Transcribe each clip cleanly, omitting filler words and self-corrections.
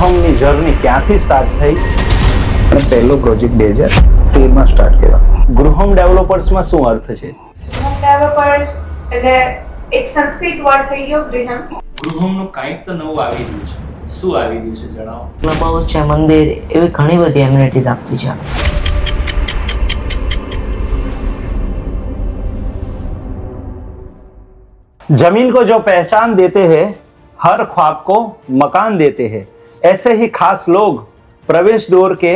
ગૃહમની journey ક્યાંથી start થઈ અને પહેલો પ્રોજેક્ટ 2013માં સ્ટાર્ટ કર્યો. ગૃહમ ડેવલપર્સમાં શું અર્થ છે? ડેવલપર્સ એટલે એક સંસ્કૃત વર્ડ થઈ ગયો ગૃહમ. ગૃહમનું કંઈક તો નવું આવી રહ્યું છે. શું આવી રહ્યું છે જણાવો. ક્લબ હાઉસ છે, મંદિર, એવી ઘણી બધી એમ્યુનિટીઝ આપતી છે. जमीन को जो पहचान देते हैं, हर ख्वाब को मकान देते हैं, ऐसे ही खास लोग प्रवेश द्वार के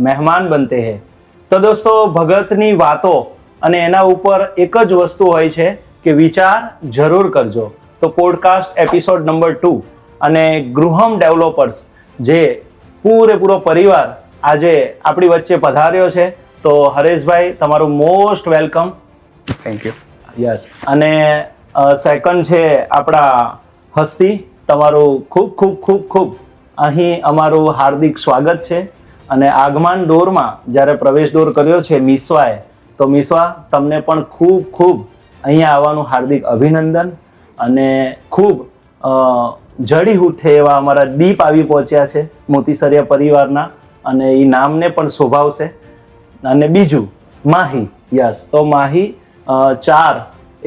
મહેમાન બનતે हैं. તો દોસ્તો, ભગતની વાતો અને એના ઉપર એક જ વસ્તુ હોય છે કે વિચાર જરૂર કરજો. તો પોડકાસ્ટ એપિસોડ નંબર 2 અને ગૃહમ ડેવલપર્સ જે પૂરેપૂરો પરિવાર આજે આપણી વચ્ચે પધાર્યો છે. તો હરેશભાઈ, તમારું most welcome. Thank you. Yes. અને સેકન્ડ છે આપણા હસ્તી, તમારું ખૂબ ખૂબ ખૂબ ખૂબ અહીં અમારું હાર્દિક સ્વાગત છે. અને આગમન ડોરમાં જ્યારે પ્રવેશ ડોર કર્યો છે મિસવાએ, તો મિસવા, તમને પણ ખૂબ ખૂબ અહીંયા આવવાનું હાર્દિક અભિનંદન. અને ખૂબ જડી ઉઠે એવા અમારા દીપ આવી પહોંચ્યા છે મોતીસરિયા પરિવારના, અને એ નામને પણ શોભાવશે. અને બીજું માહી. યસ. તો માહી 4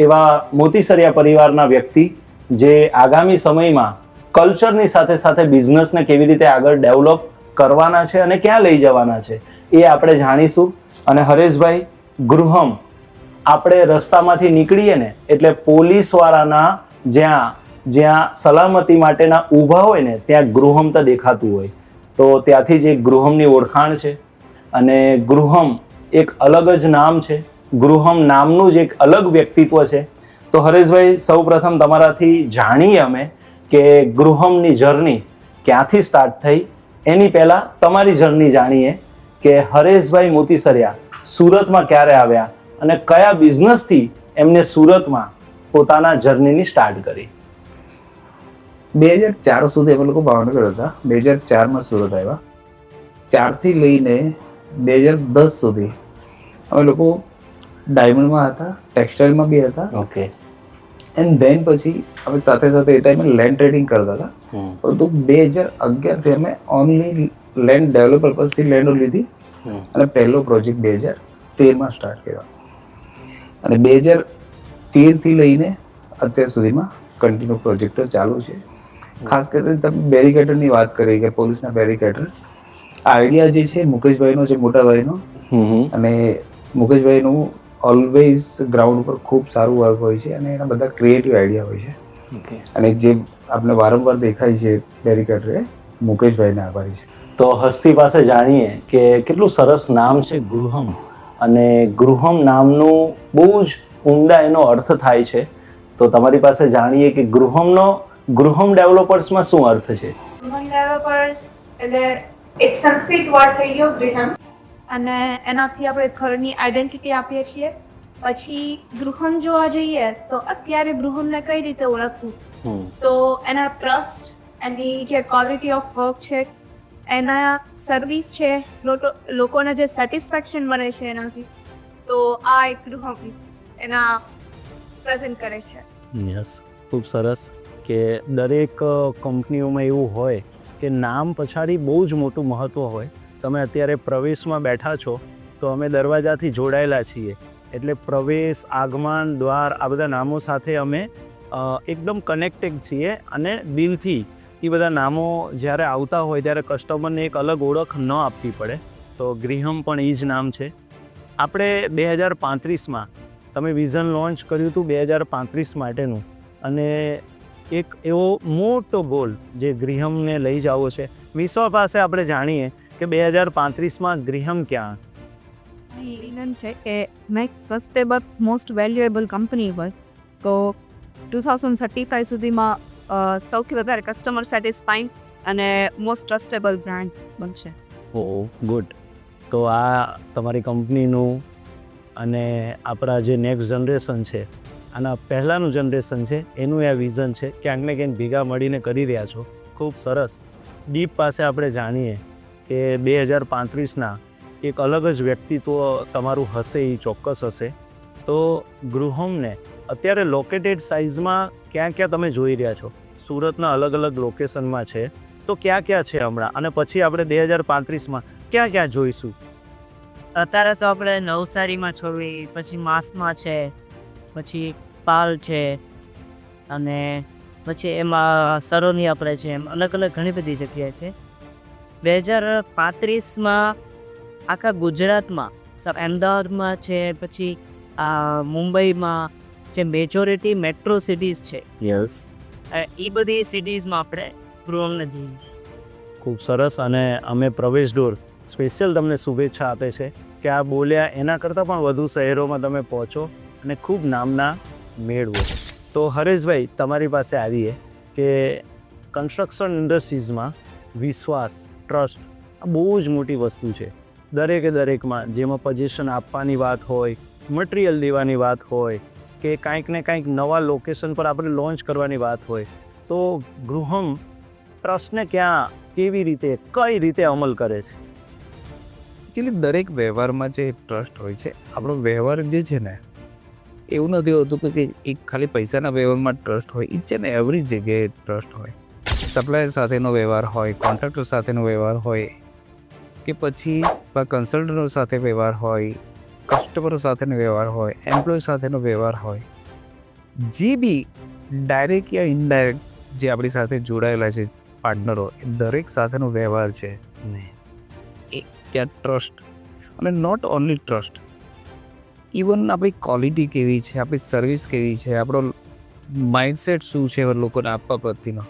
એવા મોતીસરિયા પરિવારના વ્યક્તિ જે આગામી સમયમાં કલ્ચરની સાથે સાથે બિઝનેસને કેવી રીતે આગળ ડેવલપ કરવાના છે અને ક્યાં લઈ જવાના છે એ આપણે જાણીશું. અને હરેશભાઈ, ગૃહમ આપણે રસ્તામાંથી નીકળીએ ને એટલે પોલીસવાળાના જ્યાં સલામતી માટેના ઊભા હોય ને ત્યાં ગૃહમ તો દેખાતું હોય. તો ત્યાંથી જ એક ગૃહમની ઓળખાણ છે. અને ગૃહમ એક અલગ જ નામ છે. ગૃહમ નામનું જ એક અલગ વ્યક્તિત્વ છે. તો હરેશભાઈ, સૌ પ્રથમ તમારાથી જાણીએ અમે કે ગૃહમની જર્ની ક્યાંથી સ્ટાર્ટ થઈ. એની પહેલાં તમારી જર્ની જાણીએ કે હરેશભાઈ મોતીસરિયા સુરતમાં ક્યારે આવ્યા અને કયા બિઝનેસથી એમને સુરતમાં પોતાના જર્નીની સ્ટાર્ટ કરી. 2004 સુધી અમે લોકો ભાવનગર હતા. 2004માં સુરત આવ્યા. 4થી લઈને 2010 સુધી અમે લોકો ડાયમંડમાં હતા, ટેક્સટાઇલમાં બી હતા. ઓકે. એન્ડ ધેન પછી અમે સાથે સાથે એ ટાઈમે લેન્ડ ટ્રેડિંગ કરતા હતા. પરંતુ 2011થી અમે ઓનલી લેન્ડ ડેવલપર પાસેથી લેન્ડો લીધી અને પહેલો પ્રોજેક્ટ 2013માં સ્ટાર્ટ કર્યો. અને 2013થી લઈને અત્યાર સુધીમાં કન્ટિન્યુ પ્રોજેક્ટો ચાલુ છે. ખાસ કરીને તમે બેરિકેડરની વાત કરી કે પોલીસના બેરિકેડર, આઈડિયા જે છે મુકેશભાઈનો છે, મોટા ભાઈનો. અને મુકેશભાઈનું ઓલવેઝ ગ્રાઉન્ડ ઉપર ખૂબ સારું વર્ક હોય છે અને એના બધા ક્રિએટિવ આઈડિયા હોય છે. અને જે આપણે વારંવાર દેખાય છે બેરિકેડર, એ મુકેશભાઈને આભારી છે. તો હસ્તી પાસે જાણીએ કે કેટલું સરસ નામ છે ગૃહમ. અને ગૃહમ નામનું બહુ જ ઉમદા એનો અર્થ થાય છે. તો તમારી પાસે જાણીએ કે ગૃહમ ડેવલપર્સમાં શું અર્થ છે? ગૃહમ ડેવલપર્સ એટલે એક સંસ્કૃત વર્ડ થઈ ગયો ગૃહમ, અને એનાથી આપણે ઘરની આઈડેન્ટિટી આપીએ છીએ. પછી ગૃહમ જોવા જઈએ તો અત્યારે ગૃહમને કઈ રીતે ઓળખવું, તો એના ટ્રસ્ટ, એની જે ક્વોલિટી ઓફ વર્ક છે, એના સર્વિસ છે, લોકોને જે સેટિસ્ફેક્શન મળે છે એનાથી, તો આ એક ગૃહમ એના પ્રેઝન્ટ કરે છે. યસ. ખૂબ સરસ કે દરેક કંપનીઓમાં એવું હોય કે નામ પછાડી બહુ જ મોટું મહત્ત્વ હોય. તમે અત્યારે પ્રવેશમાં બેઠા છો તો અમે દરવાજાથી જોડાયેલા છીએ, એટલે પ્રવેશ, આગમન, દ્વાર, આ બધા નામો સાથે અમે એકદમ કનેક્ટેડ છીએ. અને દિલથી એ બધા નામો જ્યારે આવતા હોય ત્યારે કસ્ટમરને એક અલગ ઓળખ ન આપવી પડે. તો ગૃહમ પણ એ જ નામ છે. આપણે 2035માં તમે વિઝન લોન્ચ કર્યું હતું 2035 માટેનું, અને એક એવો મોટો ગોલ જે ગૃહમને લઈ જવો છે. વિશ્વ પાસે આપણે જાણીએ કે 2035માં ગૃહમ ક્યાં? વિઝન છે કે મેક સસ્ટેબલ મોસ્ટ વેલ્યુએબલ કંપની હોય. તો 2035 સુધીમાં સૌથી વધારે કસ્ટમર સેટિસ્ફાઈંગ અને મોસ્ટ ટ્રસ્ટેબલ બ્રાન્ડ બનશે. ઓ ગુડ. તો આ તમારી કંપનીનું અને આપણા જે નેક્સ્ટ જનરેશન છે, આના પહેલાંનું જનરેશન છે, એનું આ વિઝન છે. ક્યાંક ને ક્યાંક ભેગા મળીને કરી રહ્યા છો. ખૂબ સરસ. દીપ પાસે આપણે જાણીએ કે 2035ના એક અલગ જ વ્યક્તિત્વ તમારું હશે, એ ચોક્કસ હશે. તો ગૃહમને અત્યારે લોકેટેડ સાઇઝમાં ક્યાં ક્યાં તમે જોઈ રહ્યા છો? સુરતના અલગ અલગ લોકેશનમાં છે. તો તો ક્યાં ક્યાં છે હમણાં, અને પછી આપણે 2035માં ક્યાં ક્યાં જોઈશું? અત્યારે તો આપણે નવસારીમાં છોવી, પછી માસમાં છે, પછી પાલ છે, અને પછી એમાં સરોની આપણે છે, એમ અલગ અલગ ઘણી બધી જગ્યાએ છે. 2035માં આખા ગુજરાતમાં અમદાવાદમાં છે, પછી મુંબઈમાં જે મેજોરિટી મેટ્રો સિટીઝ છે યસ, એ બધી સિટીઝમાં આપણે ગૃહને જઈએ. ખૂબ સરસ. અને અમે પ્રવેશ ડોર સ્પેશિયલ તમને શુભેચ્છા આપે છે કે આ બોલ્યા એના કરતાં પણ વધુ શહેરોમાં તમે પહોંચો અને ખૂબ નામના મેળવો. તો હરેશભાઈ, તમારી પાસે આવીએ કે કન્સ્ટ્રક્શન ઇન્ડસ્ટ્રીઝમાં વિશ્વાસ, ટ્રસ્ટ આ બહુ જ મોટી વસ્તુ છે. દરેકમાં જેમાં પોઝિશન આપવાની વાત હોય, મટીરિયલ દેવાની વાત હોય, કે કાંઈક ને કાંઈક નવા લોકેશન પર આપણે લોન્ચ કરવાની વાત હોય, તો ગૃહમ ટ્રસ્ટને ક્યાં, કેવી રીતે, કઈ રીતે અમલ કરે છે? એકચ્યુઅલી દરેક વ્યવહારમાં જે ટ્રસ્ટ હોય છે, આપણો વ્યવહાર જે છે ને, એવું નથી હોતું કે એક ખાલી પૈસાના વ્યવહારમાં ટ્રસ્ટ હોય. ઈચ એન્ડ એવરી જગ્યાએ ટ્રસ્ટ હોય. સપ્લાયર સાથેનો વ્યવહાર હોય, કોન્ટ્રાક્ટર સાથેનો વ્યવહાર હોય, કે પછી કન્સલ્ટન્ટો સાથે વ્યવહાર હોય, કસ્ટમરો સાથેનો વ્યવહાર હોય, એમ્પ્લોય સાથેનો વ્યવહાર હોય, જે બી ડાયરેક્ટ યા ઇનડાયરેક્ટ જે આપણી સાથે જોડાયેલા છે પાર્ટનરો, એ દરેક સાથેનો વ્યવહાર છે ને એ ત્યાં ટ્રસ્ટ. અને નોટ ઓનલી ટ્રસ્ટ, ઇવન આપણી ક્વોલિટી કેવી છે, આપણી સર્વિસ કેવી છે, આપણો માઇન્ડસેટ શું છે લોકોને આપવા પ્રત્યેનો.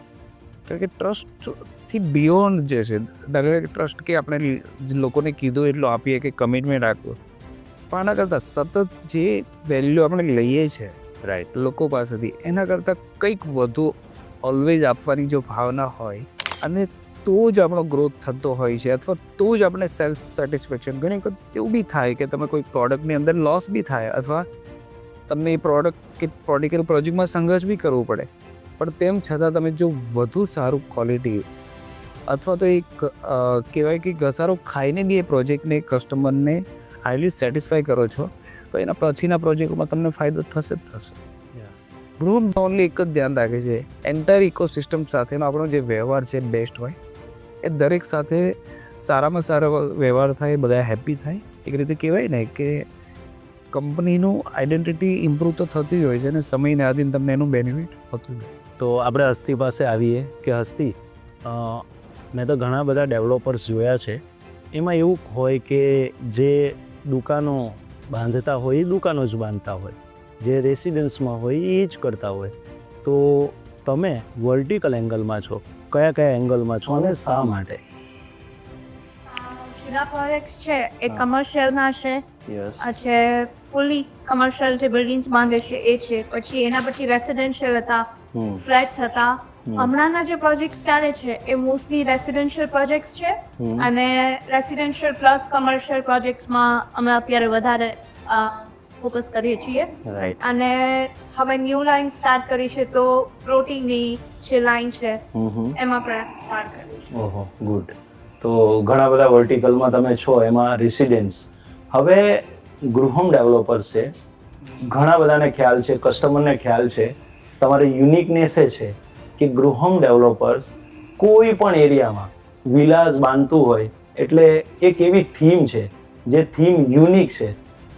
કારણ કે ટ્રસ્ટથી બિયોન્ડ જે છે, દરેક ટ્રસ્ટ કે આપણે લોકોને કીધું એટલું આપીએ, કે કમિટમેન્ટ રાખવું, પણ આના કરતાં સતત જે વેલ્યુ આપણે લઈએ છીએ રાઈટ લોકો પાસેથી, એના કરતાં કંઈક વધુ ઓલવેઝ આપવાની જો ભાવના હોય, અને તો જ આપણો ગ્રોથ થતો હોય છે, અથવા તો જ આપણે સેલ્ફ સેટિસ્ફેક્શન. ઘણી વખત એવું બી થાય કે તમે કોઈ પ્રોડક્ટની અંદર લોસ બી થાય, અથવા તમને એ પ્રોડક્ટ કે પર્ટિક્યુલર પ્રોજેક્ટમાં સંઘર્ષ બી કરવું પડે, પણ તેમ છતાં તમે જો વધુ સારું ક્વોલિટી, અથવા તો એક કહેવાય કે ઘસારો ખાઈને બી એ પ્રોજેક્ટને, કસ્ટમરને હાઈલી સેટિસ્ફાય કરો છો, તો એના પછીના પ્રોજેક્ટમાં તમને ફાયદો થશે જ થશે. ગૃહમ ઓનલી એક જ ધ્યાન રાખે છે, એન્ટાયર ઇકોસિસ્ટમ સાથેનો આપણો જે વ્યવહાર છે બેસ્ટ હોય, એ દરેક સાથે સારામાં સારો વ્યવહાર થાય, બધા હેપી થાય. એક રીતે કહેવાય ને કે કંપનીનું આઈડેન્ટિટી ઇમ્પ્રૂવ તો થતી હોય છે, અને સમયને આધીન તમને એનું બેનિફિટ હોતું હોય. તો આપણે હસ્તી પાસે આવીએ કે હસ્તી, મેં તો ઘણા બધા ડેવલપર્સ જોયા છે, એમાં એવું હોય કે જે દુકાનો બાંધતા હોય એ દુકાનો જ બાંધતા હોય, જે રેસિડન્સમાં હોય એ જ કરતા હોય. તો તમે વર્ટિકલ એંગલમાં છો, કયા એંગલમાં છો અને શા માટે? જૂના પ્રોજેક્ટ્સ છે એ કમર્શિયલના છે, યસ, આ છે ફૂલી કમર્શિયલ જે બિલ્ડિંગ્સ બાંધે છે એ છે, પછી એના પછી રેસિડેન્શિયલ હતા, ફ્લેટ્સ હતા. હમણાંના જે પ્રોજેક્ટ્સ ચાલે છે એ મોસ્ટલી રેસિડેન્શિયલ પ્રોજેક્ટ્સ છે, અને રેસિડેન્શિયલ પ્લસ કમર્શિયલ પ્રોજેક્ટ્સમાં અમે અત્યારે વધારે ફોકસ કરીએ છીએ. રાઈટ. અને હવે ન્યૂ લાઇન સ્ટાર્ટ કરી છે, તો પ્રોટીનની જે લાઇન છે એમાં પણ સ્ટાર્ટ કરી છે. ઓહો, ગુડ. તો ઘણા બધા વર્ટિકલમાં તમે છો, એમાં રેસિડેન્સ. હવે ગૃહમ ડેવલપર્સ છે, ઘણા બધાને ખ્યાલ છે, કસ્ટમરને ખ્યાલ છે, તમારી યુનિકનેસ એ છે કે ગૃહમ ડેવલપર્સ કોઈ પણ એરિયામાં વિલાસ બાંધતું હોય એટલે એક એવી થીમ છે, જે થીમ યુનિક છે.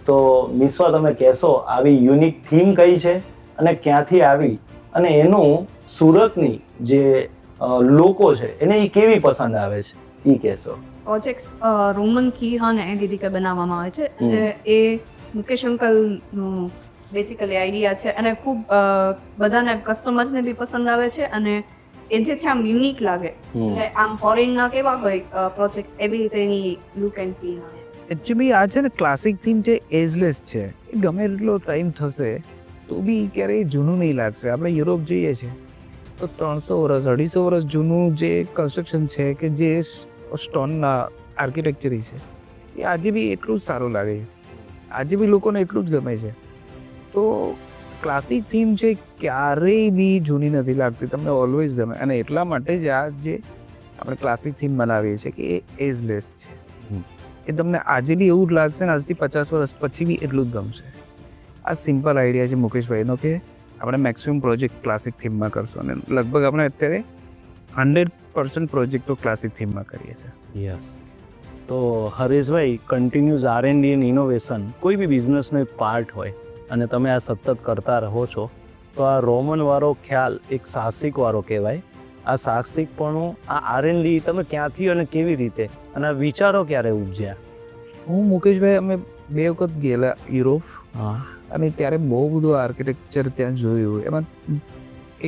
તો મિશ્વા, તમે કહેશો આવી યુનિક થીમ કઈ છે અને ક્યાંથી આવી, અને એનું સુરતની જે લોકો છે એને એ કેવી પસંદ આવે છે, એ કહેશો? પ્રોજેક્ટ્સ રોમન કી અને એની રીતે બનાવવામાં આવે છે. એ મુકેશ અંકલનું બેસિકલી આઈડિયા છે, અને ખૂબ બધાને કસ્ટમર્સને બી પસંદ આવે છે, અને એ જે છે આમ યુનિક લાગે. આમ ફોરેનના કેવા હોય પ્રોજેક્ટ્સ, એવી રીતે એની લુક એન્ડ ફીલ આવે. એકચ્યુઅલી આ છે ને ક્લાસિક થીમ જે એજલેસ છે, એ ગમે એટલો ટાઈમ થશે તો બી ક્યારેય જૂનું નહીં લાગશે. આપણે યુરોપ જઈએ છીએ તો 300 વર્ષ 250 વર્ષ જૂનું જે કન્સ્ટ્રક્શન છે, કે જે સ્ટોનના આર્કિટેક્ચરી છે, એ આજે બી એટલું જ સારું લાગે છે, આજે બી લોકોને એટલું જ ગમે છે. તો ક્લાસિક થીમ છે ક્યારેય બી જૂની નથી લાગતી, તમને ઓલવેઝ ગમે. અને એટલા માટે જ આ જે આપણે ક્લાસિક થીમ બનાવીએ છીએ કે એ એજલેસ છે, એ તમને આજે બી એવું જ લાગશે ને આજથી 50 વર્ષ પછી બી એટલું જ ગમશે. આ સિમ્પલ આઈડિયા છે મુકેશભાઈનો કે આપણે મેક્સિમમ પ્રોજેક્ટ ક્લાસિક થીમમાં કરશું, અને લગભગ આપણે અત્યારે 100% પ્રોજેક્ટો ક્લાસિક થીમમાં કરીએ છીએ. યસ. તો Hareshbhai, continuous R&D and innovation કોઈ બી બિઝનેસનો એક પાર્ટ હોય અને તમે આ સતત કરતા રહો છો, તો આ રોમનવાળો ખ્યાલ એક સાહસિકવાળો કહેવાય. આ સાહસિકપણું, આ R&D તમે ક્યાંથી અને કેવી રીતે અને આ વિચારો ક્યારે ઉપજ્યા? હું મુકેશભાઈ, અમે 2 વખત ગયેલા યુરોપ, હા. અને ત્યારે બહુ બધું આર્કિટેક્ચર ત્યાં જોયું. એમાં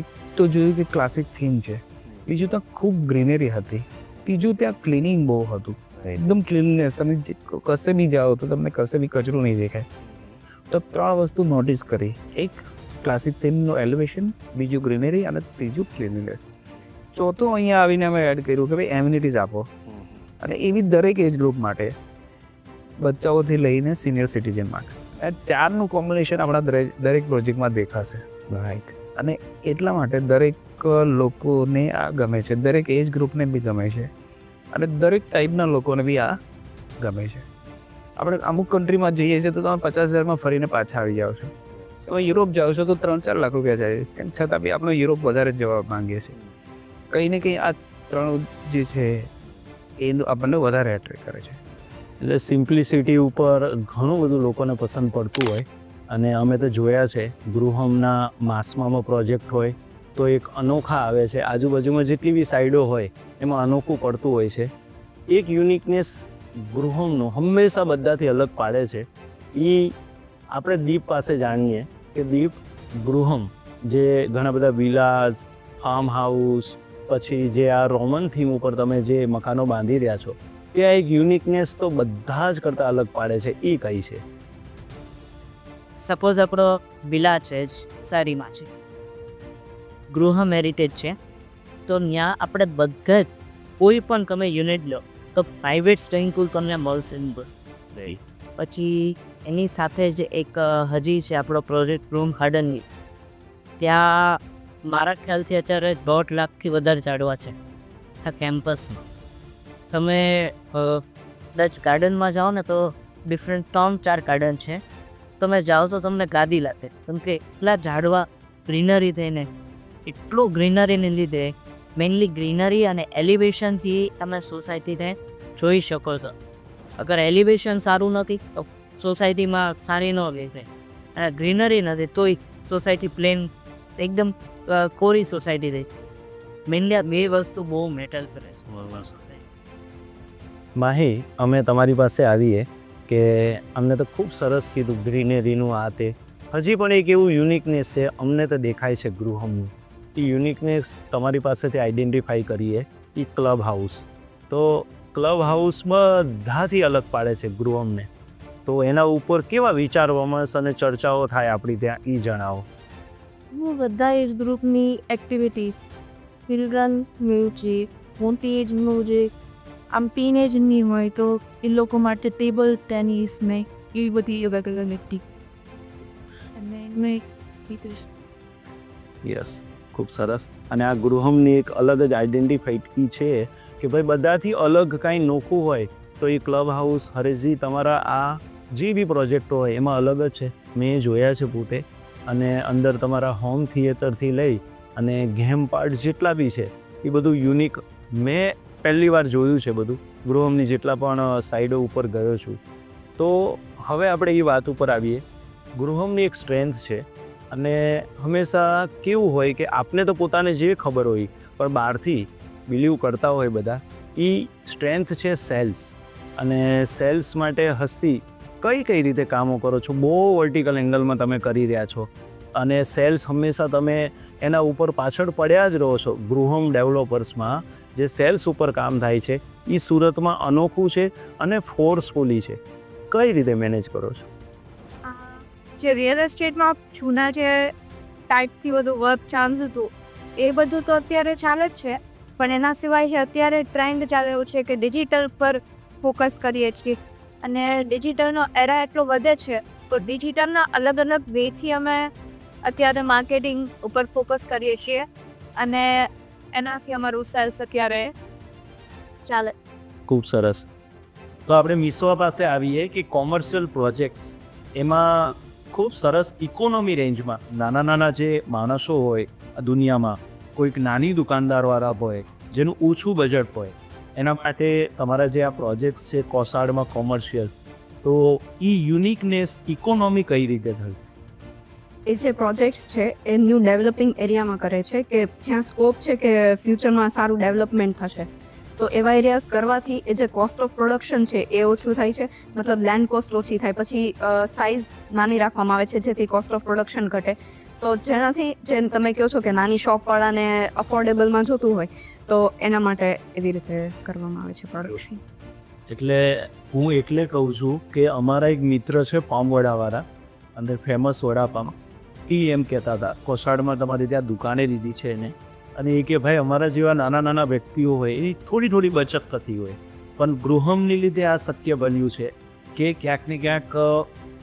એક તો જોયું કે ક્લાસિક થીમ છે, બીજું ત્યાં ખૂબ ગ્રીનરી હતી, ત્રીજું ત્યાં ક્લિનિંગ બહુ હતું, એકદમ ક્લીનનેસ. તમે કશે બી જાઓ તો તમને કશે બી કચરો નહીં દેખાય. તો 3 વસ્તુ નોટિસ કરી. એક ક્લાસિક થીમનું એલિવેશન, બીજું ગ્રીનરી અને ત્રીજું ક્લીનનેસ. ચોથું અહીંયા આવીને અમે એડ કર્યું કે ભાઈ એમ્યુનિટીઝ આપો, અને એવી દરેક એજ ગ્રુપ માટે, બચ્ચાઓથી લઈને સિનિયર સિટીઝન માટે. આ 4નું કોમ્બિનેશન આપણા દરેક પ્રોજેક્ટમાં દેખાશે. રાઈટ. અને એટલા માટે દરેક લોકોને આ ગમે છે, દરેક એજ ગ્રુપને બી ગમે છે, અને દરેક ટાઈપના લોકોને બી આ ગમે છે. આપણે અમુક કન્ટ્રીમાં જઈએ છીએ તો તમે 50,000માં ફરીને પાછા આવી જાઓ છો. તમે યુરોપ જાઓ છો તો 3-4 લાખ રૂપિયા જાય, તેમ છતાં બી આપણે યુરોપ વધારે જવા માંગીએ છીએ. કંઈ ને કંઈ આ 3 જે છે એ આપણને વધારે એટ્રેક્ટ કરે છે. એટલે સિમ્પ્લિસિટી ઉપર ઘણું બધું લોકોને પસંદ પડતું હોય. અને અમે તો જોયા છે, ગૃહમના માસમામાં પ્રોજેક્ટ હોય તો એક અનોખા આવે છે, આજુબાજુમાં જેટલી બી સાઈડો હોય એમાં અનોખું પડતું હોય છે. એક યુનિકનેસ ગૃહમનું હંમેશા બધાથી અલગ પાડે છે. એ આપણે દીપ પાસે જાણીએ કે દીપ, ગૃહમ જે ઘણા બધા વિલાસ, ફાર્મ હાઉસ, પછી જે આ રોમન થીમ ઉપર તમે જે મકાનો બાંધી રહ્યા છો, ત્યાં એક યુનિકનેસ તો બધા જ કરતાં અલગ પાડે છે. એ કઈ છે? સપોઝ આપણો વિલા છે જ સારીમાં છે, ગૃહમ હેરિટેજ છે, તો ત્યાં આપણે બધા જ કોઈ પણ તમે યુનિટ લો તો પ્રાઇવેટ સ્વિમિંગ પુલ તમને મળશે ને બસ. પછી એની સાથે જ એક હજી છે આપણો પ્રોજેક્ટ રૂમ હાર્ડનની, ત્યાં મારા ખ્યાલથી અત્યારે 1.5 લાખથી વધારે ઝાડવા છે આ કેમ્પસમાં. તમે કદાચ ગાર્ડનમાં જાઓ ને તો ડિફરન્ટ 3-4 ગાર્ડન છે, તમે જાઓ તો તમને ગાદી લાગે, કેમ કે એટલા ઝાડવા, ગ્રીનરી થઈને, એટલું ગ્રીનરીને લીધે, મેઇનલી ગ્રીનરી અને એલિવેશનથી તમે સોસાયટીને જોઈ શકો છો. અગર એલિવેશન સારું નથી તો સોસાયટીમાં સારી ન દેખાય, અને ગ્રીનરી નથી તોય સોસાયટી પ્લેન એકદમ કોરી સોસાયટી રહી. મેઇનલી આ 2 વસ્તુ બહુ મેટર કરે છે સોસાયટી. માહી, અમે તમારી પાસે આવીએ કે અમને તો ખૂબ સરસ કીધું ગ્રીનરીનું આ તે, હજી પણ એક એવું યુનિકનેસ છે અમને તો દેખાય છે ગૃહમનું. એ યુનિકનેસ તમારી પાસેથી આઈડેન્ટિફાઈ કરીએ, એ ક્લબ હાઉસ. તો ક્લબ હાઉસ બધાથી અલગ પાડે છે ગૃહમને, તો એના ઉપર કેવા વિચાર વિમર્શ અને ચર્ચાઓ થાય આપણી ત્યાં, એ જણાવો. હું બધા એજ ગ્રુપની એક્ટિવિટીઝ, ચિલ્ડ્રન મ્યુઝિક, મોટી એજ મ્યુઝિક, આમ ટીનેજની હોય તો એ લોકો માટે ટેબલ ટેનિસ ને એવી બધી અલગ અલગ એક્ટિવિટી. અને મેં યસ, ખૂબ સરસ. અને આ ગૃહમની એક અલગ જ આઈડેન્ટિફાઈ છે કે ભાઈ બધાથી અલગ કાંઈ નોખું હોય તો એ ક્લબ હાઉસ, હરેશજી, તમારા આ જે બી પ્રોજેક્ટો હોય એમાં અલગ જ છે. મેં જોયા છે પોતે. અને અંદર તમારા હોમ થિયેટરથી લઈ અને ગેમ પાર્ટ જેટલા બી છે એ બધું યુનિક. મેં પહેલી વાર જોયું છે બધું ગૃહમની, જેટલા પણ સાઈડો ઉપર ગયો છું. તો હવે આપણે એ વાત ઉપર આવીએ. ગૃહમની એક સ્ટ્રેન્થ છે, અને હંમેશા કેવું હોય કે આપને તો પોતાને જે ખબર હોય પણ બહારથી બિલીવ કરતા હોય બધા, એ સ્ટ્રેન્થ છે સેલ્સ. અને સેલ્સ માટે હસ્તી કઈ રીતે કામો કરો છો? બહુ વર્ટિકલ એંગલમાં તમે કરી રહ્યા છો, અને સેલ્સ હંમેશા તમે એના ઉપર પાછળ પડ્યા જ રહો છો. ગૃહમ ડેવલપર્સમાં જે સેલ્સ ઉપર કામ થાય છે એ સુરતમાં અનોખું છે અને ફોર્સફુલી છે. કઈ રીતે મેનેજ કરો છો? જે રિયલ એસ્ટેટમાં જૂના જે ટાઈપથી બધું વર્ક ચાન્સ હતું એ બધું તો અત્યારે ચાલે જ છે, પણ એના સિવાય અત્યારે ટ્રેન્ડ ચાલે એવું છે કે ડિજિટલ પર ફોકસ કરીએ છીએ. અને ડિજિટલનો એરા એટલો વધે છે તો ડિજિટલના અલગ અલગ વેથી અમે અત્યારે માર્કેટિંગ ઉપર ફોકસ કરીએ છીએ, અને એનાથી અમારું સેલ્સ અત્યારે ચાલે. ખૂબ સરસ. તો આપણે મિસવા પાસે આવીએ કે કોમર્શિયલ પ્રોજેક્ટ્સ, એમાં ખૂબ સરસ ઇકોનોમી રેન્જમાં નાના જે માણસો હોય આ દુનિયામાં, કોઈક નાની દુકાનદારવાળા હોય જેનું ઓછું બજેટ હોય એના માટે તમારા જે આ પ્રોજેક્ટ્સ છે કોસાડમાં કોમર્શિયલ, તો એ યુનિકનેસ ઇકોનોમી કઈ રીતે થઈ? એ જે પ્રોજેક્ટ્સ છે એ ન્યૂ ડેવલપિંગ એરિયામાં કરે છે કે જ્યાં સ્કોપ છે કે ફ્યુચરમાં સારું ડેવલપમેન્ટ થશે, તો એવા એરિયાઝ કરવાથી એ જે કોસ્ટ ઓફ પ્રોડક્શન છે એ ઓછું થાય છે, મતલબ લેન્ડ કોસ્ટ ઓછી થાય, પછી સાઇઝ નાની રાખવામાં આવે છે જેથી કોસ્ટ ઓફ પ્રોડક્શન ઘટે, તો જેનાથી જેમ તમે કહો છો કે નાની શોપવાળાને અફોર્ડેબલમાં જોતું હોય તો એના માટે એવી રીતે કરવામાં આવે છે પ્રોડક્શન. એટલે હું એટલે કહું છું કે અમારા એક મિત્ર છે પામવડાવાળા, અંદર ફેમસ વડાપાવ, એ એમ કહેતા હતા કોસાડમાં તમારી ત્યાં દુકાને લીધી છે એને, અને એ કે ભાઈ અમારા જેવા નાના નાના વ્યક્તિઓ હોય એની થોડી બચત થતી હોય, પણ ગૃહમની લીધે આ શક્ય બન્યું છે કે ક્યાંક ને ક્યાંક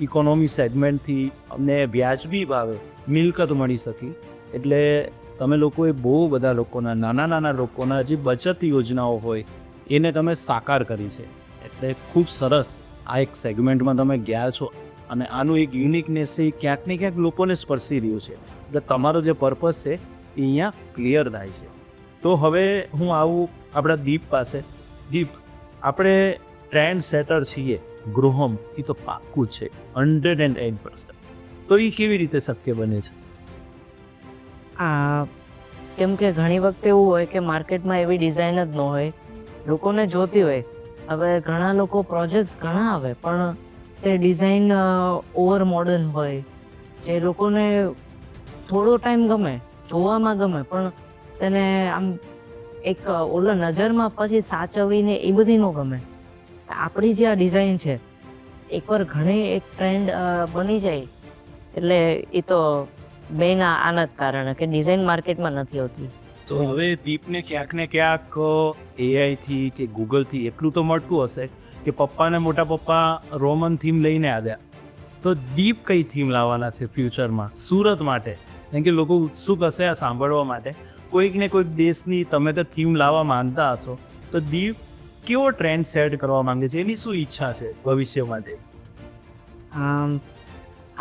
ઇકોનોમી સેગમેન્ટથી અમને વ્યાજબી ભાવે મિલકત મળી શકી. એટલે તમે લોકોએ બહુ બધા લોકોના નાના લોકોના જે બચત યોજનાઓ હોય એને તમે સાકાર કરી છે. એટલે ખૂબ સરસ આ એક સેગમેન્ટમાં તમે ગયા છો અને આનું એક યુનિકનેસ છે ક્યાંક ને ક્યાંક લોકોને સ્પર્શી રહ્યું છે. એટલે તમારો જે પર્પઝ છે એ અહીંયા ક્લિયર થાય છે. તો હવે હું આવું આપણા દીપ પાસે. દીપ, આપણે ટ્રેન્ડ સેટર છીએ, ગૃહમ એ તો પાક્કું જ છે 108%. તો એ કેવી રીતે શક્ય બને છે? કેમ કે ઘણી વખતે એવું હોય કે માર્કેટમાં એવી ડિઝાઇન જ ન હોય, લોકોને જોતી હોય. હવે ઘણા લોકો પ્રોજેક્ટ્સ ઘણા આવે પણ તે ડિઝાઇન ઓવર મોડર્ન હોય, જે લોકોને થોડો ટાઈમ ગમે, જોવામાં ગમે, પણ તેને આમ એક ઓલા નજરમાં પછી સાચવીને એ બધી ન ગમે. આપણી જે આ ડિઝાઇન છે એકવાર ઘણી એક ટ્રેન્ડ બની જાય એટલે એ તો બેના આના જ કારણે કે ડિઝાઇન માર્કેટમાં નથી આવતી. તો હવે દીપને ક્યાંક ને ક્યાંક એઆઈથી કે ગૂગલથી એટલું તો મળતું હશે કે પપ્પાને મોટા પપ્પા રોમન થીમ લઈને આવ્યા, તો દીપ કઈ થીમ લાવવાના છે ફ્યુચરમાં સુરત માટે? કારણ કે લોકો ઉત્સુક હશે આ સાંભળવા માટે. કોઈક ને કોઈક દેશની તમે તો થીમ લાવવા માંગતા હશો, તો દીપ કેવો ટ્રેન્ડ સેટ કરવા માંગે છે, એની શું ઈચ્છા છે ભવિષ્ય માટે?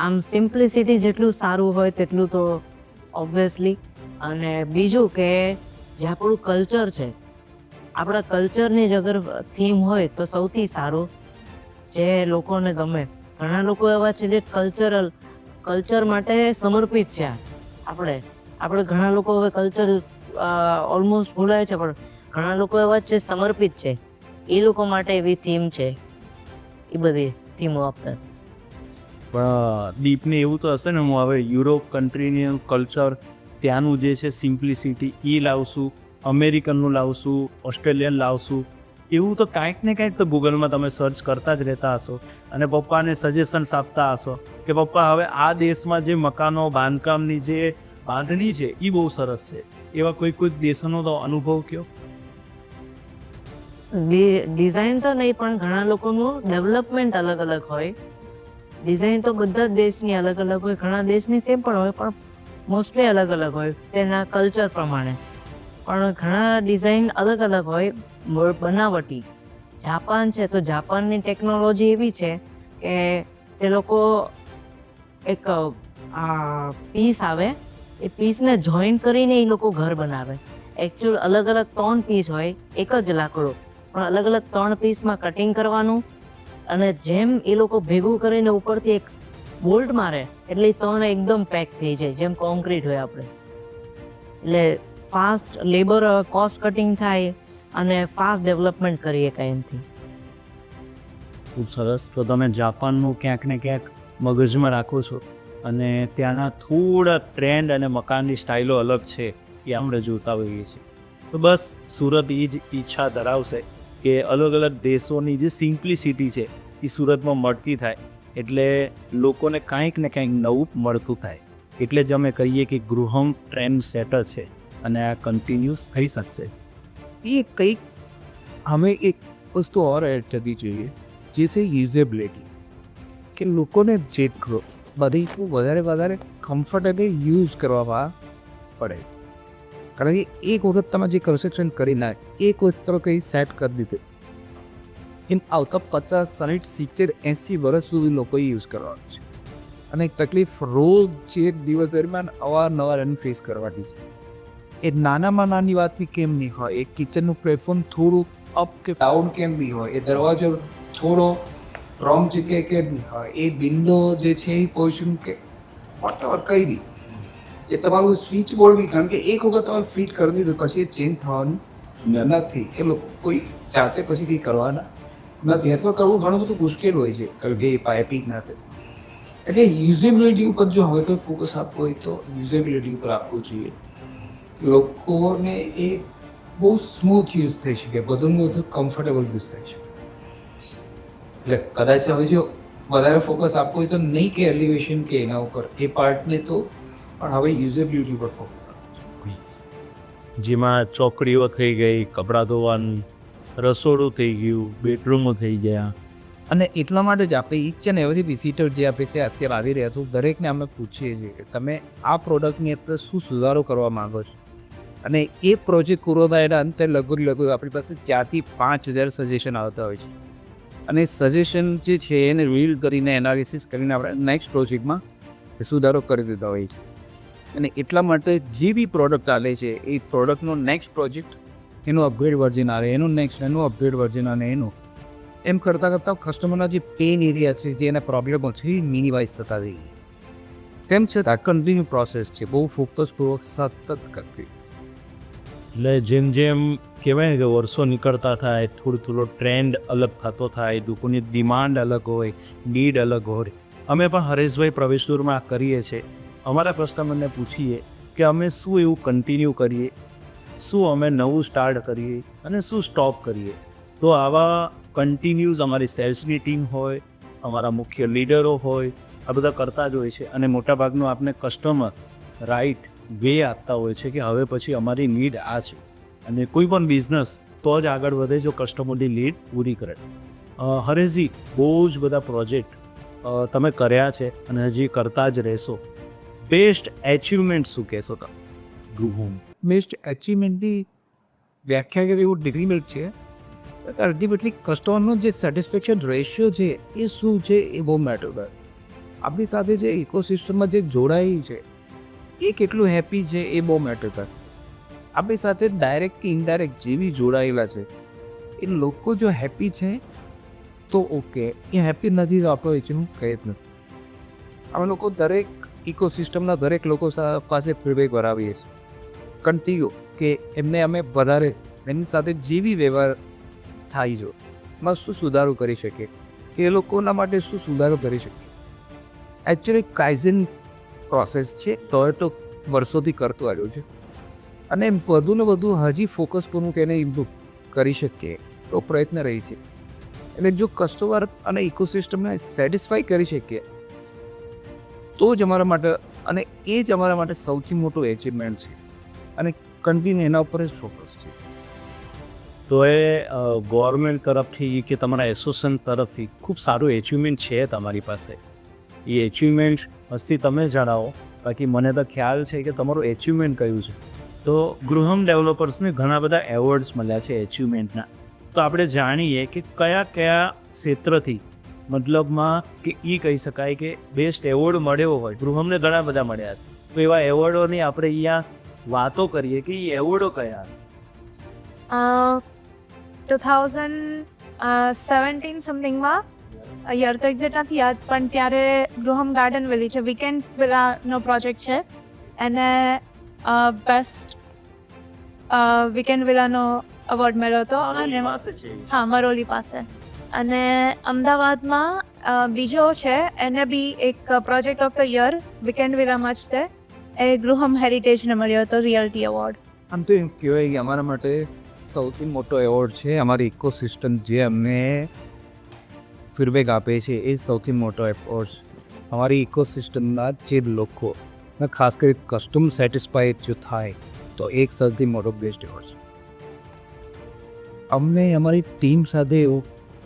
આમ સિમ્પ્લિસિટી જેટલું સારું હોય તેટલું તો ઓબ્વિયસલી, અને બીજું કે જે આપણું કલ્ચર છે, આપણા કલ્ચરની જ અગર થીમ હોય તો સૌથી સારું, જે લોકોને ગમે. ઘણા લોકો એવા છે જે કલ્ચર માટે સમર્પિત છે. આપણે ઘણા લોકો હવે કલ્ચર ઓલમોસ્ટ ભૂલાય છે, પણ ઘણા લોકો એવા છે સમર્પિત છે, એ લોકો માટે એવી થીમ છે. એ બધી થીમો આપણે પણ દીપને એવું તો હશે ને, હું હવે યુરોપ કન્ટ્રીનું કલ્ચર, ત્યાંનું જે છે સિમ્પ્લિસિટી એ લાવશું, અમેરિકનનું લાવશું, ઓસ્ટ્રેલિયન લાવશું, એવું તો કાંઈક ને કાંઈક તો ગૂગલમાં તમે સર્ચ કરતા જ રહેતા હશો અને પપ્પાને સજેશન્સ આપતા હશો કે પપ્પા હવે આ દેશમાં જે મકાનો બાંધકામની જે બાંધણી છે એ બહુ સરસ છે. એવા કોઈ દેશોનો તો અનુભવ કયો? ડિઝાઇન તો નહીં, પણ ઘણા લોકોનું ડેવલપમેન્ટ અલગ અલગ હોય. ડિઝાઇન તો બધા જ દેશની અલગ અલગ હોય, ઘણા દેશની સેમ પણ હોય, પણ મોસ્ટલી અલગ અલગ હોય તેના કલ્ચર પ્રમાણે. પણ ઘણા ડિઝાઇન અલગ અલગ હોય બનાવટી. જાપાન છે તો જાપાનની ટેકનોલોજી એવી છે કે તે લોકો એક પીસ આવે, એ પીસને જોઈન્ટ કરીને એ લોકો ઘર બનાવે. એકચ્યુઅલ અલગ અલગ 3 પીસ હોય, એક જ લાકડો, પણ અલગ અલગ 3 પીસમાં કટિંગ કરવાનું, અને જેમ એ લોકો ભેગું કરીને ઉપરથી એક બોલ્ટ મારે એટલે એ 3 એકદમ પેક થઈ જાય, જેમ કોન્ક્રીટ હોય આપણે. એટલે ફાસ્ટ લેબર કોસ્ટ કટિંગ થાય અને ફાસ્ટ ડેવલપમેન્ટ કરીએ કાંઈ એમથી. ખૂબ સરસ. તો તમે જાપાનનું ક્યાંક ને ક્યાંક મગજમાં રાખો છો અને ત્યાંના થોડા ટ્રેન્ડ અને મકાનની સ્ટાઇલો અલગ છે એ આપણે જોતા હોઈએ છીએ. તો બસ સુરત એ જ ઈચ્છા ધરાવશે કે અલગ અલગ દેશોની જે સિમ્પ્લિસિટી છે એ સુરતમાં મળતી થાય, એટલે લોકોને કાંઈક ને કાંઈક નવું મળતું થાય. એટલે જ અમે કહીએ કે ગૃહમ ટ્રેન્ડ સેટર છે અને આ કન્ટિન્યુઅસ થઈ શકશે. એ કંઈક અમે એક વસ્તુ ઓર એડ થતી જોઈએ, જે છે યુઝેબિલિટી, કે લોકોને જેટલો બધું વધારે કમ્ફર્ટેબલ યુઝ કરવામાં પડે. કારણ કે એક વખત તમે જે કન્સ્ટ્રક્શન કરી નાખ, એક વખત તમે કંઈ સેટ કરી દીધું, એમ આવતા 50, 60, 70, 80 વર્ષ સુધી લોકોએ યુઝ કરવાનું છે. અને એક તકલીફ રોજ એક દિવસ દરમિયાન અવારનવાર એને ફેસ કરવાની છે. એ નાનામાં નાની વાતની કેમ નહીં હોય, એ કિચનનું પ્લેટફોર્મ થોડું અપ કે ડાઉન કેમ નહીં હોય, એ દરવાજો થોડો રોંગ જગ્યાએ કેમ નહીં હોય, એ વિન્ડો જે છે એ પોઝિશન કે વોટએવર કંઈ બી, એ તમારું સ્વિચ બોર્ડ બી, કારણ કે એક વખત તમે ફિટ કરી દીધું પછી એ ચેન્જ થવાનું નથી. એ લોકો કોઈ જાતે પછી કંઈ કરવાના નથી, અથવા કરવું ઘણું બધું મુશ્કેલ હોય છે, કારણ કે એ પાઇપિંગ નથી. એટલે યુઝેબિલિટી ઉપર જો હવે કોઈ ફોકસ આપવું હોય તો યુઝેબિલિટી ઉપર આપવું જોઈએ. લોકોને એ બહુ સ્મૂથ યુઝ થઈ શકે, બધું બધું કમ્ફર્ટેબલ યુઝ થઈ શકે. એટલે કદાચ હવે જો વધારે ફોકસ આપવું હોય તો નહીં કે એલિવેશન કે એના ઉપર એ પાર્ટને તો, પણ હવે યુઝેબિલિટી ઉપર ફોકસ. જેમાં ચોકડીઓ થઈ ગઈ, કપડાં ધોવાનું, રસોડું થઈ ગયું, બેડરૂમો થઈ ગયા. અને એટલા માટે જ આપણે ઈચ એન્ડ એવરી વિઝિટર જે આપણે ત્યાં અત્યારે આવી રહ્યા છો દરેકને અમે પૂછીએ છીએ કે તમે આ પ્રોડક્ટની અંદર શું સુધારો કરવા માગો છો. અને એ પ્રોજેક્ટ પૂરો થાય એના અંતે લગભગ આપણી પાસે 4,000 થી 5,000 સજેશન આવતા હોય છે. અને સજેશન જે છે એને રીડ કરીને એનાલિસિસ કરીને આપણે નેક્સ્ટ પ્રોજેક્ટમાં સુધારો કરી દીધા હોય છે. અને એટલા માટે જે બી પ્રોડક્ટ આવે છે એ પ્રોડક્ટનો નેક્સ્ટ પ્રોજેક્ટ એનું અપગ્રેડ વર્ઝન આવે, એનું નેક્સ્ટ એનું અપગ્રેડ વર્ઝન અને એનું એમ કરતાં કસ્ટમરના જે પેન એરિયા છે, જે એના પ્રોબ્લેમો છે એ મિનિમાઇઝ થતા જઈએ. તેમ છતાં કન્ટિન્યુ પ્રોસેસ છે, બહુ ફોકસપૂર્વક સતત કરતી. એટલે જેમ જેમ કહેવાય કે વર્ષો નીકળતા થાય, થોડો ટ્રેન્ડ અલગ થતો થાય, દુકાનની ડિમાન્ડ અલગ હોય, નીડ અલગ હોય. અમે પણ હરેશભાઈ પ્રવેશદૂરમાં કરીએ છીએ. અમારા કસ્ટમરને પૂછીએ કે અમે શું એવું કન્ટિન્યુ કરીએ, શું અમે નવું સ્ટાર્ટ કરીએ અને શું સ્ટોપ કરીએ. તો આવા કન્ટિન્યુઝ અમારી સેલ્સની ટીમ હોય, અમારા મુખ્ય લીડરો હોય, આ બધા કરતા જ હોય છે. અને મોટાભાગનું આપને કસ્ટમર રાઈટ વે આપતા હોય છે કે હવે પછી અમારી નીડ આ છે. અને કોઈ પણ બિઝનેસ તો જ આગળ વધે જો કસ્ટમરની નીડ પૂરી કરે. હરેશજી, બહુ જ બધા પ્રોજેક્ટ તમે કર્યા છે અને હજી કરતા જ રહેશો. બેસ્ટ એચિવમેન્ટ શું કહેશો તમે? ગૃહોમ બેસ્ટ અચીવમેન્ટની વ્યાખ્યા કરી એવું ડિગ્રીમેન્ટ છે. અલ્ટિમેટલી કસ્ટમરનો જે સેટિસ્ફેક્શન રેશિયો છે એ શું છે એ બહુ મેટર કરે. આપણી સાથે જે ઇકોસિસ્ટમમાં જે જોડાઈ છે એ કેટલું હેપી છે એ બહુ મેટર કરે. આપણી સાથે ડાયરેક્ટ કે ઇનડાયરેક્ટ જે બી જોડાયેલા છે એ લોકો જો હેપી છે તો ઓકે, એ હેપી નથી તો આપણો એચિવમેન્ટ કંઈ જ નથી. અમે લોકો દરેક ઇકોસિસ્ટમના દરેક લોકો પાસે ફીડબેક કરાવીએ છીએ કન્ટિન્યુ, કે એમને અમે વધારે એની સાથે જે બી વ્યવહાર થાય જો એમાં શું સુધારો કરી શકીએ, કે એ લોકોના માટે શું સુધારો કરી શકીએ. એકચ્યુઅલી કાઇઝન પ્રોસેસ છે, તો વર્ષોથી કરતો આવ્યો છે. અને વધુ ને વધુ હજી ફોકસપૂર્વક એને ઇમ્પ્રૂવ કરી શકીએ તો પ્રયત્ન રહી છે. એટલે જો કસ્ટમર અને ઇકોસિસ્ટમને સેટિસ્ફાઈ કરી શકીએ તો જ અમારા માટે, અને એ જ અમારા માટે સૌથી મોટું એચિવમેન્ટ છે. અને કન્ટિન્યુ એના ઉપર જ ફોકસ છે. તો એ ગવર્મેન્ટ તરફથી કે તમારા એસોસિએશન તરફથી ખૂબ સારું એચિવમેન્ટ છે તમારી પાસે. એ એચિવમેન્ટ મસ્તી તમે જણાવો, બાકી મને તો ખ્યાલ છે કે તમારું એચિવમેન્ટ કયું છે. તો ગૃહમ ડેવલપર્સને ઘણા બધા એવોર્ડ્સ મળ્યા છે એચિવમેન્ટના. તો આપણે જાણીએ કે કયા કયા ક્ષેત્રથી, મતલબમાં કે એ કહી શકાય કે બેસ્ટ એવોર્ડ મળ્યો હોય. ગૃહમને ઘણા બધા મળ્યા છે, તો એવા એવોર્ડોની આપણે અહીંયા વાતો કરીએ કે એ એવોર્ડો કયા. 2017 સમથિંગમાં, યર તો એક્ઝેક્ટ નથી યાદ, પણ ત્યારે ગૃહમ ગાર્ડન વેલી છે, વીકેન્ડ વિલાનો પ્રોજેક્ટ છે, એને બેસ્ટ વીકેન્ડ વિલાનો એવોર્ડ મળ્યો હતો. અને હા, મરોલી પાસે. અને અમદાવાદમાં બીજો છે, એને બી એક project of the year weekend વિલામાં જ તે એ ગૃહમ હેરિટેજને મળ્યો હતો રિયલ્ટી એવોર્ડ. આમ તો એમ કહેવાય કે અમારા માટે સૌથી મોટો એવોર્ડ છે અમારી ઇકોસિસ્ટમ જે અમને ફીડબેક આપે છે એ સૌથી મોટો એવોર્ડ છે. અમારી ઇકોસિસ્ટમના જે લોકો, ખાસ કરી કસ્ટમ સેટિસ્ફાઈડ જો થાય તો એક સૌથી મોટો બેસ્ટ એવોર્ડ છે. અમને અમારી ટીમ સાથે એવું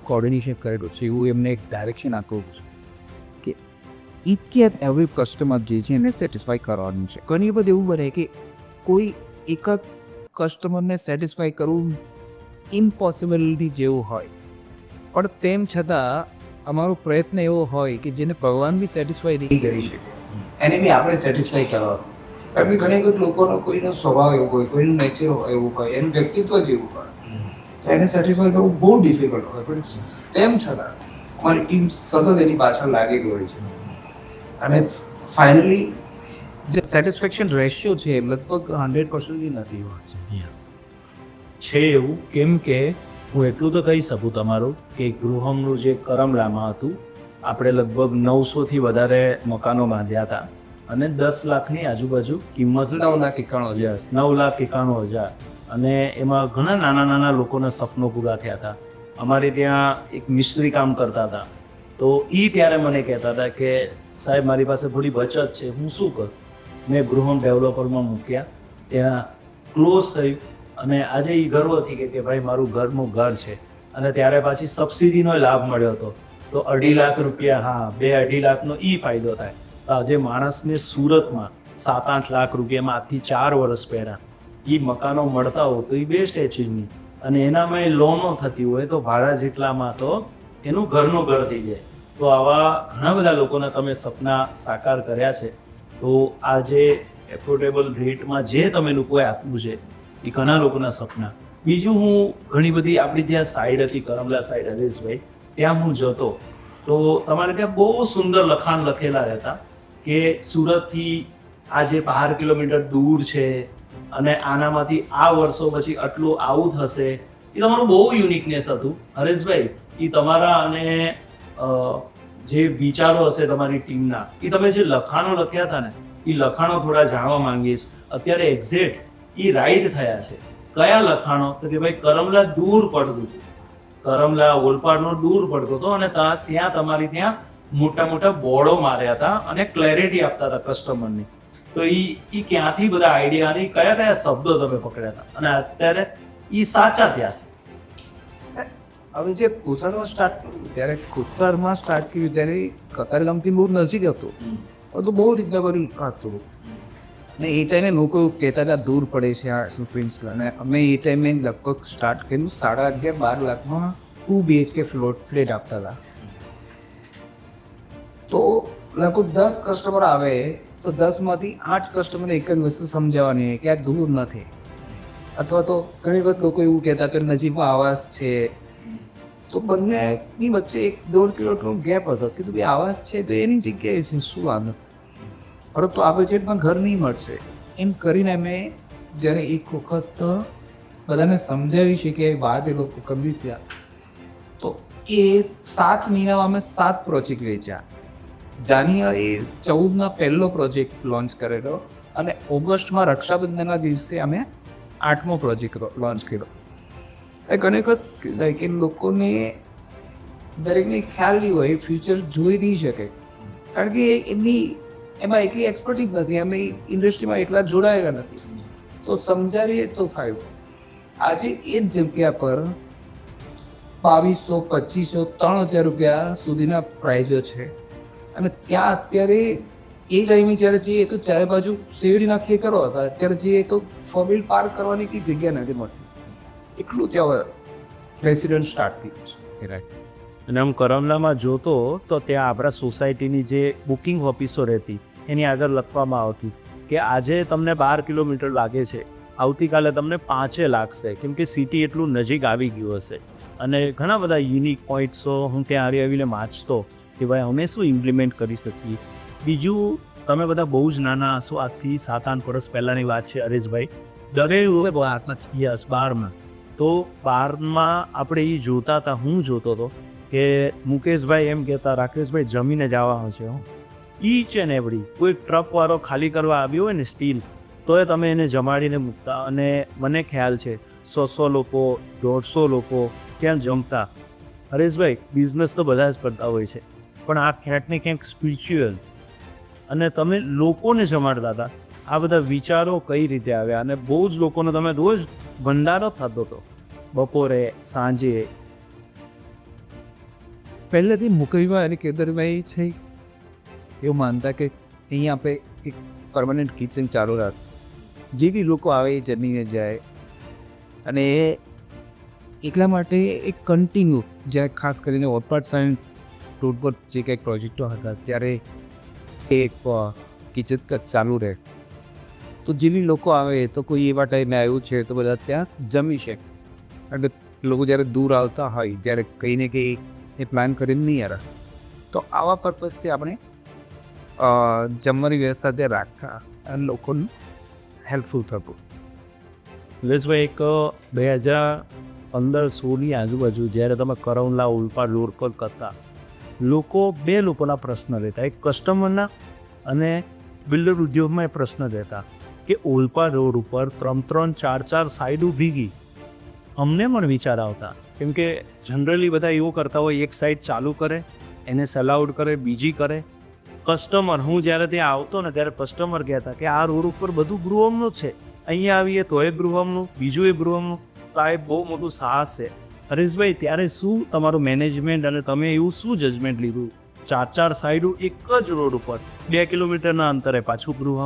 કોર્ડિનેશન કરેલું છે, એવું એમને એક ડાયરેક્શન આપવું છે કે ઇચ એન્ડ એવરી કસ્ટમર જે છે એને સેટિસ્ફાઈ કરવાનું છે. ઘણી વખત એવું બને કે કોઈ એક જ કસ્ટમરને સેટિસ્ફાઈ કરવું ઇમ્પોસિબિલિટી જેવું હોય, પણ તેમ છતાં અમારો પ્રયત્ન એવો હોય કે જેને ભગવાન બી સેટિસ્ફાઈ નહીં કરી શકે એને બી આપણે સેટિસ્ફાઈ કરવાનું. કારણ કે ઘણી વખત લોકોનો કોઈનો સ્વભાવ એવો હોય, કોઈનું નેચર એવું હોય, એનું વ્યક્તિત્વ જેવું હોય, તો એને સેટિસ્ફાય કરવું બહુ ડિફિકલ્ટ હોય. પણ તેમ છતાં અમારી ટીમ સતત એની પાછળ લાગેલી હોય છે અને ફાઇનલી જે સેટિસ્ફેક્શન રેશિયો છે એ લગભગ 100% નથી હોય છે. યસ છે એવું, કેમ કે હું એટલું તો કહી શકું તમારું કે ગૃહમનું જે કરમલામાં હતું, આપણે લગભગ 900થી વધારે મકાનો બાંધ્યા હતા અને 10 લાખની આજુબાજુ કિંમત 9,91,000. યસ 9,91,000 અને એમાં ઘણા નાના નાના લોકોના સપનો પૂરા થયા હતા. અમારે ત્યાં એક મિસ્ત્રી કામ કરતા હતા, તો એ ત્યારે મને કહેતા હતા કે સાહેબ મારી પાસે થોડી બચત છે, હું શું કરું. મેં ગૃહમ ડેવલપરમાં મૂક્યા, ત્યાં ક્લોઝ થયું અને આજે એ ગર્વથી કે ભાઈ મારું ઘરનું ઘર છે. અને ત્યારે પાછી સબસિડીનો લાભ મળ્યો હતો, તો 2.5 લાખ રૂપિયા, હા 2-2.5 લાખનો એ ફાયદો થાય. તો આજે માણસને સુરતમાં 7-8 લાખ રૂપિયામાં આજથી 4 વર્ષ પહેલાં એ મકાનો મળતા હોય તો એ બેસ્ટ એચિવમેન્ટ. અને એનામાં લોનો થતી હોય તો ભાડા જેટલામાં તો એનું ઘરનું ઘર થઈ જાય. તો આવા ઘણા બધા લોકોના તમે સપના સાકાર કર્યા છે. તો આ જે એફોર્ડેબલ રેટમાં જે તમે લોકોએ આપ્યું છે એ ઘણા લોકોના સપના. બીજું, હું ઘણી બધી આપણી જ્યાં સાઈડ હતી કરમલા સાઈડ હરેશભાઈ, ત્યાં હું જતો તો તમારે ત્યાં બહુ સુંદર લખાણ લખેલા રહેતા કે સુરતથી આ જે 12 કિલોમીટર દૂર છે અને આનામાંથી આ વર્ષો પછી આટલું આવું થશે. એ તમારું બહુ યુનિકનેસ હતું હરેશભાઈ. એ તમારા અને જે વિચારો હશે તમારી ટીમના, એ તમે જે લખાણો લખ્યા હતા ને, એ લખાણો થોડા જાણવા માંગીશ. અત્યારે એક્ઝેક્ટ એ રાઈટ થયા છે. કયા લખાણો? તો કે ભાઈ કરમલા દૂર પડતું હતું, કરમલા ઓલપાડનો દૂર પડતો હતો અને ત્યાં તમારી ત્યાં મોટા મોટા બોર્ડો માર્યા હતા અને ક્લેરિટી આપતા હતા કસ્ટમરની. તો એ ક્યાંથી બધા આઈડિયા અને કયા કયા શબ્દો તમે પકડ્યા હતા અને અત્યારે એ સાચા થયા છે. હવે જે કુસારમાં સ્ટાર્ટ કર્યું ત્યારે કુસારમાં સ્ટાર્ટ કર્યું ત્યારે કતારગામથી બહુ નજીક હતું, તો બહુ રીતના બધું હતું. અને એ ટાઈમે લોકો કહેતા હતા દૂર પડે છે આ સુપ્રીમ સ્કૂલ. અને અમે એ ટાઈમે લગભગ સ્ટાર્ટ કર્યું 11.5-12 લાખમાં 2 BHK ફ્લેટ આપતા હતા. તો લગભગ 10 કસ્ટમર આવે તો 10માંથી 8 કસ્ટમરને એક જ વસ્તુ સમજાવવાની કે આ દૂર નથી. અથવા તો ઘણી વખત લોકો એવું કહેતા કે નજીકમાં આવાસ છે, તો બંનેની વચ્ચે 1-1.5 કિલોમીટરનો ગેપ હતો. કીધું ભાઈ આવાસ છે તો એની જગ્યાએ છે, શું વાંધો, પરંતુ આ બજેટમાં ઘર નહીં મળશે. એમ કરીને અમે જ્યારે એક વખત બધાને સમજાવી છે કે વાત એ લોકો કન્વિન્સ થયા, તો એ 7 મહિનામાં અમે 7 પ્રોજેક્ટ વેચ્યા. જાન્યુઆરી 14ના પહેલો પ્રોજેક્ટ લોન્ચ કરેલો અને ઓગસ્ટમાં રક્ષાબંધનના દિવસે અમે 8મો પ્રોજેક્ટ લોન્ચ કર્યો. એ ઘણી વખત લાઈક એ લોકોને દરેકને ખ્યાલ નહીં હોય, ફ્યુચર જોઈ નહીં શકે, કારણ કે એમાં એટલી એક્સપર્ટીઝ નથી, અમે ઇન્ડસ્ટ્રીમાં એટલા જોડાયેલા નથી. તો સમજાવીએ તો ફાયદો. આજે એ જ જગ્યા પર 2200, 2500, 3000 રૂપિયા સુધીના પ્રાઇઝો છે. અને ત્યાં અત્યારે એ ટાઈમે જ્યારે જઈએ તો ચારે બાજુ શેરડી નાખીએ કરો હતા, અત્યારે જઈએ તો ફોરવ્હીલ પાર્ક કરવાની કઈ જગ્યા નથી મળતી. એટલું ત્યાં રેસિડન્ટ સ્ટાર્ટ થયું છે. રાઈટ. અને આમ કરમલામાં જોતો તો ત્યાં આપણા સોસાયટીની જે બુકિંગ ઓફિસો રહેતી એની આગળ લખવામાં આવતી કે આજે તમને 12 કિલોમીટર લાગે છે, આવતીકાલે તમને 5 લાગશે, કેમ કે સિટી એટલું નજીક આવી ગયું હશે. અને ઘણા બધા યુનિક પોઈન્ટ્સો હું ત્યાં આવીને વાંચતો કે ભાઈ અમે શું ઇમ્પ્લિમેન્ટ કરી શકીએ. બીજું, તમે બધા બહુ જ નાના હશો, આજથી 7-8 વર્ષ પહેલાંની વાત છે હરેશભાઈ. દરેક 12માં તો 12માં આપણે એ જોતા હતા, હું જોતો હતો કે મુકેશભાઈ એમ કહેતા રાકેશભાઈ જમીને જવાનું છે. ઈચ એન્ડ એવરી કોઈ ટ્રકવાળો ખાલી કરવા આવ્યો હોય ને સ્ટીલ, તો એ તમે એને જમાડીને મૂકતા. અને મને ખ્યાલ છે 100 લોકો 150 લોકો ત્યાં જમતા. હરેશભાઈ, બિઝનેસ તો બધા જ કરતા હોય છે, પણ આ ક્યાંક ને ક્યાંક સ્પિરિચ્યુઅલ અને તમે લોકોને જમાડતા હતા. આ બધા વિચારો કઈ રીતે આવ્યા? અને બહુ જ લોકોને તમે રોજ ભંડારો થતો હતો બપોરે સાંજે. પહેલેથી મુકેશભાઈ અને કેદારભાઈ છે એવું માનતા કે અહીંયા આપણે એક પરમાનન્ટ કિચન ચાલુ રાખ, જે બી લોકો આવે એ જમીને જાય. અને એટલા માટે એક કન્ટિન્યુ, જ્યાં ખાસ કરીને ઓલપાડ સાઇડ રોડ પર જે કંઈક પ્રોજેક્ટો હતા ત્યારે એક કિચન ચાલુ રહે. તો જેવી લોકો આવે તો કોઈ એવા ટાઈમે આવ્યું છે તો બધા ત્યાં જમી શકે. અને લોકો જ્યારે દૂર આવતા હોય ત્યારે કંઈ ને કંઈ એ પ્લાન કરીને નહીં આવે. તો આવા પર્પઝથી આપણે જમવાની વ્યવસ્થા ત્યાં રાખતા અને લોકોનું હેલ્પફુલ થતું. નિલેશભાઈ, એક 2015-16ની આજુબાજુ જ્યારે તમે કરમલા ઉલ્પા રોડ પર કરતા, બે લોકોના પ્રશ્ન રહેતા. એક કસ્ટમરના અને બિલ્ડર ઉદ્યોગમાં એ પ્રશ્ન રહેતા કે ઓલપા રોડ ઉપર 3-4 સાઈડ ભીગી. અમને પણ વિચાર આવતા, કેમ કે જનરલી બધા એવું કરતા હોય, એક સાઈડ ચાલુ કરે, એને સલાઉડ કરે, બીજી કરે. કસ્ટમર, હું જ્યારે ત્યાં આવતો ને ત્યારે કસ્ટમર કહેતા કે આ રોડ ઉપર બધું ગૃહમનું જ છે, અહીંયા આવીએ તો એ ગૃહમનું, બીજું એ ગૃહમનું. તો આ એક બહુ મોટું સાહસ છે. હરેશભાઈ, ત્યારે શું તમારું મેનેજમેન્ટ અને તમે એવું શું જજમેન્ટ લીધું? 4 સાઈડો એક જ રોડ ઉપર 2 કિલોમીટરના અંતરે પાછું ગૃહ,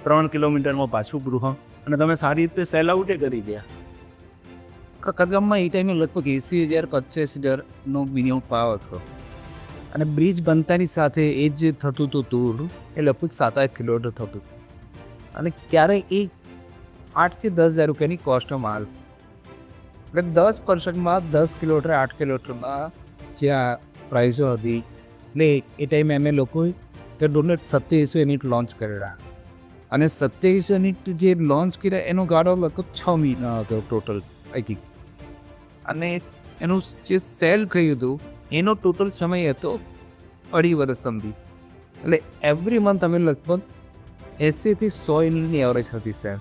3 કિલોમીટરમાં પાછું ગૃહ, અને તમે સારી રીતે સેલ આઉટે કરી દે. કતારગામમાં એ ટાઈમે લગભગ 80,000-85,000નો મિનિમમ ભાવ હતો. અને બ્રિજ બનતાની સાથે એ જે થતું હતું દૂર, એ લગભગ 7-8 કિલોમીટર થતું. અને ક્યારેય એ 8 થી 10,000 રૂપિયાની કોસ્ટનો માલ. એટલે 10%માં 10 કિલોમીટર 8 કિલોમીટરમાં જે આ પ્રાઇસો હતી, એટલે એ ટાઈમે અમે લોકોએ તે ડોનેટ 2700 યુનિટ લોન્ચ કરેલા. અને 2700 યુનિટ જે લોન્ચ કર્યા એનો ગાળો લગભગ 6 મહિના હતો ટોટલ, આઈ થિંક. અને એનું જે સેલ થયું હતું એનો ટોટલ સમય હતો 2.5 વર્ષ સમજી. એટલે એવરી મંથ અમે લગભગ 80 થી 100 યુનિટની એવરેજ હતી સેલ.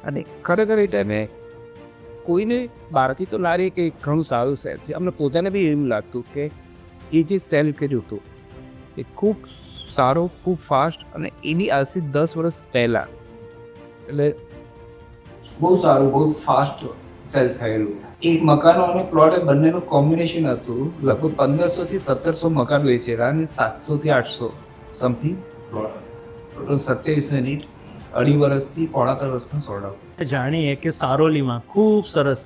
અને ખરેખર એ ટાઈમે કોઈને બહારથી તો લાગે કે ઘણું સારું સેલ છે, અમને પોતાને બી એવું લાગતું કે એ જે સેલ કર્યું હતું એ ખૂબ સારો, ખૂબ ફાસ્ટ, અને એની આજથી 10 વર્ષ પહેલાં એટલે બહુ સારું, બહુ ફાસ્ટ સેલ થયેલું. એક મકાનો અને પ્લોટ બંનેનું કોમ્બિનેશન હતું. લગભગ 1500 થી 1700 મકાન વેચેલા અને 700 થી 800 સમથિંગ પ્લોટ. ટોટલ 2700 યુનિટ 2.5 વર્ષથી 3.25 વર્ષમાં સોલ્ડ આઉટ. જાણીએ કે સારોલીમાં ખૂબ સરસ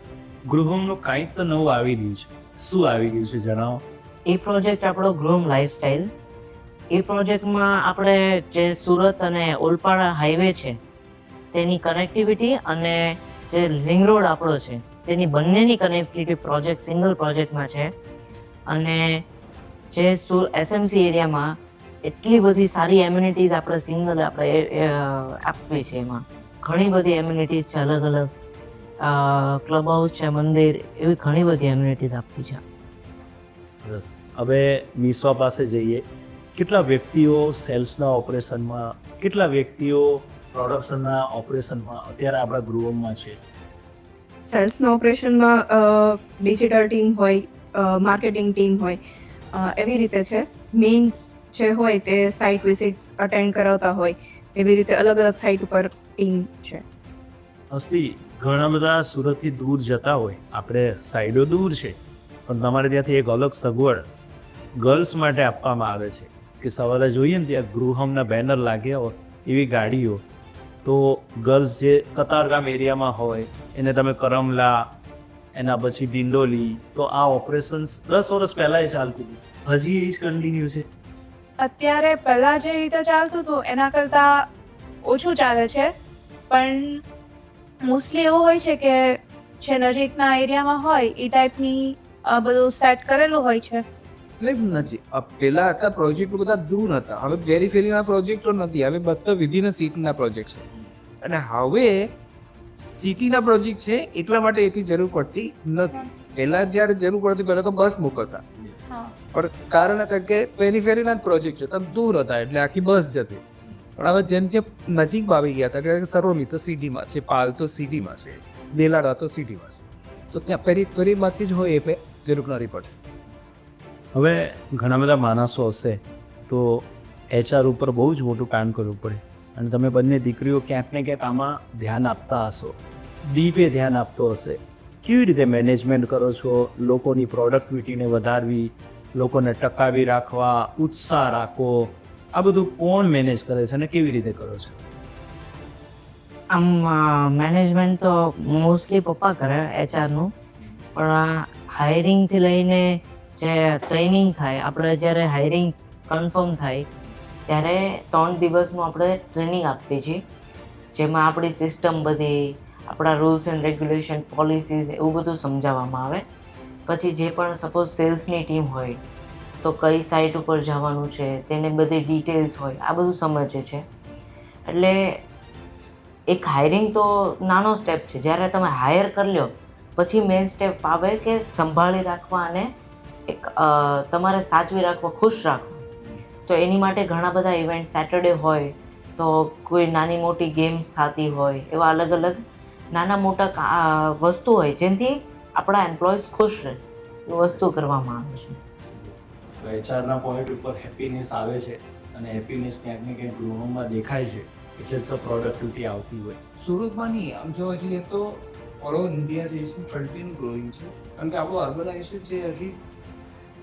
ગૃહમનું કાંઈક તો નવું આવી રહ્યું છે. શું આવી રહ્યું છે જણાવો. એ પ્રોજેક્ટ આપણો ગૃહમ લાઈફસ્ટાઈલ. એ પ્રોજેક્ટમાં આપણે જે સુરત અને ઓલપાડ હાઈવે છે તેની કનેક્ટિવિટી અને જે રિંગ રોડ આપણો છે તેની બંનેની કનેક્ટિવિટી પ્રોજેક્ટ સિંગલ પ્રોજેક્ટમાં છે. અને જે એસએમસી એરિયામાં એટલી બધી સારી એમ્યુનિટીઝ આપણે આપવી છે. એમાં ઘણી બધી એમ્યુનિટીઝ છે, અલગ અલગ ક્લબ હાઉસ છે, મંદિર, એવી ઘણી બધી એમ્યુનિટીઝ આપવી છે. સરસ. હવે મિસવા પાસે જઈએ. કેટલા વ્યક્તિઓ સેલ્સના ઓપરેશનમાં, કેટલા વ્યક્તિઓ પ્રોડક્શનના ઓપરેશનમાં અત્યારે આપણા ગૃહમાં છે? સેલ્સના ઓપરેશનમાં ડિજિટલ ટીમ હોય, માર્કેટિંગ ટીમ હોય, એવી રીતે છે. મેઇન જે હોય તે સાઇટ વિઝિટ્સ અટેન્ડ કરાવતા હોય, એવી રીતે અલગ અલગ સાઇટ ઉપર ટીમ છે. હસ્તી, ઘણા બધા સુરતથી દૂર જતા હોય, આપણે સાઈડો દૂર છે, પણ તમારે ત્યાંથી એક અલગ સગવડ ગર્લ્સ માટે આપવામાં આવે છે કે સવારે જોઈએ ને ત્યાં ગૃહમના બેનર લાગ્યા હોય એવી ગાડીઓ. તો ગર્લ્સ જે કતારગામ એરિયામાં હોય એને તમે કરમલા, એના પછી ડિંડોલી, તો આ ઓપરેશન્સ 10 વર્ષ પહેલાં એ ચાલતું હતું, હજી એ જ કન્ટિન્યુ છે. અત્યારે પહેલાં જે રીતે ચાલતું હતું એના કરતાં ઓછું ચાલે છે, પણ મોસ્ટલી એવું હોય છે કે જે નજીકના એરિયામાં હોય એ ટાઈપની બધું સેટ કરેલું હોય છે. એટલે નથી, પહેલા હતા પ્રોજેક્ટો બધા દૂર હતા, હવે પેરીફેરીના પ્રોજેક્ટો નથી, હવે બધા વિધિન સિટીના પ્રોજેક્ટ છે. અને હવે સિટીના પ્રોજેક્ટ છે એટલા માટે એટલી જરૂર પડતી નથી. પહેલા જ્યારે જરૂર પડતી પહેલાં તો બસ મૂકતા, પણ કારણ હતું કે પેરીફેરીના જ પ્રોજેક્ટ છે, તમે દૂર હતા એટલે આખી બસ જતી. પણ હવે જેમ જેમ નજીક આવી ગયા હતા, કે સરોલી તો સિટીમાં છે, પાલ તો સિટીમાં છે, દેલાડા તો સિટીમાં છે, તો ત્યાં પેરીફેરીમાંથી જ હોય એ જરૂર નથી પડતી. હવે ઘણા બધા માણસો હશે તો HR ઉપર બહુ જ મોટું કામ કરવું પડે, અને તમે બંને દીકરીઓ ક્યાંક ને ક્યાંક આમાં ધ્યાન આપતા હશો, ડીપે ધ્યાન આપતો હશે. કેવી રીતે મેનેજમેન્ટ કરો છો? લોકોની પ્રોડક્ટિવિટીને વધારવી, લોકોને ટકાવી રાખવા, ઉત્સાહ રાખવો, આ બધું કોણ મેનેજ કરે છે અને કેવી રીતે કરો છો? આમ મેનેજમેન્ટ તો મોસ્ટલી પપ્પા કરે HRનું, પણ હાયરિંગથી લઈને જે ટ્રેનિંગ થાય, આપણે જ્યારે હાયરિંગ કન્ફર્મ થાય ત્યારે 3 દિવસનું આપણે ટ્રેનિંગ આપીએ છીએ. જેમાં આપણી સિસ્ટમ બધી, આપણા રૂલ્સ એન્ડ રેગ્યુલેશન, પોલિસીઝ એવું બધું સમજાવવામાં આવે. પછી જે પણ સપોઝ સેલ્સની ટીમ હોય તો કઈ સાઇટ ઉપર જવાનું છે તેને બધી ડિટેલ્સ હોય, આ બધું સમજે છે. એટલે એક હાયરિંગ તો નાનો સ્ટેપ છે. જ્યારે તમે હાયર કરી લો પછી મેઇન સ્ટેપ આવે કે સંભાળી રાખવા અને એક તમારે સાચવી રાખવા, ખુશ રાખવા. તો એની માટે ઘણા બધા ઇવેન્ટ, સેટરડે હોય તો કોઈ નાની મોટી ગેમ્સ થતી હોય, એવા અલગ અલગ નાના મોટા વસ્તુ હોય જેનાથી આપણા એમ્પ્લોઈઝ ખુશ રહે, એ વસ્તુ કરવામાં આવે છે. એચઆરના પોઈન્ટ ઉપર હેપીનેસ આવે છે અને હેપીનેસ ક્યાંક ને ક્યાંક ગૃહોમાં દેખાય છે, એટલે તો પ્રોડક્ટિવિટી આવતી હોય. સુરતમાં નહીં, આમ જોવા જઈએ તો ઓલ ઓવર ઇન્ડિયા જે છે કન્ટિન્યુ ગ્રોઈંગ છે. કારણ કે આપણું અર્બનાઇઝેશન છે હજી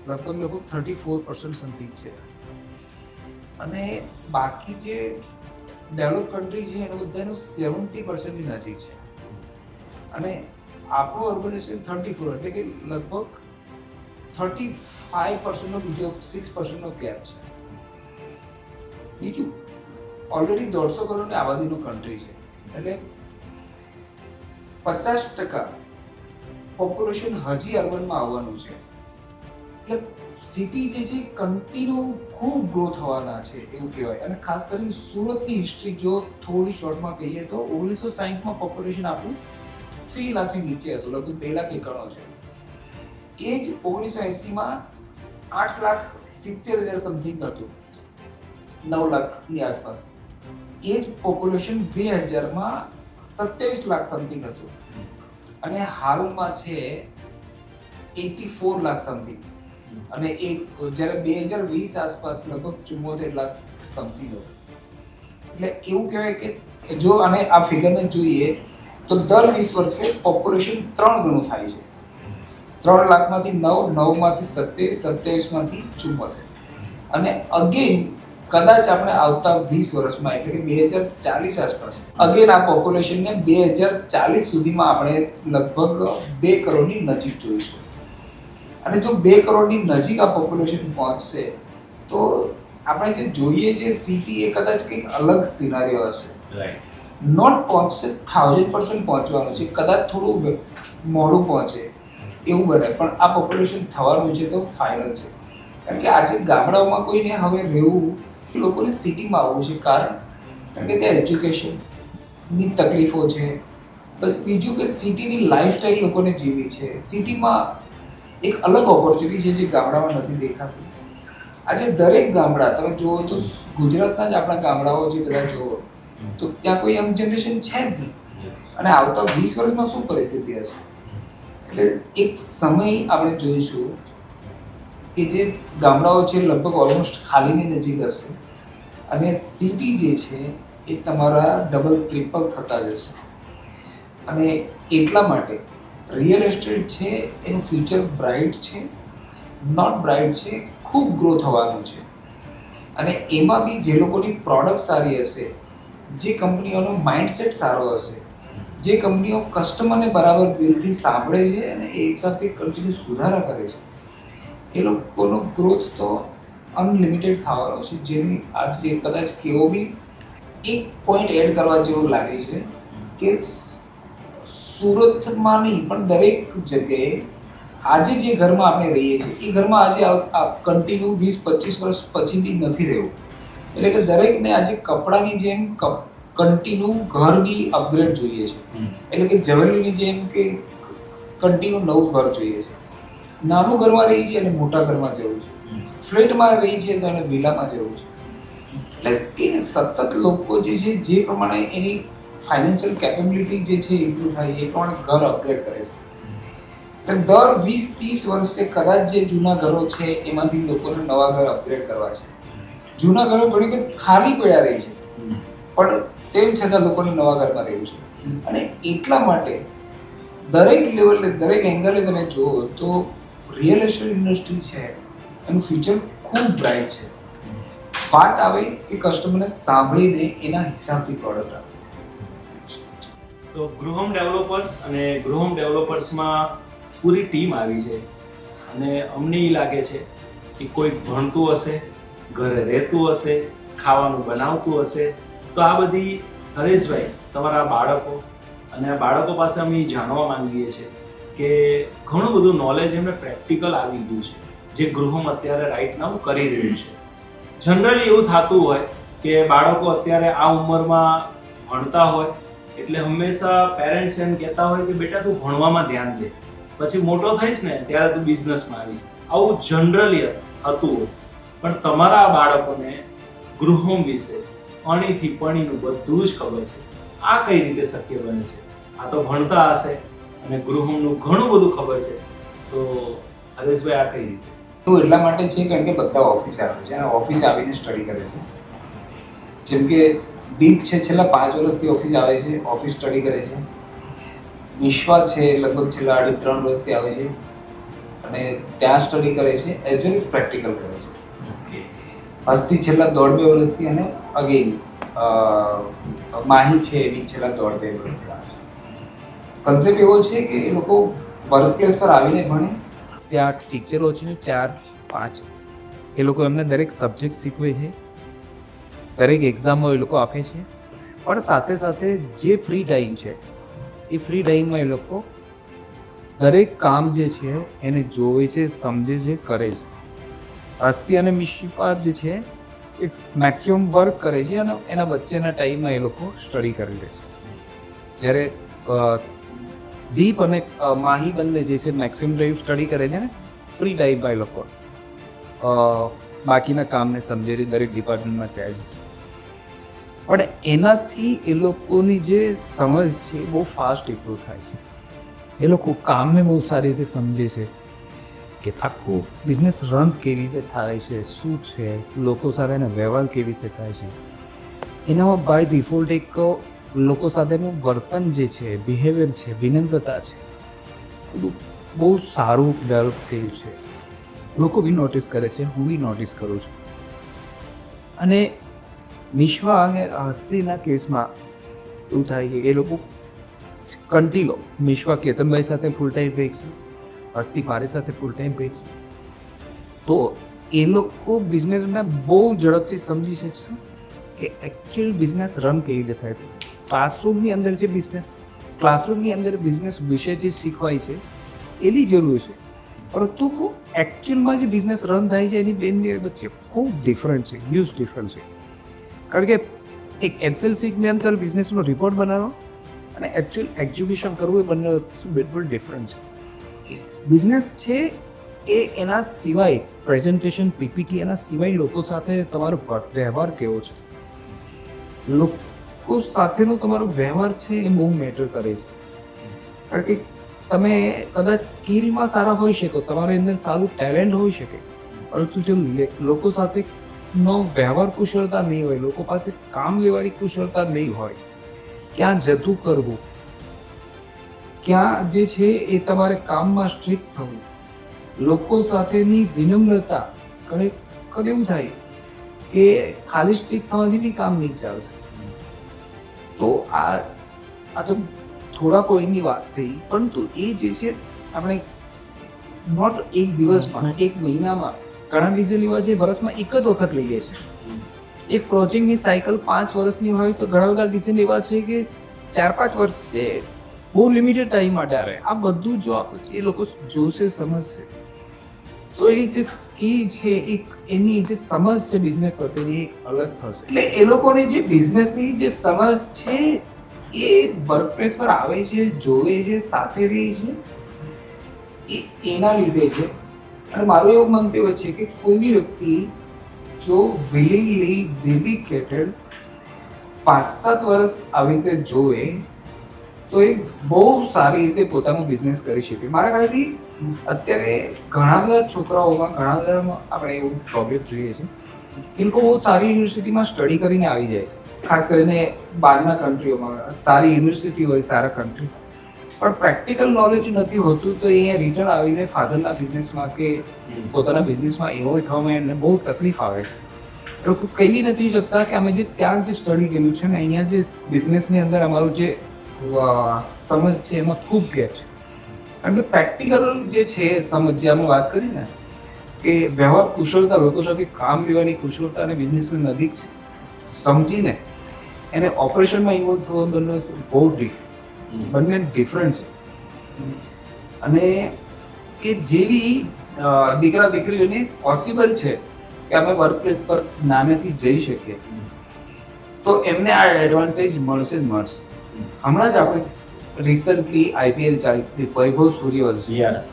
લગભગ 34% સમથિંગ છે, અને બાકી જે ડેવલપ કન્ટ્રી છે એનું બધાનું 70% ની નજીક છે, અને આપણું અર્બનાઇઝેશન 34, એટલે કે લગભગ 35% નો બીજો 6% નો ગેપ છે. બીજું, ઓલરેડી 150 કરોડની આબાદીનું કન્ટ્રી છે, એટલે 50% પોપ્યુલેશન હજી અર્બનમાં આવવાનું છે. એટલે સિટી જે છે કન્ટિન્યુ ખૂબ ગ્રો થવાના છે એવું કહેવાય. અને ખાસ કરીને સુરતની હિસ્ટ્રી જો થોડી શોર્ટમાં કહીએ તો 1960માં પોપ્યુલેશન આપણું 3 લાખની નીચે હતું, લગભગ 2 લાખ એકડો છે. એ જ 1980માં 8,70,000 સમથિંગ હતું, 9 લાખની આસપાસ. એ જ પોપ્યુલેશન 2000માં 27 લાખ સમથિંગ હતું, અને હાલમાં છે 84 લાખ સમથિંગ. અને એ જ્યારે 2020 આસપાસ લગભગ 74 લાખ સમથિંગ હતું. એટલે એવું કહેવાય કે જો આને આ ફિગરને જોઈએ તો દર 20 વર્ષે પોપ્યુલેશન 3 ગણું થાય છે. 3 લાખમાંથી 9, 9માંથી 27, 27માંથી 74. અને અગેન કદાચ આપણે આવતા 20 વર્ષમાં, એટલે કે 2040 આસપાસ, અગેન આ પોપ્યુલેશનને 2040 સુધીમાં આપણે લગભગ 2 કરોડની નજીક જોઈશું. અને જો 2 કરોડની નજીક આ પોપ્યુલેશન પહોંચશે તો આપણે જે જોઈએ છે સિટી એ કદાચ કંઈક અલગ સિનારીઓ હશે. નોટ પહોંચશે, 1000% પહોંચવાનું છે, કદાચ થોડું મોડું પહોંચે એવું બને, પણ આ પોપ્યુલેશન થવાનું છે તો ફાઇનલ છે. કારણ કે આજે ગામડાઓમાં કોઈને હવે રહેવું, લોકોને સિટીમાં આવવું છે. કારણ કે ત્યાં એજ્યુકેશનની તકલીફો છે, બીજું કે સિટીની લાઈફસ્ટાઈલ લોકોને જીવી છે. સિટીમાં એક અલગ ઓપોર્ચ્યુનિટી છે જે ગામડામાં નથી દેખાતી. આજે દરેક ગામડા તમે જુઓ તો, ગુજરાતના જ આપણા ગામડાઓ જે બધા જુઓ તો ત્યાં કોઈ યંગ જનરેશન છે જ નહીં, અને આવતા 20 વર્ષમાં શું પરિસ્થિતિ હશે. એટલે એક સમય આપણે જોઈશું કે જે ગામડાઓ છે લગભગ ઓલમોસ્ટ ખાલીની નજીક હશે, અને સિટી જે છે એ તમારા ડબલ ટ્રિપલ થતા જશે. અને એટલા માટે રિયલ એસ્ટેટ છે એનું ફ્યુચર બ્રાઇટ છે, નોટ બ્રાઇટ છે, ખૂબ ગ્રો થવાનું છે. અને એમાં બી જે લોકોની પ્રોડક્ટ સારી હશે, જે કંપનીઓનો માઇન્ડસેટ સારો હશે, જે કંપનીઓ કસ્ટમરને બરાબર દિલથી સાંભળે છે અને એ હિસાબથી કન્ટિન્યુ સુધારા કરે છે, એ લોકોનો ગ્રોથ તો અનલિમિટેડ થવાનો છે. જેની આજે કદાચ કેવો બી એક પોઈન્ટ એડ કરવા જેવું લાગે છે કે સુરતમાં નહીં પણ દરેક જગ્યાએ આજે જે ઘરમાં આપણે રહીએ છીએ એ ઘરમાં આજે કન્ટિન્યુ 20-25 વર્ષ પછીથી નથી રહેવું. એટલે કે દરેકને આજે કપડાની જેમ કન્ટિન્યુ ઘર બી અપગ્રેડ જોઈએ છે. એટલે કે જવેલરીની જેમ કે કન્ટિન્યુ નવું ઘર જોઈએ છે. નાનું ઘરમાં રહી છે અને મોટા ઘરમાં જવું છે, ફ્લેટમાં રહી છે તો એને વિલામાં જવું છે. એટલે કે સતત લોકો જે છે જે પ્રમાણે એની ફાઇનાન્શિયલ કેપેબિલિટી જે છે ઇમ્પ્રૂવ થાય એ પ્રમાણે ઘર અપગ્રેડ કરે છે. એટલે દર 20-30 વર્ષે કદાચ જે જૂના ઘરો છે એમાંથી લોકોને નવા ઘર અપગ્રેડ કરવા છે. જૂના ઘરો ઘણી વખત ખાલી પડ્યા રહી છે, પણ તેમ છતાં લોકોને નવા ઘરમાં રહેવું છે. અને એટલા માટે દરેક લેવલે, દરેક એંગલે તમે જુઓ તો રિયલ એસ્ટેટ ઇન્ડસ્ટ્રી છે એનું ફ્યુચર ખૂબ બ્રાઇટ છે. વાત આવે કે કસ્ટમરને સાંભળીને એના હિસાબથી પ્રોડક્ટ આપે. તો ગૃહમ ડેવલપર્સ અને ગૃહમ ડેવલપર્સમાં પૂરી ટીમ આવી છે, અને અમને એ લાગે છે કે કોઈ ભણતું હશે, ઘરે રહેતું હશે, ખાવાનું બનાવતું હશે, તો આ બધી હરેશભાઈ તમારા બાળકો, અને આ બાળકો પાસે અમે જાણવા માંગીએ છીએ કે ઘણું બધું નોલેજ એમને પ્રેક્ટિકલ આવી ગયું છે, જે ગૃહમ અત્યારે રાઈટ નાઉ કરી રહ્યું છે. જનરલી એવું થતું હોય કે બાળકો અત્યારે આ ઉંમરમાં ભણતા હોય એટલે હંમેશા પેરેન્ટ્સ એમ કહેતા હોય કે બેટા તું ભણવામાં ધ્યાન દે, પછી મોટો થઈશ ને ત્યારે તું બિઝનેસમાં આવીશ. આવું જનરલી થતું હોય, પણ તમારા આ બાળકોને ગૃહમ વિશે અણીથી પણીનું બધું જ ખબર છે. આ કઈ રીતે શક્ય બને છે? આ તો ભણતા હશે અને ગૃહમનું ઘણું બધું ખબર છે, તો હરેશભાઈ આ કઈ રીતે? તો એટલા માટે છે કારણ કે બધા ઓફિસે આવે છે અને ઓફિસે આવીને સ્ટડી કરે છે. જેમ કે દીપ છે, છેલ્લા 5 વર્ષથી ઓફિસ આવે છે, ઓફિસ સ્ટડી કરે છે. વિશ્વા છે, લગભગ છેલ્લા 2.5-3 વર્ષથી આવે છે અને ત્યાં સ્ટડી કરે છે, એઝ વેલ એઝ પ્રેક્ટિકલ કરે છે. હસ્તી છેલ્લા 1.5-2 વર્ષથી અને અગેન માહી છે, એ બી છેલ્લા 1.5-2 વર્ષથી આવે છે. કન્સેપ્ટ એવો છે કે એ લોકો વર્ક પ્લેસ પર આવીને ભણે. ત્યાં ટીચરો છે 4-5, એ લોકો એમને દરેક સબ્જેક્ટ શીખવે છે, દરેક એક્ઝામો એ લોકો આપે છે. પણ સાથે સાથે જે ફ્રી ટાઈમ છે એ ફ્રી ટાઈમમાં એ લોકો દરેક કામ જે છે એને જોવે છે, સમજે છે, કરે છે. હસ્તી અને મિશિપા જે છે એ મેક્સિમમ વર્ક કરે છે અને એના વચ્ચેના ટાઈમમાં એ લોકો સ્ટડી કરી લે છે. જ્યારે દીપ અને માહી બંને જે છે મેક્સિમમ ટાઈમ સ્ટડી કરે છે ને ફ્રી ટાઈમમાં એ લોકો બાકીના કામને સમજે છે, દરેક ડિપાર્ટમેન્ટમાં જાય છે. પણ એનાથી એ લોકોની જે સમજ છે એ બહુ ફાસ્ટ ઇમ્પ્રૂવ થાય છે. એ લોકો કામને બહુ સારી રીતે સમજે છે કે આખું બિઝનેસ રન કેવી રીતે થાય છે, શું છે, લોકો સાથે એનો વ્યવહાર કેવી રીતે થાય છે. એનામાં બાય ડિફોલ્ટ એક લોકો સાથેનું વર્તન જે છે, બિહેવિયર છે, વિનમ્રતા છે, બધું બહુ સારું ડેવલપ થયું છે. લોકો બી નોટિસ કરે છે, હું બી નોટિસ કરું છું. અને વિશ્વા અને હસ્તીના કેસમાં એવું થાય કે એ લોકો કન્ટિન્યુ, વિશ્વા કેતનભાઈ સાથે ફૂલ ટાઈમ રહે છે, હસ્તી મારી સાથે ફૂલ ટાઈમ રહે છે. તો એ લોકો બિઝનેસને બહુ ઝડપથી સમજી શકશે કે એકચ્યુઅલ બિઝનેસ રન કેવી રીતે થાય. ક્લાસરૂમની અંદર જે બિઝનેસ વિશે જે શીખવાય છે એની જરૂર છે, પરંતુ એકચ્યુઅલમાં જે બિઝનેસ રન થાય છે એની બેની વચ્ચે ખૂબ ડિફરન્ટ છે, હ્યુજ ડિફરન્ટ છે. કારણ કે એક એક્સેલ શીટની અંદર બિઝનેસનો રિપોર્ટ બનાવવાનો અને એકચ્યુઅલ એક્ઝિક્યુશન કરવું એ બંને બિલકુલ ડિફરન્ટ છે. બિઝનેસ છે એ એના સિવાય પ્રેઝન્ટેશન, પીપીટી, એના સિવાય લોકો સાથે તમારો વ્યવહાર કેવો છે, લોકો સાથેનો તમારો વ્યવહાર છે એ બહુ મેટર કરે છે. કારણ કે તમે કદાચ સ્કિલમાં સારા હોઈ શકો, તમારી અંદર સારું ટેલેન્ટ હોઈ શકે, પરંતુ જો લોકો સાથે નો વ્યવહાર કુશળતા નહીં હોય, લોકો પાસે કામ લેવાની કુશળતા નહીં હોય, ક્યાં જતું કરવું, ક્યાં જે છે એ તમારે કામમાં સ્ટ્રિક્ટ થવું, લોકો સાથેની વિનમ્રતા, કદાચ એવું થાય કે ખાલી સ્ટ્રિક્ટ થવાથી બી કામ નહીં ચાલશે. તો આ તો થોડા પોઈન્ટની વાત થઈ, પરંતુ એ જે છે આપણે નોટ એક દિવસમાં, એક મહિનામાં, ઘણા ડિસિઝન એવા છે વર્ષમાં એક જ વખત લઈએ છીએ. એક પ્રોજેક્ટની સાયકલ 5 વર્ષની હોય તો ઘણા બધા ડિસિઝન એવા છે કે 4-5 વર્ષે બહુ લિમિટેડ ટાઈમ માટે આવે. આ બધું જો એ લોકો જોશે, સમજશે, તો એ જે સ્કિલ છે, એની જે સમજ છે બિઝનેસ પ્રત્યેની એક અલગ થશે. એટલે એ લોકોની જે બિઝનેસની જે સમજ છે એ વર્કપ્લેસ પર આવે છે, જોવે છે, સાથે રહે છે, એના લીધે છે. અને મારું એવું મંતવ્ય છે કે કોઈ બી વ્યક્તિ જો વિલિંગલી ડેડિકેટેડ 5-7 વર્ષ આવી રીતે જોવે તો એ બહુ સારી રીતે પોતાનો બિઝનેસ કરી શકે. મારા ખ્યાલથી અત્યારે ઘણા બધા છોકરાઓમાં, ઘણા બધા આપણે એવું પ્રોબ્લેમ જોઈએ છે, એ લોકો બહુ સારી યુનિવર્સિટીમાં સ્ટડી કરીને આવી જાય છે, ખાસ કરીને બહારના કન્ટ્રીઓમાં. સારી યુનિવર્સિટી હોય, સારા કન્ટ્રી, પણ પ્રેક્ટિકલ નોલેજ નથી હોતું, તો એ રિટર્ન આવીને ફાધરના બિઝનેસમાં કે પોતાના બિઝનેસમાં એવો થવામાં એમને બહુ તકલીફ આવે. લોકો કહી નથી શકતા કે અમે જે ત્યાં જે સ્ટડી કર્યું છે ને અહીંયા જે બિઝનેસની અંદર અમારું જે સમજ છે એમાં ખૂબ ગેપ છે. કારણ કે પ્રેક્ટિકલ જે છે સમજ, જે અમે વાત કરી ને કે વ્યવહાર કુશળતા, લોકો સાથે કામ લેવાની કુશળતા અને બિઝનેસની નજીક સમજીને એને ઓપરેશનમાં ઇન્વોલ્વ થવાનું બહુ બંને ડિફરન્ટ છે. અને કે જેવી દીકરા દીકરીઓને પોસિબલ છે કે અમે વર્કપ્લેસ પર નાનેથી જઈ શકીએ, તો એમને આ એડવાન્ટેજ મળશે જ મળશે. હમણાં જ આપણે રિસન્ટલી IPL ચાલી હતી, વૈભવ સૂર્યવંશી, યસ,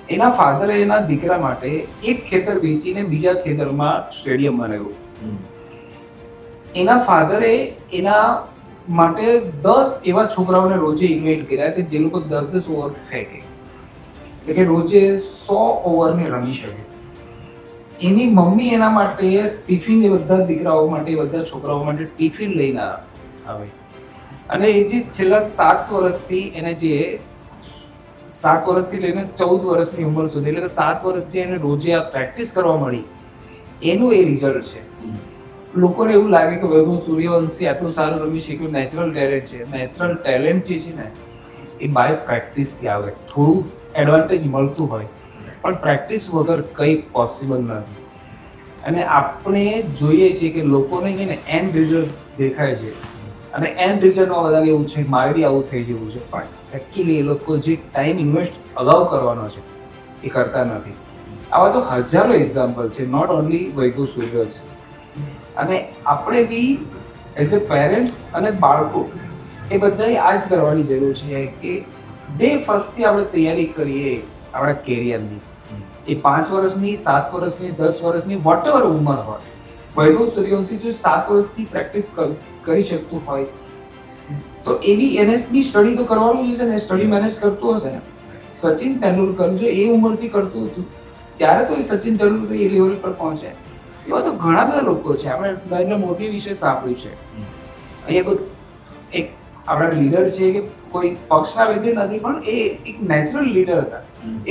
એના ફાધરે એના દીકરા માટે એક ખેતર વેચીને બીજા ખેતરમાં સ્ટેડિયમ બનાવ્યું. એના ફાધરે એના માટે 10 એવા છોકરાઓને રોજે ઇન્વાઇટ કર્યા કે જે લોકો 10-10 ઓવર ફેંકે, એટલે કે રોજે 100 ઓવરને રમી શકે. એની મમ્મી એના માટે ટિફિન, એ બધા દીકરાઓ માટે, બધા છોકરાઓ માટે ટિફિન લઈને આવે. અને એ જે છેલ્લા 7 વર્ષથી એને જે 7 વર્ષથી લઈને 14 વર્ષની ઉંમર સુધી, એટલે કે 7 વર્ષ જે એને રોજે આ પ્રેક્ટિસ કરવા મળી, એનું એ રિઝલ્ટ છે. લોકોને એવું લાગે કે વૈભવ સૂર્યવંશી આટલું સારું રમી શક્યું, નેચરલ ટેલેન્ટ છે. નેચરલ ટેલેન્ટ જે છે ને એ બાય પ્રેક્ટિસથી આવે. થોડું એડવાન્ટેજ મળતું હોય પણ પ્રેક્ટિસ વગર કંઈ પોસિબલ નથી. અને આપણે જોઈએ છીએ કે લોકોને છે ને એન્ડ રિઝલ્ટ દેખાય છે, અને એન્ડ રિઝલ્ટમાં બધા એવું છે મારે બી આવું થઈ જવું છે, પણ એકચ્યુઅલી એ લોકો જે ટાઈમ ઇન્વેસ્ટ અગાઉ કરવાનો છે એ કરતા નથી. આવા તો હજારો એક્ઝામ્પલ છે, નોટ ઓનલી વૈભવ સૂર્યવંશી. અને આપણે બી એઝ એ પેરેન્ટ્સ અને બાળકો એ બધાએ આ જ કરવાની જરૂર છે કે ડે ફર્સ્ટથી આપણે તૈયારી કરીએ આપણા કેરિયરની. એ 5 વર્ષની, 7 વર્ષની, 10 વર્ષની, વોટ એવર ઉંમર હોય. વૈભવ સૂર્યવંશી જો 7 વર્ષથી પ્રેક્ટિસ કરી શકતું હોય તો એની એને બી સ્ટડી તો કરવાનું જ છે ને, સ્ટડી મેનેજ કરતું હશે ને. સચિન તેંડુલકર જો એ ઉંમરથી કરતું હતું ત્યારે તો એ સચિન તેંડુલકર એ લેવલ પર પહોંચે. એવા તો ઘણા બધા લોકો છે. આપણે નરેન્દ્ર મોદી વિશે સાંભળ્યું છે. અહીંયા કોઈ એક આપણા લીડર છે કે કોઈ પક્ષના લીધે નથી, પણ એ એક નેચરલ લીડર હતા.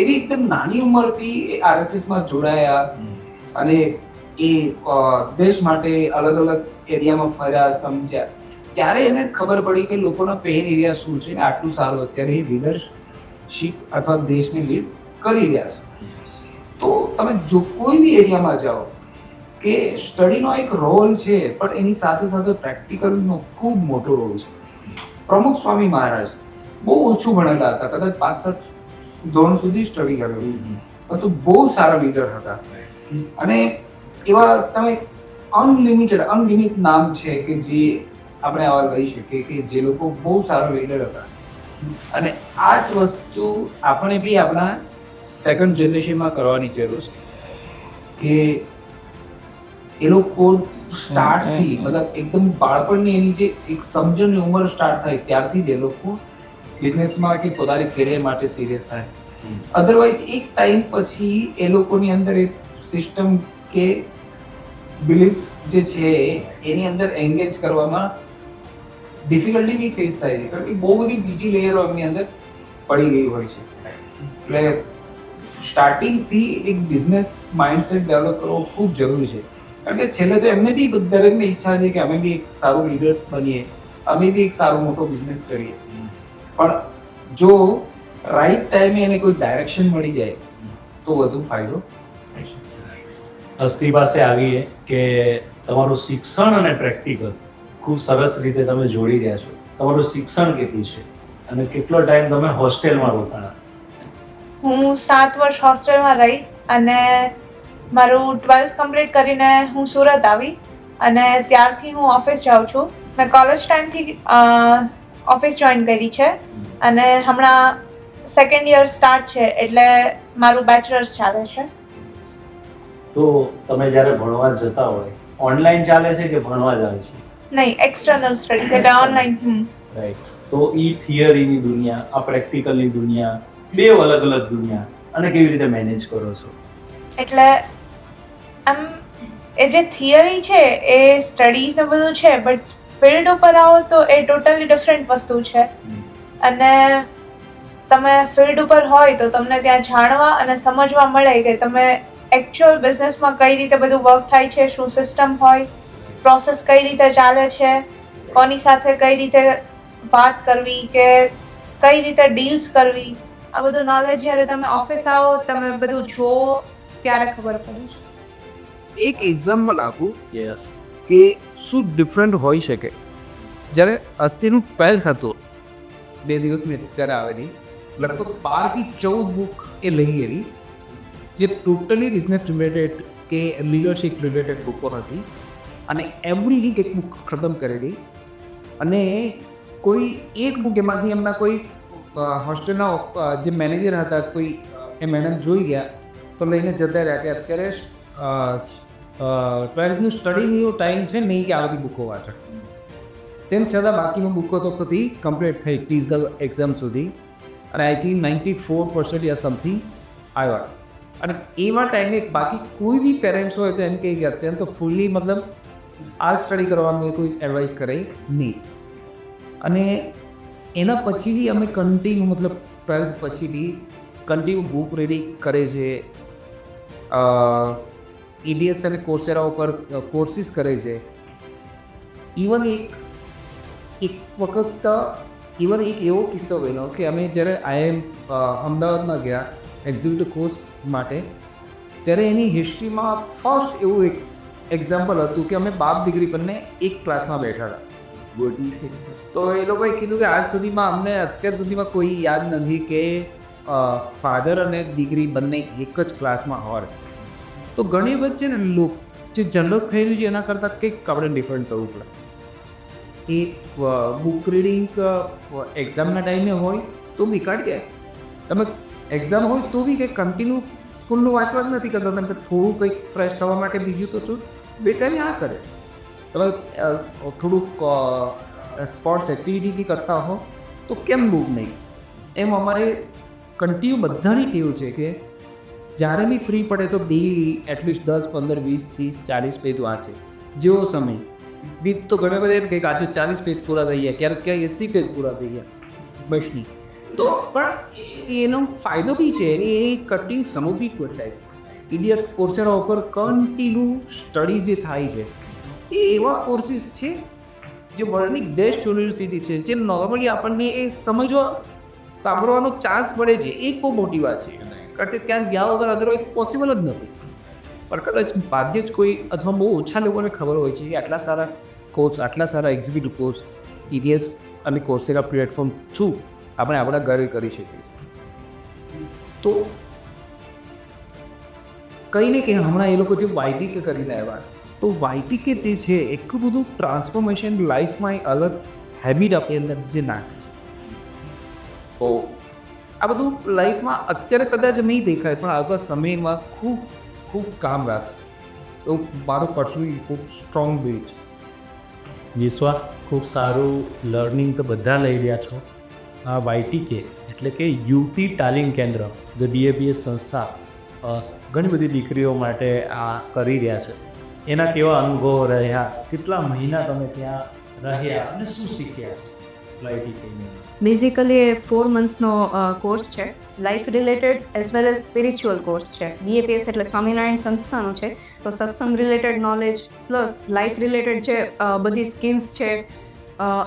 એવી એકદમ નાની ઉંમરથી એ RSSમાં જોડાયા અને એ દેશ માટે અલગ અલગ એરિયામાં ફર્યા, સમજ્યા. ત્યારે એને ખબર પડી કે લોકોના પેઇન એરિયા શું છે ને આટલું સારું અત્યારે એ લીડરશીપ અથવા દેશને લીડ કરી રહ્યા છે. તો તમે જો કોઈ બી એરિયામાં જાઓ કે સ્ટડીનો એક રોલ છે, પણ એની સાથે સાથે પ્રેક્ટિકલનો ખૂબ મોટો રોલ છે. પ્રમુખ સ્વામી મહારાજ બહુ ઓછું ભણેલા હતા, કદાચ 5-7 ધોરણ સુધી સ્ટડી કરેલું, પરંતુ બહુ સારા લીડર હતા. અને એવા તમે અનલિમિટ નામ છે કે જે આપણે આવા લઈ શકીએ કે જે લોકો બહુ સારા લીડર હતા. અને આ જ વસ્તુ આપણે બી આપણા સેકન્ડ જનરેશનમાં કરવાની જરૂર છે કે એ લોકો સ્ટાર્ટથી, મતલબ એકદમ બાળપણની એની જે એક સમજણની ઉંમર સ્ટાર્ટ થાય ત્યારથી જ એ લોકો બિઝનેસમાં કે પોતાની કેરિયર માટે સિરિયસ થાય. અધરવાઇઝ એક ટાઈમ પછી એ લોકોની અંદર એક સિસ્ટમ કે બિલીફ જે છે એની અંદર એન્ગેજ કરવામાં ડિફિકલ્ટી બી ફેસ થાય છે, કારણ કે બહુ બધી બીજી લેયરો એમની અંદર પડી ગઈ હોય છે. એટલે સ્ટાર્ટિંગથી એક બિઝનેસ માઇન્ડસેટ ડેવલપ કરવો ખૂબ જરૂરી છે. કારણ કે છેલ્લે તો એમને બી દરેકને ઈચ્છા છે કે અમે બી એક સારું લીડર બનીએ, અમે બી એક સારો મોટો બિઝનેસ કરીએ. પણ જો રાઈટ ટાઈમે એને કોઈ ડાયરેક્શન મળી જાય તો વધુ ફાયદો થઈ શકે. હસ્તી પાસે આવીએ કે તમારું શિક્ષણ અને પ્રેક્ટિકલ ખૂબ સરસ રીતે તમે જોડી રહ્યા છો. તમારું શિક્ષણ કેટલું છે અને કેટલો ટાઈમ તમે હોસ્ટેલમાં રોકાણા? હું 7 વર્ષ હોસ્ટેલમાં રહી અને મારું 12th કમ્પ્લીટ કરીને હું સુરત આવી અને ત્યારથી હું ઓફિસ જાઉં છું. મેં કોલેજ ટાઈમથી ઓફિસ જોઈન કરી છે અને હમણાં સેકન્ડ યર સ્ટાર્ટ છે, એટલે મારું બેચલર્સ ચાલે છે. તો તમે જ્યારે ભણવા જતા હોય ઓનલાઈન ચાલે છે કે ભણવા જાય છે? નહીં, એક્સટર્નલ સ્ટડીઝ એટલે ઓનલાઈન. રાઈટ. તો ઈ થિયરીની દુનિયા, આ પ્રેક્ટિકલની દુનિયા, બે અલગ અલગ દુનિયા, અને કેવી રીતે મેનેજ કરો છો? એટલે આમ એ જે થિયરી છે એ સ્ટડીઝ ને બધું છે, બટ ફિલ્ડ ઉપર આવો તો એ ટોટલી ડિફરન્ટ વસ્તુ છે. અને તમે ફિલ્ડ ઉપર હોય તો તમને ત્યાં જાણવા અને સમજવા મળે કે તમે એકચ્યુઅલ બિઝનેસમાં કઈ રીતે બધું વર્ક થાય છે, શું સિસ્ટમ હોય, પ્રોસેસ કઈ રીતે ચાલે છે, કોની સાથે કઈ રીતે વાત કરવી કે કઈ રીતે ડીલ્સ કરવી, આ બધું નોલેજ જ્યારે તમે ઓફિસ આવો તમે બધું જુઓ ત્યારે ખબર પડે છે. એક એક્ઝામ્પલ આપું યસ. કે શું ડિફરન્ટ હોઈ શકે. જ્યારે અસ્થિનું 12th હતું 2 દિવસ મેં ત્યારે આવેલી લગભગ 12 થી 14 બુક એ લઈ ગયેલી જે ટોટલી બિઝનેસ રિલેટેડ કે લીડરશિપ રિલેટેડ બુકો હતી અને એવરી વીક એક બુક ખતમ કરેલી અને કોઈ એક બુક એમાંથી એમના કોઈ હોસ્ટેલના જે મેનેજર હતા કોઈ એ મેડમ જોઈ ગયા તો લઈને જતા રહ્યા કે અત્યારે 12thનું સ્ટડીનો ટાઈમ છે નહીં કે આ બધી બુકો વાંચો તેમ છતાં બાકીની બુકો તો બધી કમ્પ્લીટ થઈ ટીઝ ધ એક્ઝામ સુધી અને આઈ થિંક 94% યા સમથિંગ આવ્યા અને એવા ટાઈમે બાકી કોઈ બી પેરેન્ટ્સ હોય તો એમ કહે કે અત્યારે તો ફૂલ્લી મતલબ આ સ્ટડી કરવાનું એ કોઈ એડવાઇસ કરે નહીં અને એના પછી બી અમે કન્ટિન્યુ મતલબ 12th પછી બી કન્ટિન્યુ બુક રીડિંગ કરે છે EDX અને કોર્સેરા ઉપર કોર્સિસ કરે છે ઇવન એક વખત એક એવો કિસ્સો બન્યો કે અમે જ્યારે IIM અમદાવાદમાં ગયા એક્ઝિક્યુટિવ કોર્સ માટે ત્યારે એની હિસ્ટ્રીમાં ફર્સ્ટ એવું એક એક્ઝામ્પલ હતું કે અમે બાપ દીકરી બંને એક ક્લાસમાં બેઠા હતા તો એ લોકોએ કીધું કે આજ સુધીમાં અમને અત્યાર સુધીમાં કોઈ યાદ નથી કે ફાધર અને દીકરી બંને એક જ ક્લાસમાં હોય તો ઘણી વખત છે ને લોક જે જનરલ થયેલું છે એના કરતાં કંઈક આપણે ડિફરન્ટ કરવું પડે એ બુક રીડિંગ એક્ઝામના ટાઈમે હોય તો બી કાઢી તમે એક્ઝામ હોય તો બી કંઈક કન્ટિન્યુ સ્કૂલનું વાંચવા જ નથી કરતા તમે થોડું કંઈક ફ્રેશ થવા માટે બીજું તો છું બે ટાઈમે આ કરે તમે થોડુંક સ્પોર્ટ્સ એક્ટિવિટી કરતા હો તો કેમ બુક નહીં એમ અમારે કન્ટિન્યુ બધાની ટેવ છે કે જ્યારે બી ફ્રી પડે તો ડેલી એટલીસ્ટ 10, 15, 20, 30, 40 પેજ વાંચે જેવો સમય દીપ તો ઘણા બધા એમ કંઈક આજે 40 પેજ પૂરા થઈ ગયા ક્યારેક ક્યાંક 80 પેજ પૂરા થઈ ગયા બસની તો પણ એનો ફાયદો બી છે એ કટિંગ સમજવી જ થાય છે EDX કોર્સેરા ઉપર કન્ટિન્યુ સ્ટડી જે થાય છે એ એવા કોર્સિસ છે જે વર્લ્ડની બેસ્ટ યુનિવર્સિટી છે જે નોર્મલી આપણને એ સમજવા સાંભળવાનો ચાન્સ મળે છે એ બહુ મોટી વાત છે કારણ કે ત્યાં ગયા વગર અદરવાઇઝ પોસિબલ જ નથી પણ કદાચ ભાગ્યે જ કોઈ અથવા બહુ ઓછા લોકોને ખબર હોય છે કે આટલા સારા કોર્સ આટલા સારા એક્ઝિક્યુટિવ કોર્સ EDX અને કોર્સેરા પ્લેટફોર્મ થ્રુ આપણે આપણા ઘરે કરી શકીએ તો કંઈ ને કંઈ હમણાં એ લોકો જે YTK કરીને આવ્યા તો YTK જે છે એટલું બધું ટ્રાન્સફોર્મેશન લાઈફમાં એક અલગ હેબિટ આપણી અંદર જે નાખે છે તો આ બધું લાઈફમાં અત્યારે કદાચ નહીં દેખાય પણ આગળ સમયમાં ખૂબ ખૂબ કામ લાગશે તો મારું પર્સનલી ખૂબ સ્ટ્રોંગ બિલીફ છે વિશ્વા ખૂબ સારું લર્નિંગ તો બધા લઈ રહ્યા છો આ YTK એટલે કે યુવતી તાલીમ કેન્દ્ર ધ DABS સંસ્થા ઘણી બધી દીકરીઓ માટે આ કરી રહ્યા છે એના કેવા અનુભવો રહ્યા કેટલા મહિના તમે ત્યાં રહ્યા અને શું શીખ્યા YTKની બેઝિકલી એ 4 મંથ્સનો કોર્સ છે life related as well as spiritual course છે DABS એટલે સ્વામિનારાયણ સંસ્થાનો છે તો સત્સંગ related knowledge plus life related જે બધી સ્કિલ્સ છે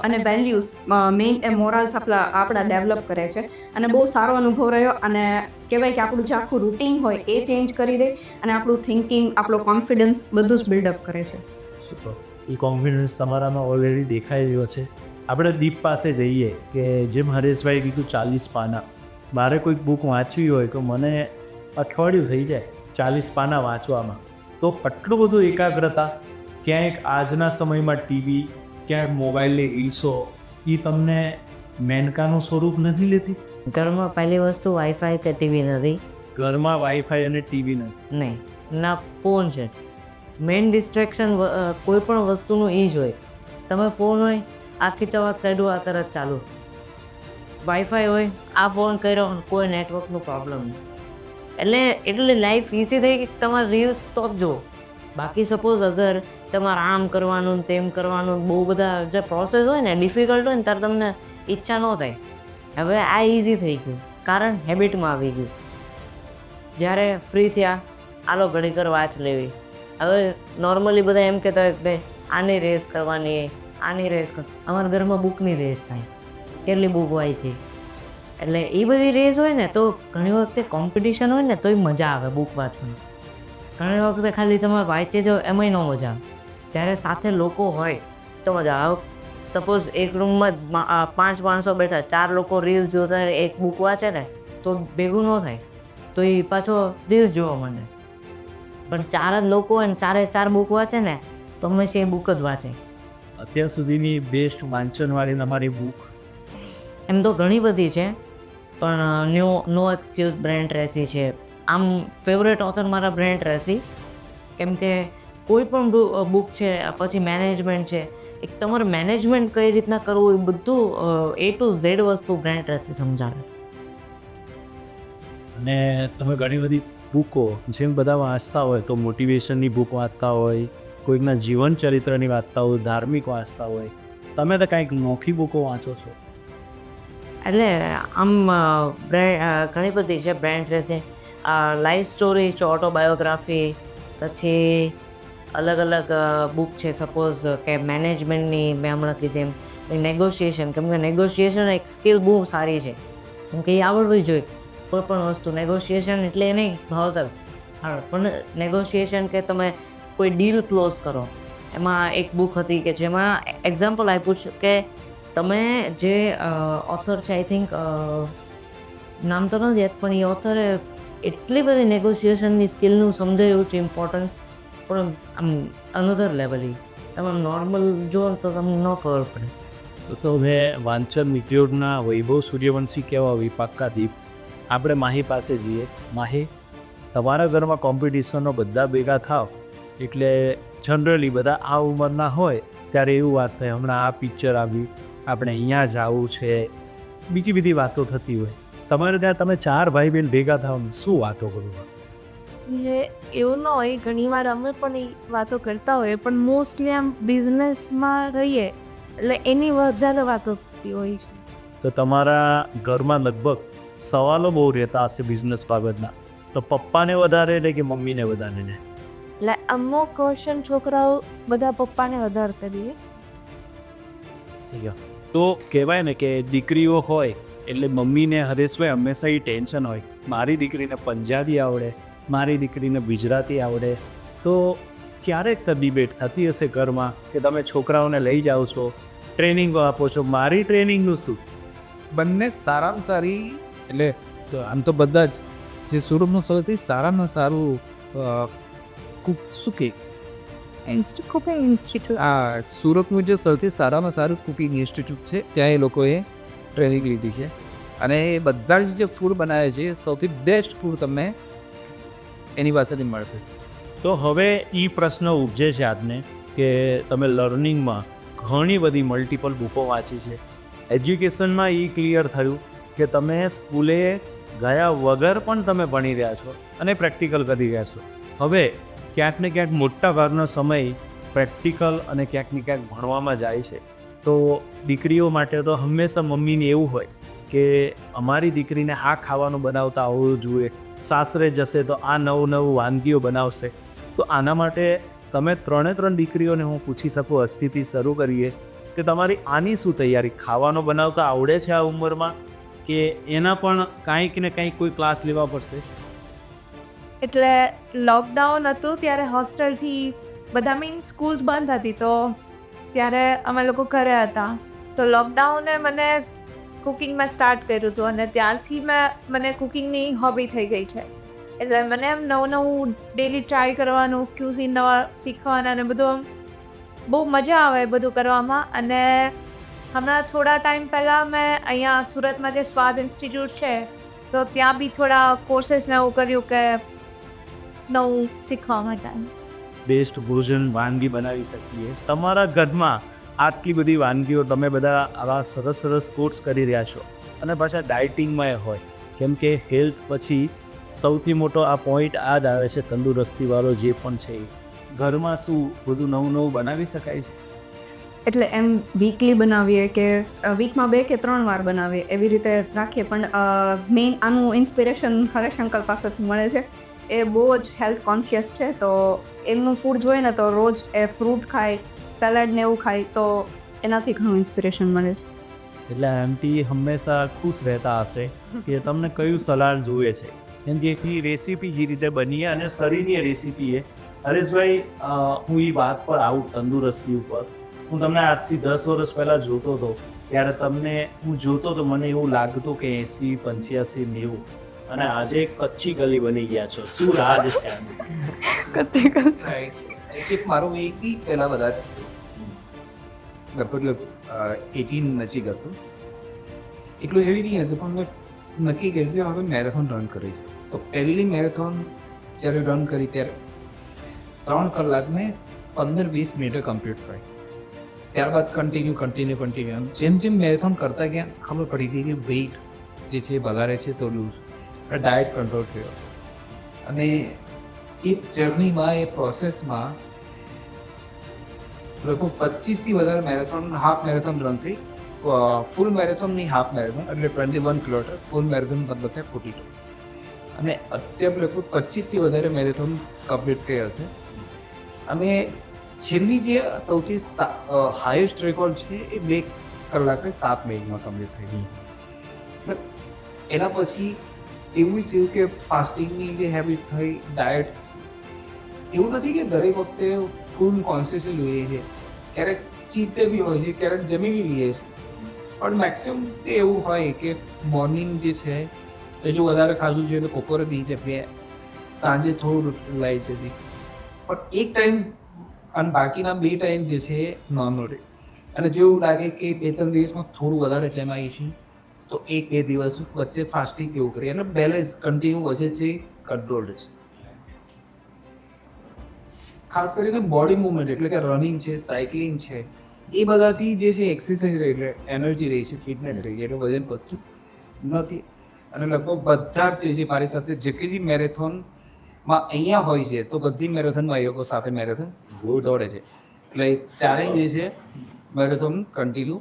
અને વેલ્યુઝ મેઇન એ મોરલ્સ આપણા ડેવલપ કરે છે અને બહુ સારો અનુભવ રહ્યો અને કહેવાય કે આપણું જે આખું રૂટીન હોય એ ચેન્જ કરી દે અને આપણું થિંકિંગ આપણો કોન્ફિડન્સ બધું જ બિલ્ડઅપ કરે છે સુપર એ કોન્ફિડન્સ તમારામાં ઓલરેડી દેખાઈ રહ્યો છે આપણે દીપ પાસે જઈએ કે જેમ હરેશભાઈ કીધું 40 પાના મારે કોઈક બુક વાંચવી હોય તો મને અઠવાડિયું થઈ જાય 40 પાના વાંચવામાં તો આટલું બધું એકાગ્રતા ક્યાંક આજના સમયમાં ટીવી ક્યાંક મોબાઈલની રીલ્સો એ તમને મેનકાનું સ્વરૂપ નથી લેતી ઘરમાં પહેલી વસ્તુ વાઈફાઈ કે ટીવી નથી ઘરમાં વાઈફાઈ અને ટીવી નથી નહીં ના ફોન છે મેઇન ડિસ્ટ્રેક્શન કોઈ પણ વસ્તુનું એ જ હોય તમે ફોન હોય આખી ચવાત કાઢ્યું આ તરત ચાલુ વાઈફાઈ હોય આ ફોન કર્યો કોઈ નેટવર્કનો પ્રોબ્લેમ નહીં એટલે લાઈફ ઇઝી થઈ કે તમારે રીલ્સ તો જ જુઓ બાકી સપોઝ અગર તમારે આમ કરવાનું તેમ કરવાનું બહુ બધા જે પ્રોસેસ હોય ને ડિફિકલ્ટ હોય ને ત્યારે તમને ઈચ્છા ન થાય હવે આ ઇઝી થઈ ગયું કારણ હેબિટમાં આવી ગયું જ્યારે ફ્રી થયા આલો ઘડીકર વાંચ લેવી હવે નોર્મલી બધા એમ કહેતા હોય કે ભાઈ આની રેસ કરવાની આની રેસ અમારા ઘરમાં બુકની રેસ થાય કેટલી બુક હોય છે એટલે એ બધી રેસ હોય ને તો ઘણી વખતે કોમ્પિટિશન હોય ને તોય મજા આવે બુક વાંચવાની ઘણી વખતે ખાલી તમારે વાંચે જાઓ એમાંય ન મજા આવે જ્યારે સાથે લોકો હોય તો મજા આવે સપોઝ એક રૂમમાં 5 માણસો બેઠા, 4 લોકો રીલ જોતા એક બુક વાંચે ને તો ભેગું ન થાય, તો એ પાછો રીલ જોવા માંડે. પણ 4 જ લોકો હોય ને 4 બુક વાંચે ને તો હંમેશા એ બુક જ વાંચે. અત્યાર સુધીની બેસ્ટ વાંચનવાળી તમારી બુક? એમ તો ઘણી બધી છે, પણ નો એક્સક્યુઝ બ્રેન્ટ ટ્રેસી છે. આમ ફેવરેટ ઓથર મારા બ્રેન્ટ ટ્રેસી, કેમ કે કોઈ પણ બુક છે, પછી મેનેજમેન્ટ છે, એક તમારે મેનેજમેન્ટ કઈ રીતના કરવું એ બધું A to Z વસ્તુ બ્રેન્ટ ટ્રેસી સમજાવે. અને તમે ઘણી બધી બુકો જેમ બધા વાંચતા હોય તો મોટિવેશનની બુક વાંચતા હોય, કોઈકના જીવન ચરિત્રની વાંચતા હોય, ધાર્મિક વાંચતા હોય, તમે તો કાંઈક નોખી બુકો વાંચો છો? એટલે આમ ઘણી બધી છે બ્રેન્ટ ટ્રેસી. લાઈફ સ્ટોરી છે, ઓટોબાયોગ્રાફી, પછી અલગ અલગ બુક છે. સપોઝ કે મેનેજમેન્ટની મેં હમણાં કીધી એમ નેગોશિએશન, કેમ કે નેગોશિએશન એક સ્કિલ બહુ સારી છે, કેમ કે એ આવડવી જોઈએ કોઈ પણ વસ્તુ. નેગોશિએશન એટલે એ નહીં ભાવતાલ, પણ નેગોશિએશન કે તમે કોઈ ડીલ ક્લોઝ કરો. એમાં એક બુક હતી કે જેમાં એક્ઝામ્પલ આપ્યું છે કે તમે જે ઓથર છે, આઈ થિંક નામ તો નથી યાદ, પણ એ ઓથરે એટલી બધી નેગોશિએશનની સ્કિલનું સમજાયું છે ઇમ્પોર્ટન્સ, પણ આમ અનધર લેવલ. તમે નોર્મલ જુઓ તો તમને ન ખબર પડે. તો મેં વાંચન ઉદ્યોગના વૈભવ સૂર્યવંશી કહેવા વિપાક્કા દીપ, આપણે માહી પાસે જઈએ. માહી, તમારા ઘરમાં કોમ્પિટિશનો બધા ભેગા થાવ એટલે જનરલી બધા આ ઉંમરના હોય ત્યારે એવું વાત થાય, હમણાં આ પિક્ચર આવ્યું, આપણે અહીંયા જવું છે, બીજી બધી વાતો થતી હોય. તમારે ત્યાં તમે 4 ભાઈ બહેન ભેગા થાવ ને શું વાતો કરો? એટલે એવું ન હોય, ઘણીવાર અમે પણ એ વાતો કરતા હોઈએ, પણ મોસ્ટલી આમ બિઝનેસમાં રહીએ એટલે એની વધારે વાતો થતી હોય છે. તો તમારા ઘરમાં લગભગ સવાલો બહુ રહેતા હશે બિઝનેસ બાબતના, તો પપ્પાને વધારે ને કે મમ્મીને વધારે ને? એટલે અમુક ક્વેશ્ચન છોકરાઓ બધા પપ્પાને વધારે કરીએ. તો કહેવાય ને કે દીકરીઓ હોય એટલે મમ્મીને હરેશભાઈ હંમેશા એ ટેન્શન હોય, મારી દીકરીને પંજાબી આવડે, મારી દીકરીને ગુજરાતી આવડે. તો ક્યારેક તો ડિબેટ થતી હશે ઘરમાં કે તમે છોકરાઓને લઈ જાઓ છો, ટ્રેનિંગો આપો છો, મારી ટ્રેનિંગનું શું? બંને સારામાં સારી, એટલે તો આમ તો બધા જ જે સુરતનું સૌથી સારામાં સારું શું કે કુકિંગ ઇન્સ્ટિટ્યૂટ, આ સુરતનું જે સૌથી સારામાં સારું કુકિંગ ઇન્સ્ટિટ્યૂટ છે, ત્યાં એ લોકોએ ટ્રેનિંગ લીધી છે. અને એ બધા જ જે ફૂડ બનાવે છે એ સૌથી બેસ્ટ ફૂડ તમને એની પાસેથી મળશે. તો હવે એ પ્રશ્ન ઉપજે છે આજને કે તમે લર્નિંગમાં ઘણી બધી મલ્ટિપલ બુકો વાંચી છે, એજ્યુકેશનમાં એ ક્લિયર થયું કે તમે સ્કૂલે ગયા વગર પણ તમે ભણી રહ્યા છો અને પ્રેક્ટિકલ કરી રહ્યા છો. હવે ક્યાંક ને ક્યાંક મોટા ભાગનો સમય પ્રેક્ટિકલ અને ક્યાંક ને ક્યાંક ભણવામાં જાય છે. તો દીકરીઓ માટે તો હંમેશા મમ્મીને એવું હોય કે અમારી દીકરીને આ ખાવાનું બનાવતા આવડવું જોઈએ, સાસરે જશે તો આ નવું વાનગીઓ બનાવશે. તો આના માટે તમે 3 દીકરીઓને હું પૂછી શકું, અસ્થિતિ શરૂ કરીએ કે તમારી આની શું તૈયારી? ખાવાનો બનાવતા આવડે છે આ ઉંમરમાં કે એના પણ કાંઈક ને કાંઈક કોઈ ક્લાસ લેવા પડશે? એટલે લોકડાઉન હતું ત્યારે હોસ્ટેલથી બધા મીન્સ સ્કૂલ્સ બંધ હતી, તો ત્યારે અમે લોકો ઘરે હતા. તો લોકડાઉને મને કુકિંગમાં સ્ટાર્ટ કર્યું હતું અને ત્યારથી મને કુકિંગની હોબી થઈ ગઈ છે. એટલે મને એમ નવું ડેલી ટ્રાય કરવાનું, ક્યુઝિન નવા શીખવાના અને બધું બહુ મજા આવે બધું કરવામાં. અને હમણાં થોડા ટાઈમ પહેલાં મેં અહીંયા સુરતમાં જે સ્વાદ ઇન્સ્ટિટ્યૂટ છે તો ત્યાં બી થોડા કોર્सेस ને એવું કર્યું કે નવું શીખવા માટે. બેસ્ટ ભોજન વાનગી બનાવી શકીએ. તમારા ઘરમાં આટલી બધી વાનગીઓ, તમે બધા આવા સરસ કોર્સ કરી રહ્યા છો અને પાછા ડાયટિંગમાં હોય, કેમ કે હેલ્થ પછી સૌથી મોટો આ પોઈન્ટ આ જ આવે છે, તંદુરસ્તીવાળો જે પણ છે. ઘરમાં શું બધું નવું બનાવી શકાય છે? એટલે એમ વીકલી બનાવીએ કે વીકમાં 2 કે 3 વાર બનાવીએ એવી રીતે રાખીએ, પણ મેઇન આનું ઇન્સ્પિરેશન હરેશ અંકલ પાસેથી મળે છે. એ બહુ જ હેલ્થ કોન્શિયસ છે, તો એમનું ફૂડ જોઈએ ને તો રોજ એ ફ્રૂટ ખાય, સેલેડ ને એવું ખાય, તો એનાથી ઘણું ઇન્સ્પિરેશન મળે છે. એટલે આંટી હંમેશા ખુશ રહેતા હશે કે તમને કયું સલાડ જોઈએ છે, કેમ કે એની રેસીપી જે રીતે બની અને શરીરની રેસીપી એ. હરેશભાઈ, હું એ વાત પર આવું તંદુરસ્તી ઉપર હું તમને આજથી 10 વર્ષ પહેલાં જોતો હતો ત્યારે તમને હું જોતો તો મને એવું લાગતું કે 80, 85, 90 અને આજે કચ્છી ગલી બની ગયા છો. શું રાજ છે આનું? રાઈટ એક મારું એક બી પહેલાં વધારે લગભગ 18 નજીક હતું. એટલું હેવી નહીં હતું પણ મેં નક્કી કર્યું કે હવે મેરેથોન રન કરી. તો પહેલી મેરેથોન જ્યારે રન કરી ત્યારે 3 કલાક મેં 15-20 મિનિટે કમ્પ્લીટ થઈ. ત્યારબાદ કન્ટિન્યુ જેમ જેમ મેરેથોન કરતા ગયા ખબર પડી ગઈ કે વેઇટ જે છે વધારે છે તો લૂઝ, ડાયટ કંટ્રોલ થયો. અને એ જર્નીમાં એ પ્રોસેસમાં લગભગ 25થી વધારે મેરેથોન, હાફ મેરેથોન રન થઈ. ફૂલ મેરેથોનની હાફ મેરેથોન એટલે 21 કિલોમીટર, ફૂલ મેરેથોન મતલબ છે 42. અને અત્યારે લગભગ 25થી વધારે મેરેથોન કમ્પ્લીટ થઈ હશે. અને છેલ્લી જે સૌથી હાઈએસ્ટ રેકોર્ડ છે એ 2 કલાકે 7 મિનિટમાં કમ્પ્લીટ થઈ ગઈ. એના પછી એવું થયું કે ફાસ્ટિંગની જે હેબિટ થઈ, ડાયટ. એવું નથી કે દરેક વખતે ફૂલ કોન્શિયસલી લઈએ છીએ, ક્યારેક ચીટ ડે બી હોય છે, ક્યારેક જમી બી લઈએ છીએ. પણ મેક્સિમમ એવું હોય કે મોર્નિંગ જે છે એ જો વધારે ખાધું છે તો બપોરે બી જમીએ, સાંજે થોડું લાઈટ જતી. પણ એક ટાઈમ અને બાકીના 2 ટાઈમ જે છે એ નોર્મલ રહે. અને જો એવું લાગે કે 2-3 દિવસમાં થોડું વધારે જમાય છે તો 1-2 દિવસ વચ્ચે ફાસ્ટિંગ કેવું કરીએ અને બેલેન્સ કન્ટિન્યુ વચ્ચે છે કંટ્રોલ છે. ખાસ કરીને બોડી મૂવમેન્ટ એટલે કે રનિંગ છે, સાયકલિંગ છે, એ બધાથી જે છે એક્સરસાઇઝ રહે એટલે એનર્જી રહી છે, ફિટનેસ રહી છે, એટલે વજન વધતું નથી. અને લગભગ બધા જ જે છે મારી સાથે જેટલી બી મેરેથોનમાં અહીંયા હોય છે તો બધી મેરેથોનમાં એ લોકો સાથે મેરેથોન દોડે છે. એટલે ચારેય જે છે મેરેથોન કન્ટિન્યુ.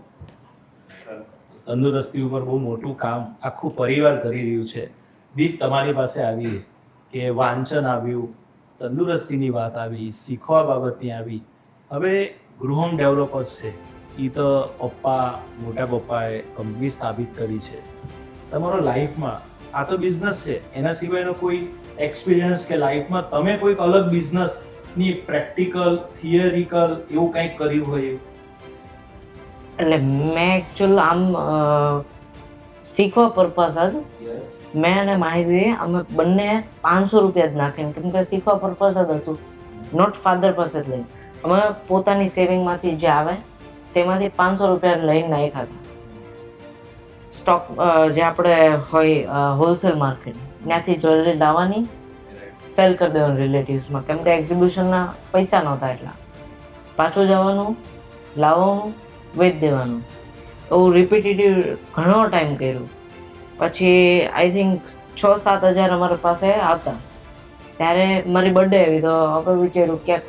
તંદુરસ્તી ઉપર બહુ મોટું કામ આખું પરિવાર કરી રહ્યું છે. દીપ, તમારી પાસે આવી કે વાંચન આવ્યું, તંદુરસ્તીની વાત આવી, શીખવા બાબતની આવી. હવે ગૃહમ ડેવલપર્સ છે એ તો મોટા પપ્પાએ કંપની સ્થાપિત કરી છે. તમારો લાઈફમાં આ તો બિઝનેસ છે, એના સિવાયનો કોઈ એક્સપિરિયન્સ કે લાઈફમાં તમે કોઈક અલગ બિઝનેસની પ્રેક્ટિકલ, થિયરિકલ એવું કંઈક કર્યું હોય? એટલે મેં એકચ્યુઅલ આમ શીખવા પર્પઝ જ મેં અને માહિતી અમે બંને 500 રૂપિયા જ નાખીને, કેમ કે શીખવા પર્પઝ જ હતું, નોટ ફાધર પાસે જ લઈ. અમે પોતાની સેવિંગમાંથી જે આવે તેમાંથી 500 રૂપિયા લઈને નાખ્યા હતા. સ્ટોક જે આપણે હોય હોલસેલ માર્કેટ ત્યાંથી જ્વેલરી લાવવાની, સેલ કરી દેવાનું રિલેટિવ્સમાં, કેમ કે એક્ઝિબિશનના પૈસા નહોતા એટલા. પાછું જવાનું, લાવવાનું, વેચ દેવાનું. એવું રિપીટેટિવ ઘણો ટાઈમ કર્યું. પછી આઈ થિંક 6-7 હજાર અમારા પાસે આવતા. ત્યારે મારી બર્થડે આવી તો આપણે વિચાર્યું ક્યાંક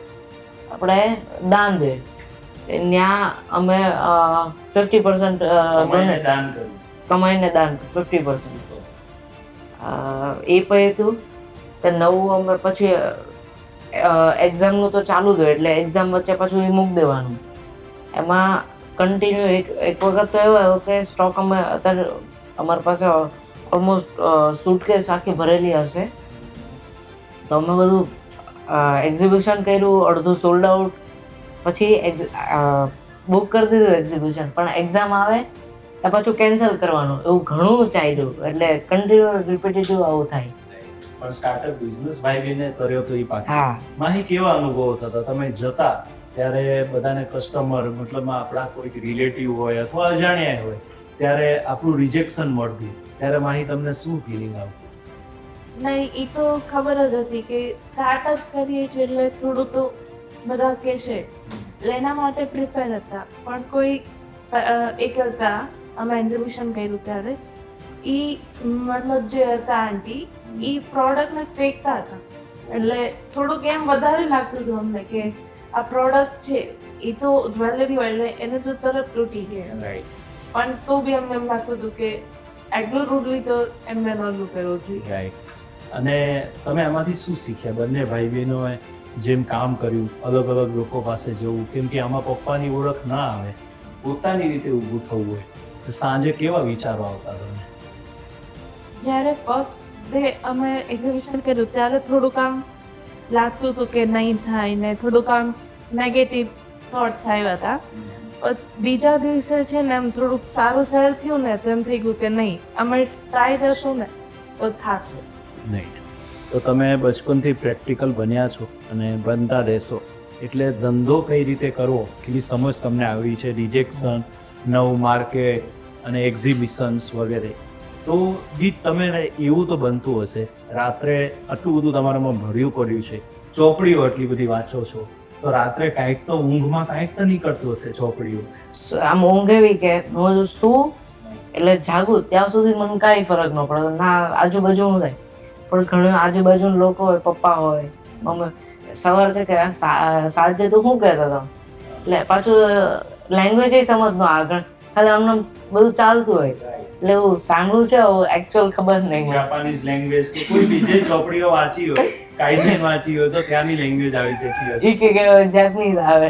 આપણે દાન દે. ત્યાં અમે 50% દાન કર્યું, કમાઈને દાન 50%. એ પછી હતું તો નવું અમે પછી એક્ઝામનું તો ચાલુ જ હોય એટલે એક્ઝામ વચ્ચે પાછું એ મૂકી દેવાનું. એમાં કન્ટિન્યુ એક વખત તો એવો આવ્યો કે સ્ટોક અમે અત્યારે અમારી પાસે ઓલમોસ્ટ સૂટકેસ આખી ભરેલી હશે. તો અમે બધું એક્ઝિબિશન કર્યું, અડધું સોલ્ડ આઉટ. પછી બુક કરી દીધું એક્ઝિબિશન, પણ એક્ઝામ આવે તો પાછું કેન્સલ કરવાનું. એવું ઘણું ચાલ્યું. એટલે કન્ટિન્યુ રિપીટેટિવ આવું થાય. પણ સ્ટાર્ટઅપ બિઝનેસ ભાઈ બહેને કર્યો તો એ પાછો. હા, માહી, કેવા અનુભવો થતા? તમે જતા ત્યારે બધાને કસ્ટમર, મતલબ આપણા કોઈ રિલેટિવ હોય અથવા અજાણ્યા હોય ત્યારે આપણું રિજેક્શન મળતું, ત્યારે માહી તમને શું ફિલિંગ આવતું? નહીં, એ તો ખબર જ હતી કે સ્ટાર્ટઅપ કરીએ છીએ એટલે થોડું તો બધા કહેશે, એટલે એના માટે પ્રિપેર હતા. પણ કોઈ એક હતા, અમે એક્ઝિબિશન કર્યું ત્યારે એ મતલબ જે હતા આંટી, એ પ્રોડક્ટને ફેંકતા હતા. એટલે થોડુંક એમ વધારે લાગતું હતું અમને કે આ પ્રોડક્ટ છે એ તો જ્વેલરી હોય એટલે એને તો તરત તૂટી ગયા. રાઈટ. પણ તો બી અમને એમ લાગતું હતું કે એટલું રૂડલી તો એમને નહોતું કરવું જોઈએ. રાઈટ. અને તમે આમાંથી શું શીખ્યા? બંને ભાઈ બહેનોએ જેમ કામ કર્યું, અલગ અલગ લોકો પાસે જવું, કેમ કે આમાં પપ્પાની ઓળખ ના આવે, પોતાની રીતે ઊભું થવું હોય તો સાંજે કેવા વિચારો આવતા તમને? જ્યારે ફર્સ્ટ ડે અમે એક્ઝિબિશન કર્યું ત્યારે થોડુંક આમ લાગતું હતું કે નહીં થાય ને થોડુંક આમ નેગેટિવ થોટ્સ આવ્યા હતા. પણ બીજા દિવસે છે ને એમ થોડુંક સારું સેલ થયું ને તો એમ થઈ ગયું કે નહીં અમે ટ્રાય કરશું ને તો થાશે. નહીં તો તમે બચપનથી પ્રેક્ટિકલ બન્યા છો અને બનતા રહેશો એટલે ધંધો કઈ રીતે કરવો એવી સમજ તમને આવી છે. રિજેક્શન, નવું માર્કેટ અને એક્ઝિબિશન્સ વગેરે. તો ગીત તમે એવું તો બનતું હશે, રાત્રે આટલું બધું તમારામાં ભર્યું પડ્યું છે, ચોપડીઓ આટલી બધી વાંચો છો, તો રાત્રે કાંઈક તો ઊંઘમાં કાંઈક તો નીકળતું હશે ચોપડીઓ. આમ ઊંઘ એવી કે હું શું એટલે જાગું ત્યાં સુધી મને કાંઈ ફરક ન પડે. ના આજુબાજુ હું થાય પણ ઘણા આજુબાજુના લોકો હોય, પપ્પા હોય, મમ્મી સવારે કે સાંજે તો શું કહેતો હતો એટલે પાછું લેંગ્વેજ સમજ ન આગળ ખાલી આમને બધું ચાલતું હોય એટલે એવું સાંભળું છે એકચ્યુઅલ ખબર નહીં. જાપાનીઝ લેંગ્વેજ કે કોઈ બીજી ચોપડીઓ વાંચી હોય, કાઈઝેન વાંચી હોય તો ત્યાંની લેંગ્વેજ આવી જતી હશે. જી કે જાપનીઝ આવે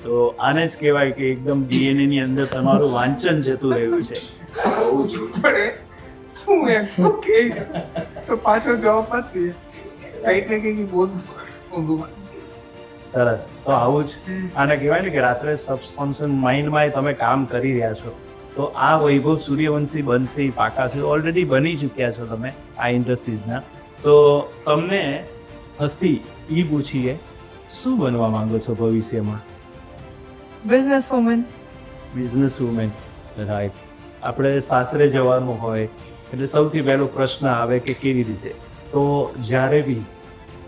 તો આને જ કહેવાય કે એકદમ ડીએનએ ની અંદર તમારું વાંચન જતું રહ્યું છે. શું એમ તો કે તો પાછો જવાબ આપતી કંઈક ને કંઈક બોલ. સરસ. તો આવું જ આને કહેવાય ને કે રાત્રે સબકોન્શિયસ માઇન્ડમાં તમે કામ કરી રહ્યા છો. તો આ વૈભવ સૂર્યવંશી બનશે એ પાકા છે, ઓલરેડી બની ચૂક્યા છો તમે આ ઇન્ડસ્ટ્રીઝના. તો તમને હસ્તી એ પૂછીએ શું બનવા માંગો છો ભવિષ્યમાં? Business woman. Business women, right. આપણે સાસરે જવાનું હોય એટલે સૌથી પહેલો પ્રશ્ન આવે કે કેવી રીતે. તો જ્યારે બી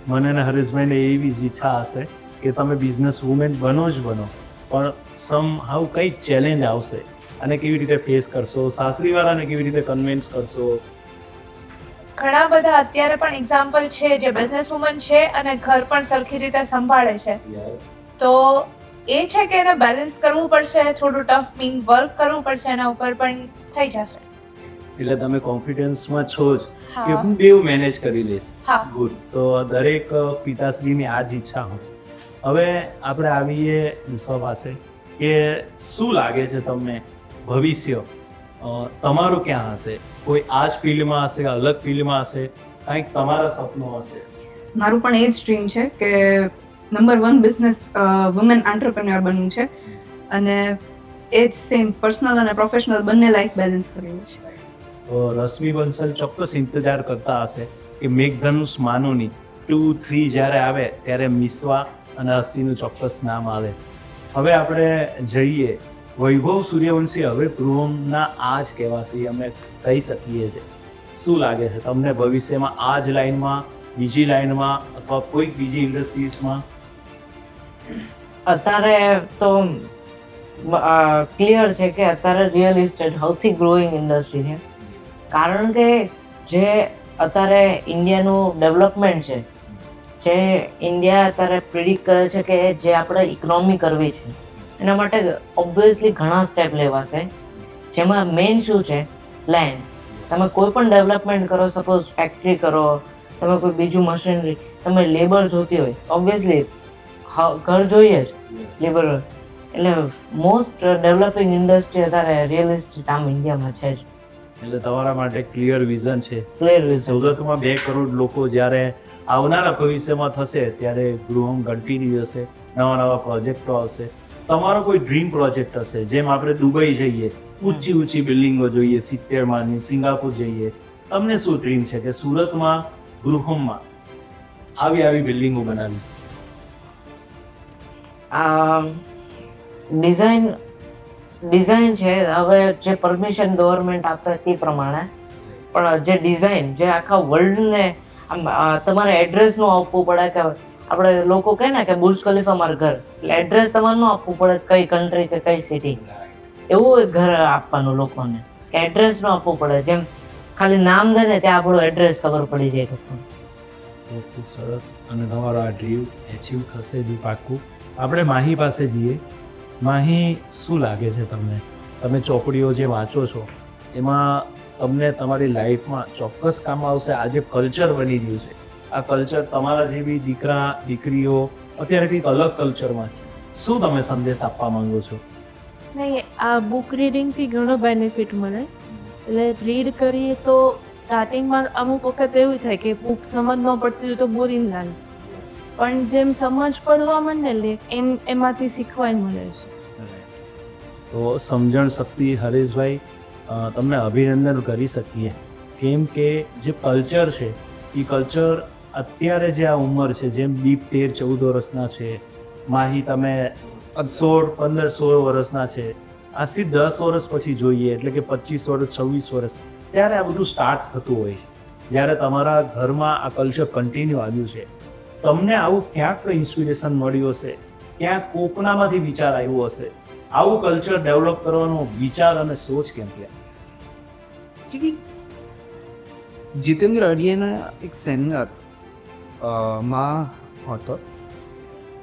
મને અને હરેશભાઈને એવી જ ઈચ્છા હશે કે તમે બિઝનેસ વુમેન બનો જ બનો, પણ સમ હાઉ કંઈ ચેલેન્જ આવશે અને કેવી રીતે ફેસ કરશો, સાસરીવાળાને કેવી રીતે કન્વિન્સ કરશો. ઘણા બધા અત્યારે પણ એક્ઝામ્પલ છે જે બિઝનેસ વુમન છે અને ઘર પણ સરખી રીતે સંભાળે છે. તો એ છે કે એને બેલેન્સ કરવું પડશે, થોડું ટફ મીન વર્ક કરવું પડશે, એના ઉપર પણ થઈ જશે. એટલે તમે કોન્ફિડન્સમાં છો જ કે હા. હું બેવ મેનેજ કરી લઈશ. હા. ગુડ. તો દરેક પિતાશ્રીની આ જ ઈચ્છા હોય. હવે આપણે આવીએ વિશ્વ પાસે કે શું લાગે છે તમને ભવિષ્ય તમારું ક્યાં હશે? કોઈ આ જ ફિલ્ડમાં હશે, અલગ ફિલ્ડમાં હશે, કંઈક તમારા સપનું હશે? મારું પણ એ જ ડ્રીમ છે કે નંબર 1 બિઝનેસ વુમેન એન્ટરપ્રેન્યોર બનવું છે અને એ જ સેમ પર્સનલ અને પ્રોફેશનલ બંને લાઈફ બેલેન્સ કરવું છે. તો રશ્મિ બંસલ ચોક્કસ ઇંતજાર કરતા હશે કે મેઘધનુષ માનુની 2, 3 જ્યારે આવે ત્યારે મિસવા અને હસ્તીનું ચોક્કસ નામ આવે. હવે આપણે જઈએ વૈભવ સૂર્યવંશી હવે ગૃહના આ જ કહેવાશે અમે કહી શકીએ છીએ. શું લાગે છે તમને ભવિષ્યમાં આ જ લાઈનમાં, બીજી લાઈનમાં અથવા કોઈક બીજી ઇન્ડસ્ટ્રીઝમાં? અત્યારે તો ક્લિયર છે કે અત્યારે રિયલ એસ્ટેટ સૌથી ગ્રોઈંગ ઇન્ડસ્ટ્રી છે. કારણ કે જે અત્યારે ઇન્ડિયાનું ડેવલપમેન્ટ છે, જે ઇન્ડિયા અત્યારે પ્રિડિક્ટ કરે છે કે જે આપણે ઇકોનોમી કરવી છે એના માટે ઓબ્વિયસલી ઘણા સ્ટેપ લેવાશે. જેમાં મેઇન શું છે? લેન્ડ. તમે કોઈ પણ ડેવલપમેન્ટ કરો, સપોઝ ફેક્ટરી કરો, તમે કોઈ બીજું મશીનરી, તમે લેબર જોતી હોય ઓબ્વિયસલી ઘર જોઈએ જ લેબર. એટલે મોસ્ટ ડેવલપિંગ ઇન્ડસ્ટ્રી અત્યારે રિયલ એસ્ટેટ આમ ઇન્ડિયામાં છે જ. એટલે તમારા માટે ક્લિયર વિઝન છે. Clear vision. સુરતમાં 2 કરોડ લોકો જ્યારે આવનારા ભવિષ્યમાં થશે ત્યારે ગૃહમ ઘટતી હશે, નવા નવા પ્રોજેક્ટો આવશે. તમારો કોઈ ડ્રીમ પ્રોજેક્ટ હશે, જેમ આપણે દુબઈ જઈએ, ઊંચી ઊંચી બિલ્ડિંગો જોઈએ, 70 માળની, સિંગાપુર જઈએ, તમને શું ડ્રીમ છે કે સુરતમાં ગૃહમમાં આવી બિલ્ડિંગો બનાવીશ? ડિઝાઇન છે હવે જે પરમિશન ગવર્મેન્ટ આપે તે પ્રમાણે, પણ જે ડિઝાઇન જે આખા વર્લ્ડને તમારે એડ્રેસનું આપવું પડે કે આપણે લોકો કહે ને કે બુર્જ ખલીફા મારું ઘર, એટલે એડ્રેસ તમારે ન આપવું પડે કઈ કન્ટ્રી કે કઈ સિટી, એવું એક ઘર આપવાનું લોકોને કે એડ્રેસ ન આપવું પડે. જેમ ખાલી નામ દે ને ત્યાં આપણું એડ્રેસ ખબર પડી જાય લોકોને. ખૂબ સરસ. અને તમારો આ ડ્રીમ એચીવ થશે જ પાક્કું. આપણે માહી પાસે જઈએ. માહી, શું લાગે છે તમને? તમે ચોપડીઓ જે વાંચો છો એમાં તમને તમારી લાઈફમાં ચોક્કસ કામ આવશે. આજે કલ્ચર બની રહ્યું છે, આ કલ્ચર તમારા જેવી દીકરા દીકરીઓ અત્યારે કંઈક અલગ કલ્ચરમાં છે. શું તમે સંદેશ આપવા માંગો છો? નહીં, આ બુક રીડિંગથી ઘણો બેનિફિટ મળે. એટલે રીડ કરીએ તો સ્ટાર્ટિંગમાં અમુક વખત એવું થાય કે બુક સમજ ન પડતી હોય તો બોરિંગ લાગે. પણ જેમ સમજ પડવા માંડે લે એમાંથી શીખવાય મળે છે. તો સમજણ શક્તિ હરેશભાઈ તમને અભિનંદન કરી શકીએ, કેમ કે જે કલ્ચર છે એ કલ્ચર અત્યારે જે આ ઉંમર છે, જેમ દીપ 13-14 વર્ષના છે, માહી તમે 16-15-16 વર્ષના છે, આજથી 10 વર્ષ પછી જોઈએ એટલે કે 25 વર્ષ 26 વર્ષ ત્યારે આ બધું સ્ટાર્ટ થતું હોય છે. જ્યારે તમારા ઘરમાં આ કલ્ચર કન્ટિન્યુ આવ્યું છે, તમને આવું ક્યાંક ઇન્સ્પિરેશન મળ્યું હશે, ક્યાંક કોકનામાંથી વિચાર આવ્યો હશે, આવું કલ્ચર ડેવલપ કરવાનો વિચાર અને સોચ કેમ કે જીતેન્દ્ર અડિયાના એક સેમિનાર માં હતો,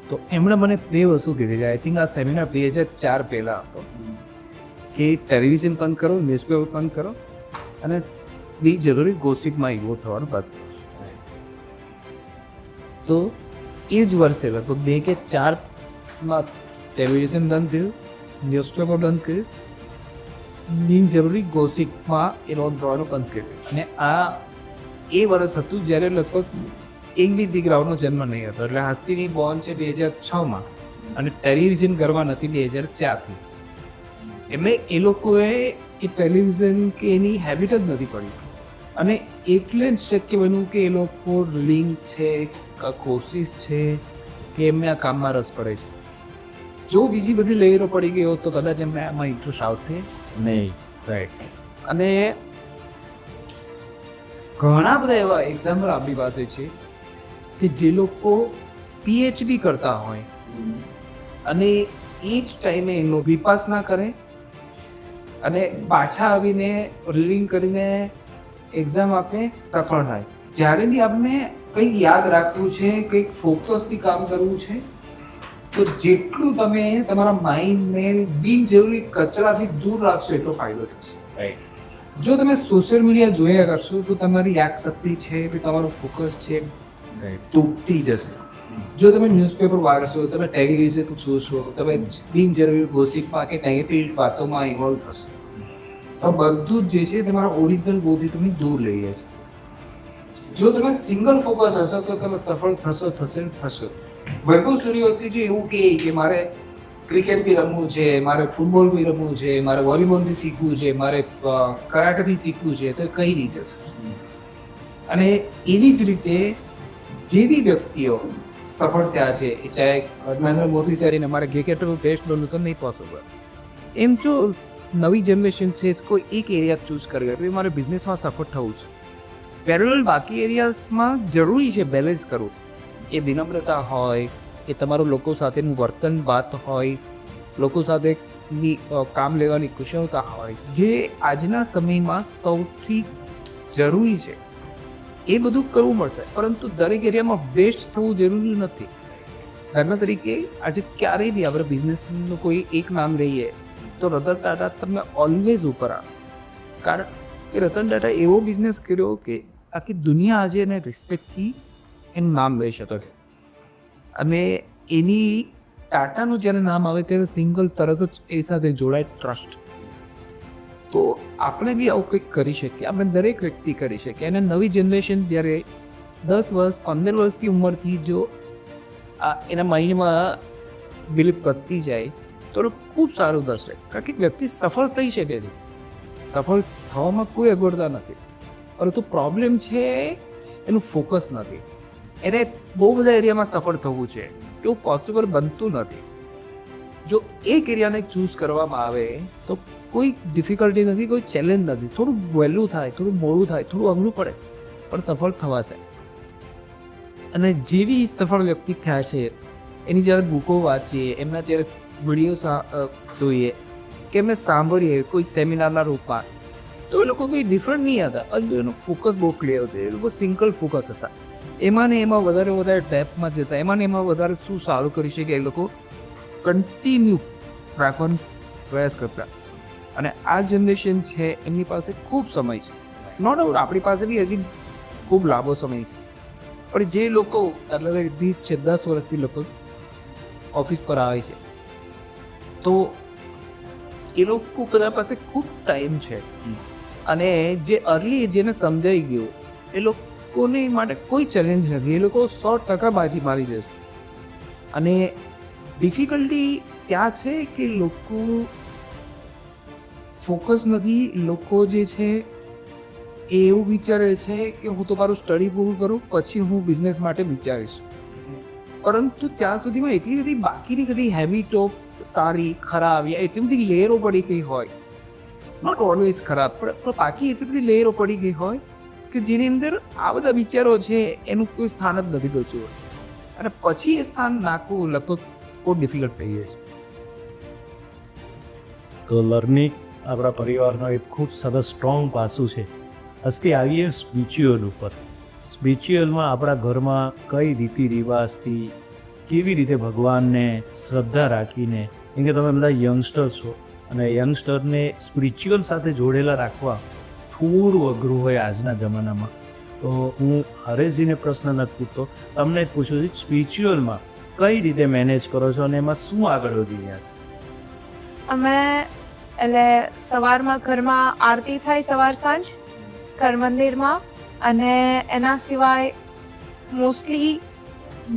તો એમણે મને બે વસ્તુ કીધી છે. આઈ થિંક આ સેમિનાર 2004 પહેલાં હતો કે ટેલિવિઝન બંધ કરો, ન્યૂઝપેપર બંધ કરો અને બી જરૂરી ગોસિપમાં ઇન્વોલ્વ થવાનું બંધ કરો. તો એ જ વર્ષે લગભગ 2004માં ટેલિવિઝન બંધ થયું, ન્યૂઝપેપર બંધ કર્યું, બિનજરૂરી ગોસિપમાં ઇન્વોલ્વ થવાનું બંધ કર્યું. અને આ એ વર્ષ હતું જ્યારે લગભગ એક બી દીકરાઓનો જન્મ નહીં હતો. એટલે હસ્તીની બોર્ન છે 2006માં અને ટેલિવિઝન ઘરમાં નથી 2004થી. એટલે એ લોકોએ એ ટેલિવિઝન કે એની હેબિટ જ નથી પડી. અને એટલે જ શક્ય બન્યું કે એ લોકો લિંક છે, કોશિશ છે કે એમને આ કામમાં રસ પડે છે. જો બીજી બધી લેયરો પડી ગઈ હોત તો કદાચ એમને આમાં ઇન્ટરેસ્ટ આવતે નહીં. રાઈટ. અને ઘણા બધા એવા એક્ઝામ્પલ આપણી પાસે છે કે જે લોકો પીએચડી કરતા હોય અને એ જ ટાઈમે એનો વિપાસના કરે અને પાછા આવીને રીડિંગ કરીને એક્ઝામ આપે, સફળ થાય. જ્યારે બી આપણે કંઈક યાદ રાખવું છે, કંઈક ફોકસથી કામ કરવું છે, તો જેટલું તમે તમારા માઇન્ડને બિનજરૂરી કચરાથી દૂર રાખશો એટલો ફાયદો થશે. જો તમે સોશિયલ મીડિયા જોયા કરશો તો તમારી યાદશક્તિ છે, તમારું ફોકસ છે, તૂટી જશે. જો તમે ન્યૂઝપેપર વાંચશો, તમે ટેલિવિઝન જોશો, તમે બિનજરૂરી ગોસિપમાં કે નેગેટિવ વાતોમાં ઇન્વોલ્વ થશો, તો બધું જ જે છે તમારા ઓરિજિનલ ગોલથી તમે દૂર લઈ જાય છે. જો તમે સિંગલ ફોકસ હશો તો તમે સફળ થશો. વૈભવ સૂર્યવંશી જો એવું કહે કે મારે ક્રિકેટ બી રમવું છે, મારે ફૂટબોલ બી રમવું છે, મારે વોલીબોલ બી શીખવું છે, મારે કરાટે બી શીખવું છે, તો કઈ નહીં જશે. અને એવી જ રીતે જે બી વ્યક્તિઓ સફળ થયા છે, એ ચાહે નરેન્દ્ર મોદી સારીને અમારે ક્રિકેટર બેસ્ટ બનવું તો નહીં પોસિબલ. એમ જો નવી જનરેશન છે, કોઈ એક એરિયા ચૂઝ કરી તો મારે બિઝનેસમાં સફળ થવું છે. પેરેલલ બાકી એરિયાઝમાં જરૂરી છે બેલેન્સ કરવું. એ વિનમ્રતા હોય, એ તમારું લોકો સાથેનું વર્તન વાત હોય, લોકો સાથે કામ લેવાની કુશળતા હોય, જે આજના સમયમાં સૌથી જરૂરી છે. એ બધું કરવું મળશે, પરંતુ દરેક એરિયામાં બેસ્ટ થવું જરૂરી નથી. દાખલા તરીકે આજે ક્યારેય બી આપણે બિઝનેસનું કોઈ એક નામ લઈએ તો રતન ટાટા તમને ઓલવેઝ ઉપર આવે. કારણ કે રતન ટાટા એવો બિઝનેસ કર્યો કે આખી દુનિયા આજે એને રિસ્પેક્ટથી એનું નામ લઈ શકે. અને એની ટાટાનું જ્યારે નામ આવે ત્યારે સિંગલ તરત જ એ સાથે જોડાય ટ્રસ્ટ. તો આપણે બી આવું કંઈક કરી શકીએ, આપણે દરેક વ્યક્તિ કરી શકીએ. અને નવી જનરેશન જ્યારે 10 વર્ષ 15 વર્ષની ઉંમરથી જો એના માઇન્ડમાં બિલીફ કરતી જાય તો ખૂબ સારું થશે. કારણ કે વ્યક્તિ સફળ થઈ શકે છે, સફળ થવામાં કોઈ અગવડતા નથી, પરંતુ પ્રોબ્લેમ છે એનું ફોકસ નથી. એને બહુ બધા એરિયામાં સફળ થવું છે, એવું પોસિબલ બનતું નથી. જો એક એરિયાને ચૂઝ કરવામાં આવે તો કોઈ ડિફિકલ્ટી નથી, કોઈ ચેલેન્જ નથી. થોડું વહેલું થાય, થોડું મોડું થાય, થોડું અઘરું પડે, પણ સફળ થવાશે. અને જેવી સફળ વ્યક્તિ થયા છે એની જ્યારે બુકો વાંચીએ, એમના જ્યારે વિડીયો જોઈએ કે એમને સાંભળીએ કોઈ સેમિનારના રૂપમાં, તો એ લોકો કંઈ ડિફરન્ટ નહીં હતા, પરંતુ એનું ફોકસ બહુ ક્લિયર હતું. એ લોકો સિંગલ ફોકસ હતા. એમાં ને એમાં વધારે ડેપ્થમાં જતા, એમાં ને એમાં વધારે શું સારું કરી શકે એ લોકો કન્ટિન્યુ રાખવાનો પ્રયાસ કરતા. અને આ જનરેશન છે એમની પાસે ખૂબ સમય છે. નો ડાઉટ આપણી પાસે બી હજી ખૂબ લાંબો સમય છે, પણ જે લોકો એટલે દીઠ છે 10 વર્ષથી લોકો ઓફિસ પર આવે છે, તો એ લોકો બધા પાસે ખૂબ ટાઈમ છે. અને જે અર્લી જેને સમજાઈ ગયું એ લોકો લોકોને માટે કોઈ ચેલેન્જ નથી, એ લોકો 100% બાજી મારી જશે. અને ડિફિકલ્ટી ત્યાં છે કે લોકો ફોકસ નથી. લોકો જે છે એ એવું વિચારે છે કે હું તો મારું સ્ટડી પૂરું કરું પછી હું બિઝનેસ માટે વિચારીશ, પરંતુ ત્યાં સુધીમાં એટલી બધી બાકીની બધી હેબિટો સારી ખરાબ યા એટલી બધી લેયરો પડી ગઈ હોય, નોટ ઓલવેઝ ખરાબ પણ બાકી એટલી બધી લેયરો પડી ગઈ હોય કે જેની અંદર આ બધા વિચારો છે એનું કોઈ સ્થાન જ નથી બચ્યું, અને પછી એ સ્થાન નાખવું લગભગ બહુ ડિફિકલ્ટ થઈ જાય છે. તો લર્નિંગ આપણા પરિવારનો એક ખૂબ સરસ સ્ટ્રોંગ પાસું છે. હસ્તી આવીએ સ્પિરિચ્યુઅલ ઉપર. સ્પિરિચ્યુઅલમાં આપણા ઘરમાં કઈ રીતિ રિવાજથી કેવી રીતે ભગવાનને શ્રદ્ધા રાખીને, કેમ કે તમે બધા યંગસ્ટર છો અને યંગસ્ટરને સ્પિરિચ્યુઅલ સાથે જોડેલા રાખવા થોડું અઘરું હોય આજના જમાનામાં. તો હું હરેશજીને પ્રશ્ન નથી પૂછતો, તમને જ પૂછું છું, સ્પિરિચ્યુઅલમાં કઈ રીતે મેનેજ કરો છો અને એમાં શું આગળ વધી રહ્યા છે? અમે એટલે સવારમાં ઘરમાં આરતી થાય સવાર સાંજ ઘર મંદિરમાં, અને એના સિવાય મોસ્ટલી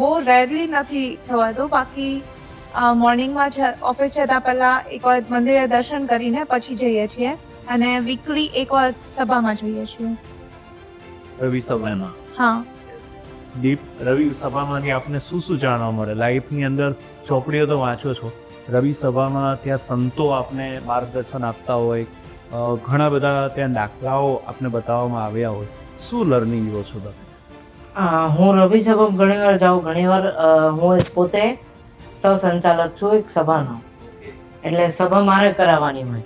બહુ રેરલી નથી થવાતું. બાકી મોર્નિંગમાં ઓફિસ જતાં પહેલાં એક વખત મંદિરે દર્શન કરીને પછી જઈએ છીએ, અને વીકલી એક વખત સભામાં જઈએ છીએ. રવિ સભામાં હા, દીપ, રવિ સભામાંથી આપને શું શું જાણવા મળે? લાઈફની અંદર ચોપડીઓ તો વાંચો છો, રવિ સભામાં ત્યાં સંતો આપને માર્ગદર્શન આપતા હોય, ઘણા બધા ત્યાં દાખલાઓ આપને બતાવવામાં આવ્યા હોય, શું લર્નિંગ લો છો તમે? હું રવિ સભા ઘણીવાર જાઉં, ઘણીવાર હું પોતે સહસંચાલક છું એક સભાનો, એટલે સભા મારે કરાવવાની હોય,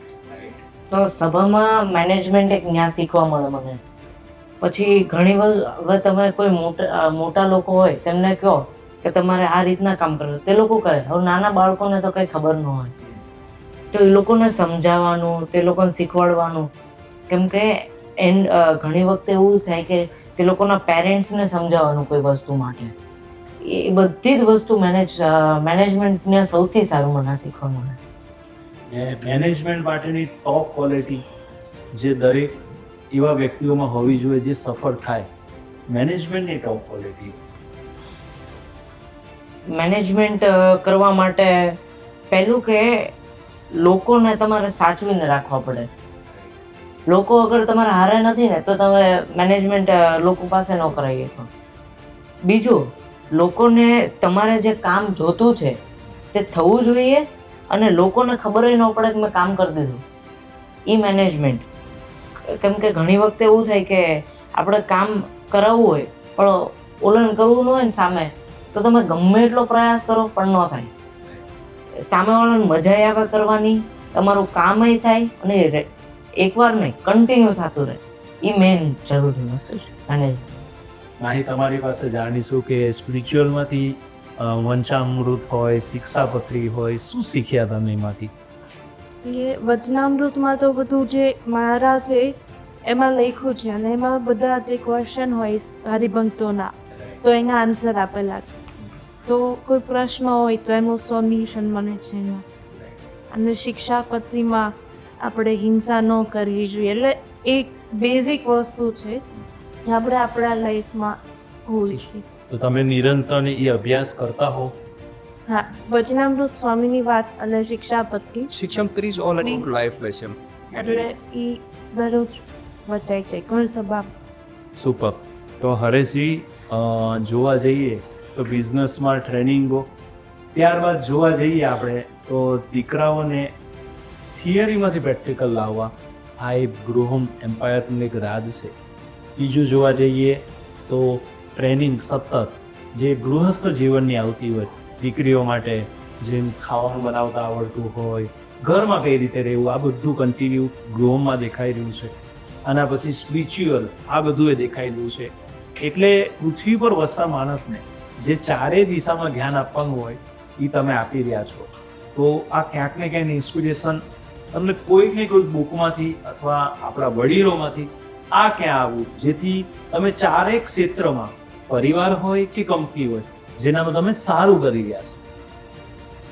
તો સભામાં મેનેજમેન્ટ એક ન્યા શીખવા મળે મને. પછી ઘણી વાર તમે કોઈ મોટા લોકો હોય તેમને કહો કે તમારે આ રીતના કામ કરવું, તે લોકો કરે. હવે નાના બાળકોને તો કંઈ ખબર ન હોય, તો એ લોકોને સમજાવવાનું, તે લોકોને શીખવાડવાનું. કેમ કે ઘણી વખતે એવું થાય કે તે લોકોના પેરેન્ટ્સને સમજાવવાનું કોઈ વસ્તુ માટે. એ બધી જ વસ્તુ મેનેજમેન્ટને સૌથી સારું મને શીખવા મળે. મેનેજમેન્ટ માટેની ટોપ ક્વોલિટી જે દરેક એવા વ્યક્તિઓમાં હોવી જોઈએ જે સફળ થાય, મેનેજમેન્ટની ટોપ ક્વોલિટી. મેનેજમેન્ટ કરવા માટે પહેલું કે લોકોને તમારે સાચવીને રાખવા પડે. લોકો અગર તમારા હારે નથી ને તો તમે મેનેજમેન્ટ લોકો પાસે ન કરાવી શકો. બીજું, લોકોને તમારે જે કામ જોતું છે તે થવું જોઈએ, અને લોકોને ખબર ન પડે કે મેં કામ કરી દીધું, એ મેનેજમેન્ટ. કેમ કે ઘણી વખતે એવું થાય કે આપણે કામ કરાવવું હોય પણ ઓલન કરવું ન હોય ને સામે, તો તમે ગમે એટલો પ્રયાસ કરો પણ ન થાય. સામેવાળાને મજા આવે કરવાની, તમારું કામય થાય, અને એકવાર નહીં કન્ટિન્યુ થતું રહે. એ મેઇન જરૂરી વસ્તુ છે મેનેજમેન્ટ. અહીં તમારી પાસે જાણીશું કે સ્પિરિચ્યુઅલમાંથી વંચામૃત હોય, શિક્ષાપત્રી હોય, શું શીખ્યા તમે એમાંથી? એ વચનામૃતમાં તો બધું જે મારા છે એમાં લખ્યું છે, અને એમાં બધા જે ક્વેશ્ચન હોય હરિભક્તોના તો એના આન્સર આપેલા છે. તો કોઈ પ્રશ્ન હોય તો એનું સોલ્યુશન મળે છે એમાં. અને શિક્ષાપત્રીમાં આપણે હિંસા ન કરવી જોઈએ, એટલે એક બેઝિક વસ્તુ છે જે આપણે આપણા લાઈફમાં હોવી જોઈએ. તો તમે નિરંતર એ અભ્યાસ કરતા હો? હા, વચનામૃત, સ્વામીની વાત અને Shikshapatri, Shikshapatri is all about life lesson. એટલે એ દરરોજ વચાય છે ઘર સભા. સુપર. તો હરેશજી, જોવા જઈએ તો બિઝનેસમાં ટ્રેનિંગો, ત્યારબાદ જોવા જઈએ આપણે તો દીકરાઓને થિયરીમાંથી પ્રેક્ટિકલ લાવવા, આ એક ગૃહમ એમ્પાયરનું એક રાજ છે. બીજું જોવા જઈએ તો ટ્રેનિંગ સતત જે ગૃહસ્થ જીવનની આવતી હોય, દીકરીઓ માટે જેમ ખાવાનું બનાવતા આવડતું હોય, ઘરમાં કઈ રીતે રહેવું, આ બધું કન્ટિન્યુ ગૃહમાં દેખાઈ રહ્યું છે. આના પછી સ્પિરિચ્યુઅલ, આ બધું એ દેખાઈ રહ્યું છે. એટલે પૃથ્વી પર વસતા માણસને જે ચારેય દિશામાં ધ્યાન આપવાનું હોય એ તમે આપી રહ્યા છો. તો આ ક્યાંક ને ક્યાંક ઇન્સ્પિરેશન તમને કોઈક ને કોઈક બુકમાંથી અથવા આપણા વડીલોમાંથી આ ક્યાં આવવું, જેથી તમે ચારેય ક્ષેત્રમાં, પરિવાર હોય કે કંપની હોય, જેનામાં તમે સારું કરી રહ્યા છો.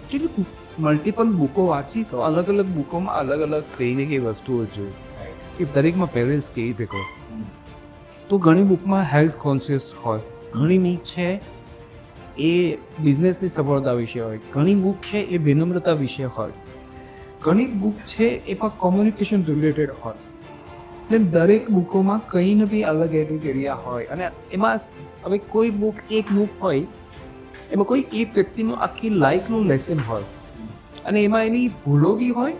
એકચ્યુઅલી મલ્ટિપલ બુકો વાંચી તો અલગ અલગ બુકોમાં અલગ અલગ કઈ ને કઈ વસ્તુઓ જોઈ કે દરેકમાં પેરેન્ટ્સ કેવી રીતે કહો. તો ઘણી બુકમાં હેલ્થ કોન્શિયસ હોય, ઘણી બુક છે એ બિઝનેસની સફળતા વિશે હોય, ઘણી બુક છે એ વિનમ્રતા વિશે હોય, ઘણી બુક છે એ પણ કોમ્યુનિકેશન રિલેટેડ હોય. એટલે દરેક બુકોમાં કંઈ ને કંઈ અલગ એરિયા હોય. અને એમાં હવે કોઈ બુક એક બુક હોય એમાં કોઈ એક વ્યક્તિનું આખી લાઈફનું લેસન હોય અને એમાં એની ભૂલો બી હોય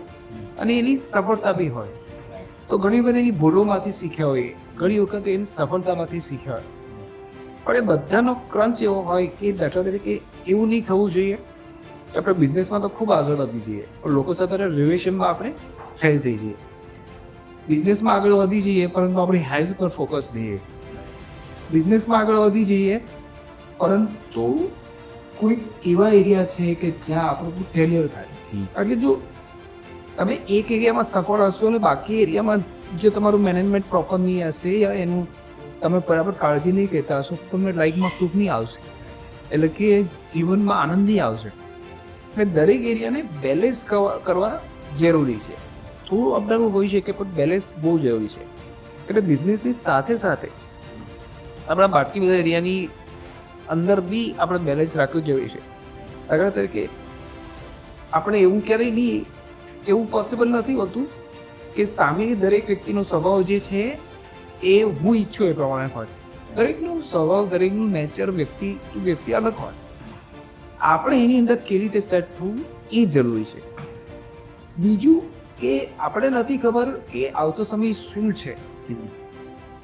અને એની સફળતા બી હોય. તો ઘણી બધી એની ભૂલોમાંથી શીખ્યા હોય, ઘણી વખત એની સફળતામાંથી શીખ્યા હોય. પણ એ બધાનો ક્રંચ એવો હોય કે દાખલા તરીકે એવું નહીં થવું જોઈએ કે આપણે બિઝનેસમાં તો ખૂબ આગળ વધી જઈએ પણ લોકો સાથે રિલેશનમાં આપણે ફેલ થઈ જઈએ. બિઝનેસમાં આગળ વધી જઈએ પરંતુ આપણી હેલ્થ પર ફોકસ દઈએ. બિઝનેસમાં આગળ વધી જઈએ પરંતુ કોઈ એવા એરિયા છે કે જ્યાં આપણું ફેલિયર થાય. કારણ કે જો તમે એક એરિયામાં સફળ હશો અને બાકી એરિયામાં જો તમારું મેનેજમેન્ટ પ્રોપર નહીં હશે યા એનું તમે બરાબર કાળજી નહીં કહેતા હશો તો તમને લાઈફમાં સુખ નહીં આવશે, એટલે કે જીવનમાં આનંદ નહીં આવશે. એટલે દરેક એરિયાને બેલેન્સ કરવા જરૂરી છે. થોડું અપડાઉન હોઈ શકે પણ બેલેન્સ બહુ જરૂરી છે. એટલે બિઝનેસની સાથે સાથે આપણા બાકી બધા એરિયાની અંદર બી આપણે બેલેન્સ રાખવું જરૂરી છે. દાખલા તરીકે આપણે એવું ક્યારેય નહીં, એવું પોસિબલ નથી હોતું કે સામેની દરેક વ્યક્તિનો સ્વભાવ જે છે એ હું ઈચ્છું એ પ્રમાણે હોય. દરેકનો સ્વભાવ, દરેકનું નેચર વ્યક્તિ અલગ હોય. આપણે એની અંદર કેવી રીતે સેટ થવું એ જરૂરી છે. બીજું કે આપણે નથી ખબર કે આવતો સમય શું છે.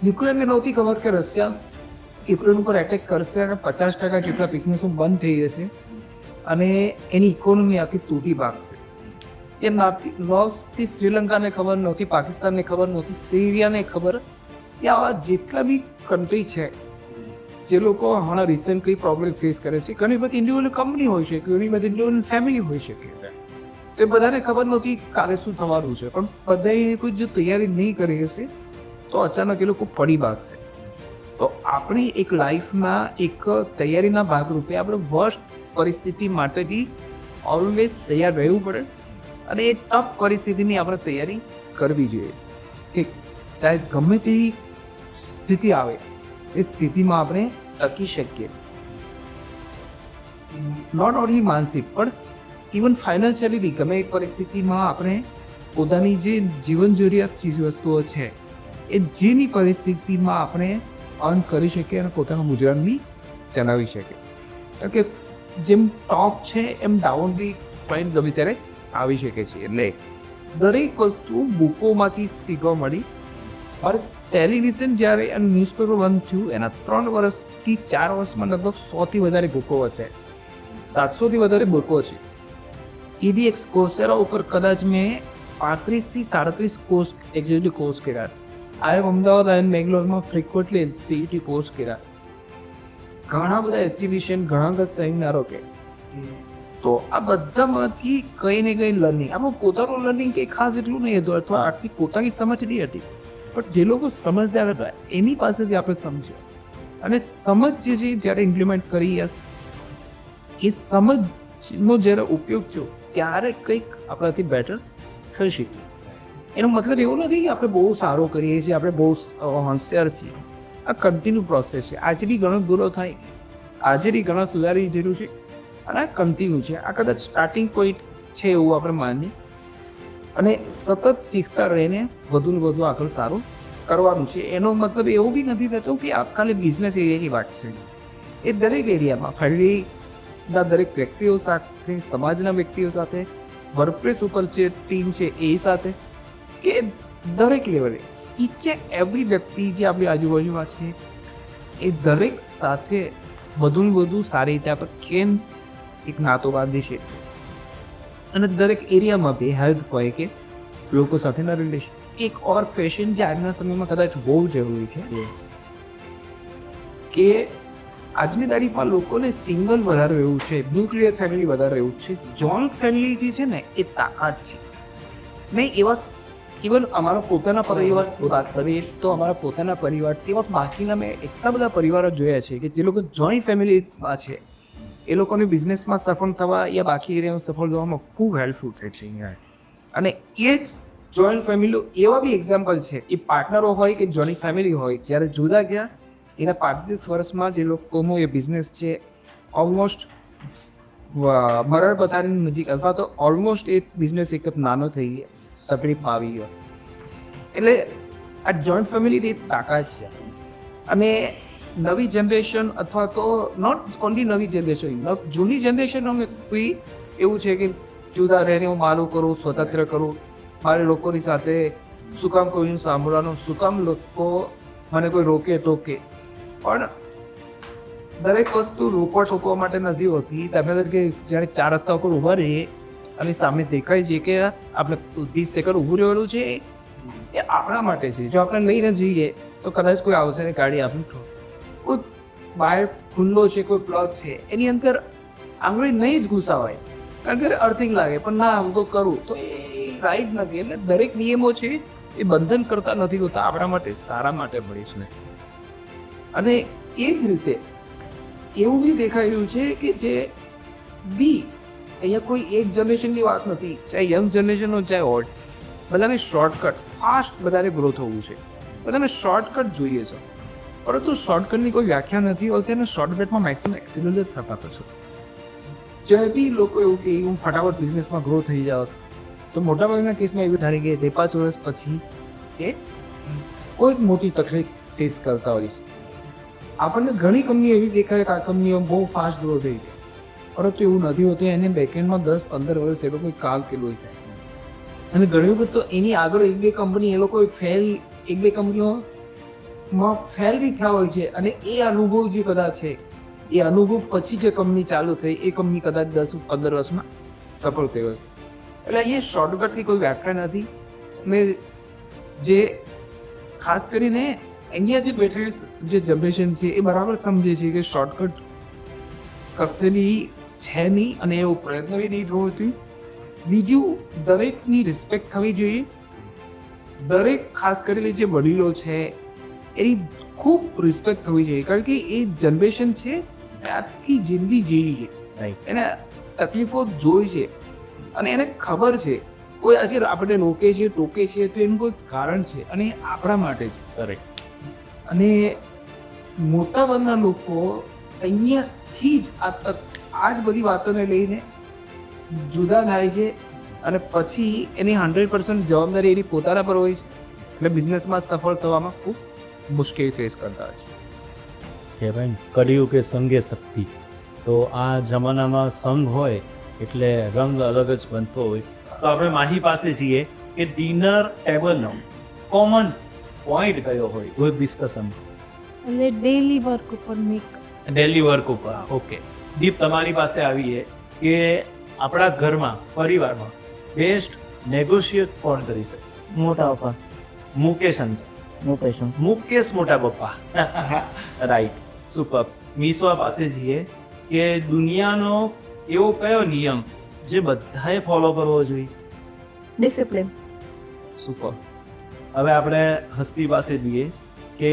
યુક્રેનને નહોતી ખબર કે રશિયા યુક્રેન ઉપર એટેક કરશે અને 50% જેટલા બિઝનેસો બંધ થઈ જશે અને એની ઇકોનોમી આખી તૂટી ભાગશે. એ નહોતી શ્રીલંકાને ખબર, નહોતી પાકિસ્તાનને ખબર, નહોતી સિરિયાને ખબર કે આવા જેટલા બી કન્ટ્રી છે જે લોકો હમણાં રિસન્ટ કંઈ પ્રોબ્લેમ ફેસ કરે છે. ઘણી બધી ઇન્ડિવિજ્યુઅલ કંપની હોઈ શકે, ઘણી બધી ઇન્ડિવિજ્યુઅલ ફેમિલી હોઈ શકે. તો એ બધાને ખબર નહોતી કાલે શું થવાનું છે, પણ બધાએ કોઈ જો તૈયારી નહીં કરી હશે તો અચાનક એ લોકો પડી ભાગશે. તો આપણી એક લાઈફમાં એક તૈયારીના ભાગરૂપે આપણે વર્સ્ટ પરિસ્થિતિ માટે બી ઓલવેઝ તૈયાર રહેવું પડે અને એ ટફ પરિસ્થિતિની આપણે તૈયારી કરવી જોઈએ કે ચાહે ગમે તેવી સ્થિતિ આવે એ સ્થિતિમાં આપણે ટકી શકીએ. નોટ ઓનલી માનસિક પણ ઇવન ફાઇનાન્શિયલી બી ગમે એ પરિસ્થિતિમાં આપણે પોતાની જે જીવન જરૂરિયાત ચીજ વસ્તુઓ છે એ જેની પરિસ્થિતિમાં આપણે અર્ન કરી શકીએ અને પોતાનું ગુજરાન બી ચલાવી શકીએ. કારણ કે જેમ ટોપ છે એમ ડાઉન બી પોઈન્ટ ગમે ત્યારે આવી શકે છે. એટલે દરેક વસ્તુ બુકોમાંથી શીખવા મળી. અને ટેલિવિઝન જ્યારે ન્યૂઝપેપર બંધ થયું એના 3 વર્ષથી 4 વર્ષમાં લગભગ 100થી વધારે બુકો છે, 700થી વધારે બુકો છે. EDX કોર્સેરા ઉપર કદાચ મેં 35થી 37 કોર્સ એક્ઝિક્યુટિવ કોર્સ કર્યા. આઈ અમદાવાદ અને બેંગ્લોરમાં ફ્રિકવન્ટલી CET કોર્સ કર્યા. ઘણા બધા એક્ઝિબિશન, ઘણા બધા સેમિનારો કે તો આ બધામાંથી કંઈ ને કંઈ લર્નિંગ, આપણું પોતાનું લર્નિંગ કંઈ ખાસ એટલું નહીં હતું અથવા આટલી પોતાની સમજ નહીં હતી, પણ જે લોકો સમજદાર હતા એની પાસેથી આપણે સમજ્યો અને સમજ જે છે જ્યારે ઇમ્પ્લિમેન્ટ કરી એ સમજનો જ્યારે ઉપયોગ થયો ત્યારે કંઈક આપણાથી બેટર થઈ શક્યું. એનો મતલબ એવો નથી કે આપણે બહુ સારું કરીએ છીએ, આપણે બહુ હોશિયાર છીએ. આ કન્ટિન્યુ પ્રોસેસ છે. આજે બી ઘણો ગુનો થાય, આજે બી ઘણા સુધારી જરૂર છે અને આ કન્ટિન્યુ છે. આ કદાચ સ્ટાર્ટિંગ પોઈન્ટ છે એવું આપણે માનીએ અને સતત શીખતા રહીને વધુ ને વધુ આગળ સારું કરવાનું છે. એનો મતલબ એવું બી નથી થતો કે આ ખાલી બિઝનેસ એરિયાની વાત છે. એ દરેક એરિયામાં ફેમિલીના દરેક વ્યક્તિઓ સાથે, સમાજના વ્યક્તિઓ સાથે, વર્કપ્લેસ ઉપર જે ટીમ છે એ સાથે કે દરેક લેવલે ઈચ એન્ડ એવરી વ્યક્તિ જે આપણી આજુબાજુમાં છે એ દરેક સાથે વધુ ને વધુ સારી રીતે આપણે કેમ એક નાતો બાંધી છે. અને દરેક એરિયામાં બી હેલ્થ હોય કે લોકો સાથેના રિલેશન. એક ઓર ફેશન જે આજના સમયમાં કદાચ બહુ જરૂરી છે કે આજની તારીખમાં લોકોને સિંગલ વધારે રહેવું છે, ન્યુક્લિયર ફેમિલી વધારે રહેવું છે. જોઈન્ટ ફેમિલી જે છે ને એ તાકાત છે નહીં. એવા ઇવન અમારા પોતાના પરિવાર વાત કરીએ તો અમારા પોતાના પરિવાર તેવા બાકીના મેં એટલા બધા પરિવારો જોયા છે કે જે લોકો જોઈન્ટ ફેમિલીમાં છે એ લોકોને બિઝનેસમાં સફળ થવા યા બાકી એરિયામાં સફળ થવામાં ખૂબ હેલ્પફુલ થાય છે. અને એ જ જોઈન્ટ ફેમિલી એવા બી એક્ઝામ્પલ છે એ પાર્ટનરો હોય કે જોઈન્ટ ફેમિલી હોય જ્યારે જુદા ગયા એના 35 વર્ષમાં જે લોકોનો એ બિઝનેસ છે ઓલમોસ્ટ મરણ પથારીની નજીક અથવા તો ઓલમોસ્ટ એ બિઝનેસ એક નાનો થઈ ગયો તકલીફમાં આવી ગયો. એટલે આ જોઈન્ટ ફેમિલી એક તાકાત છે. અને નવી જનરેશન અથવા તો નોટ ઓનલી નવી જનરેશન, જૂની જનરેશનોને કોઈ એવું છે કે જુદા રહીને હું મારું કરું, સ્વતંત્ર કરું, મારે લોકોની સાથે શું કામ કોઈનું સાંભળવાનું, શું કામ લોકો મને કોઈ રોકે ટોકે. પણ દરેક વસ્તુ રોકવા ટોકવા માટે નથી હોતી. તમે કે જ્યારે 4 રસ્તા ઉપર ઊભા રહીએ અને સામે દેખાય છે કે આપણે 30 સેકન્ડ ઊભું રહેલું છે, એ આપણા માટે છે. જો આપણે લઈને જઈએ તો કદાચ કોઈ આવશે ને ગાડી આવશે, કોઈ બહાર ખુલ્લો છે, કોઈ પ્લગ છે, એની અંદર આંગળી નહીં જ ઘૂસાવાય કારણ કે અર્થિંગ લાગે, પણ ના હું તો કરું, તો એ રાઈટ નથી. એટલે દરેક નિયમો છે એ બંધન કરતા નથી હોતા, આપણા માટે સારા માટે મળે છે. અને એ જ રીતે એવું બી દેખાઈ રહ્યું છે કે જે બી અહીંયા કોઈ એક જનરેશનની વાત નથી, ચાહે યંગ જનરેશન હોય ચાહે ઓલ્ડ, બધાને શોર્ટકટ ફાસ્ટ બધાને ગ્રો થવું છે, બધાને શોર્ટકટ જોઈએ છે. પરંતુ શોર્ટકટની કોઈ વ્યાખ્યા નથી હોતી અને શોર્ટકટમાં મેક્સિમમ એક્સિડન્ટ જ થતા છે. જે બી લોકો એવું કે હું ફટાફટ બિઝનેસમાં ગ્રો થઈ જાવ, તો મોટાભાગના કેસમાં એવું થાય કે 5 વર્ષ પછી એ કોઈ મોટી તકલીફ ફેસ કરતા હોય છે. આપણને ઘણી કંપની એવી દેખાય કે આ કંપનીઓ બહુ ફાસ્ટ ગ્રો થઈ ગઈ, પરંતુ એવું નથી હોતું. એને બેકએન્ડમાં 10-15 વર્ષ એ લોકોએ કામ કર્યું છે. અને ઘણી વખત તો એની આગળ 1-2 કંપની એ લોકોએ એક બે કંપનીઓમાં ફેલ બી થયા હોય છે. અને એ અનુભવ જે કદાચ છે, એ અનુભવ પછી જે કંપની ચાલુ થઈ એ કંપની કદાચ 10-15 વર્ષમાં સફળ થઈ હોય. એટલે અહીંયા શોર્ટકટથી કોઈ વ્યાખ્યા નથી. અને જે ખાસ કરીને અહીંયા જે બેઠેલી જે જનરેશન છે એ બરાબર સમજે છે કે શોર્ટકટ કશેની છે નહીં અને એવો પ્રયત્ન બી નહીં થવો જોઈએ. બીજું, દરેકની રિસ્પેક્ટ થવી જોઈએ. દરેક ખાસ કરીને જે વડીલો છે એની ખૂબ રિસ્પેક્ટ થવી જોઈએ, કારણ કે એ જનરેશન છે આખી જિંદગી જીવી છે, એને તકલીફો જોઈ છે અને એને ખબર છે કોઈ આજે આપણે રોકે છે ટોકે છે તો એનું કોઈ કારણ છે અને એ આપણા માટે છે. કરેક્ટ. અને મોટાભાગના લોકો અહીંયાથી જ આ જ બધી વાતોને લઈને જુદા થાય છે અને પછી એની 100% જવાબદારી એની પોતાના પર હોય છે. એટલે બિઝનેસમાં સફળ થવામાં ખૂબ મુશ્કેલી ફેસ કરતા હોય છે. કે ભાઈ કર્યું કે સંગે શક્તિ, તો આ જમાનામાં સંઘ હોય એટલે રંગ અલગ જ બનતો હોય. તો આપણે માહી પાસે છીએ કે ડિનર ટેબલનો કોમન પોઈન્ટ કયો હોય કોઈ ડિસ્કશન, એટલે ડેલી વર્ક ઉપર મેક ડેલી વર્ક ઉપર. ઓકે દીપ, તમારી પાસે આવીએ કે આપણા ઘરમાં પરિવારમાં બેસ્ટ નેગોશિએટ કોણ કરી શકે? મોટા પપ્પા મુકેશ અંકલ. મુકેશ મોટા પપ્પા. Right, super. મીસવા પાસે છીએ કે દુનિયાનો એવો કયો નિયમ જે બધાએ ફોલો કરવો જોઈએ? ડિસિપ્લિન. સુપર. હવે આપણે હસ્તી પાસે જઈએ કે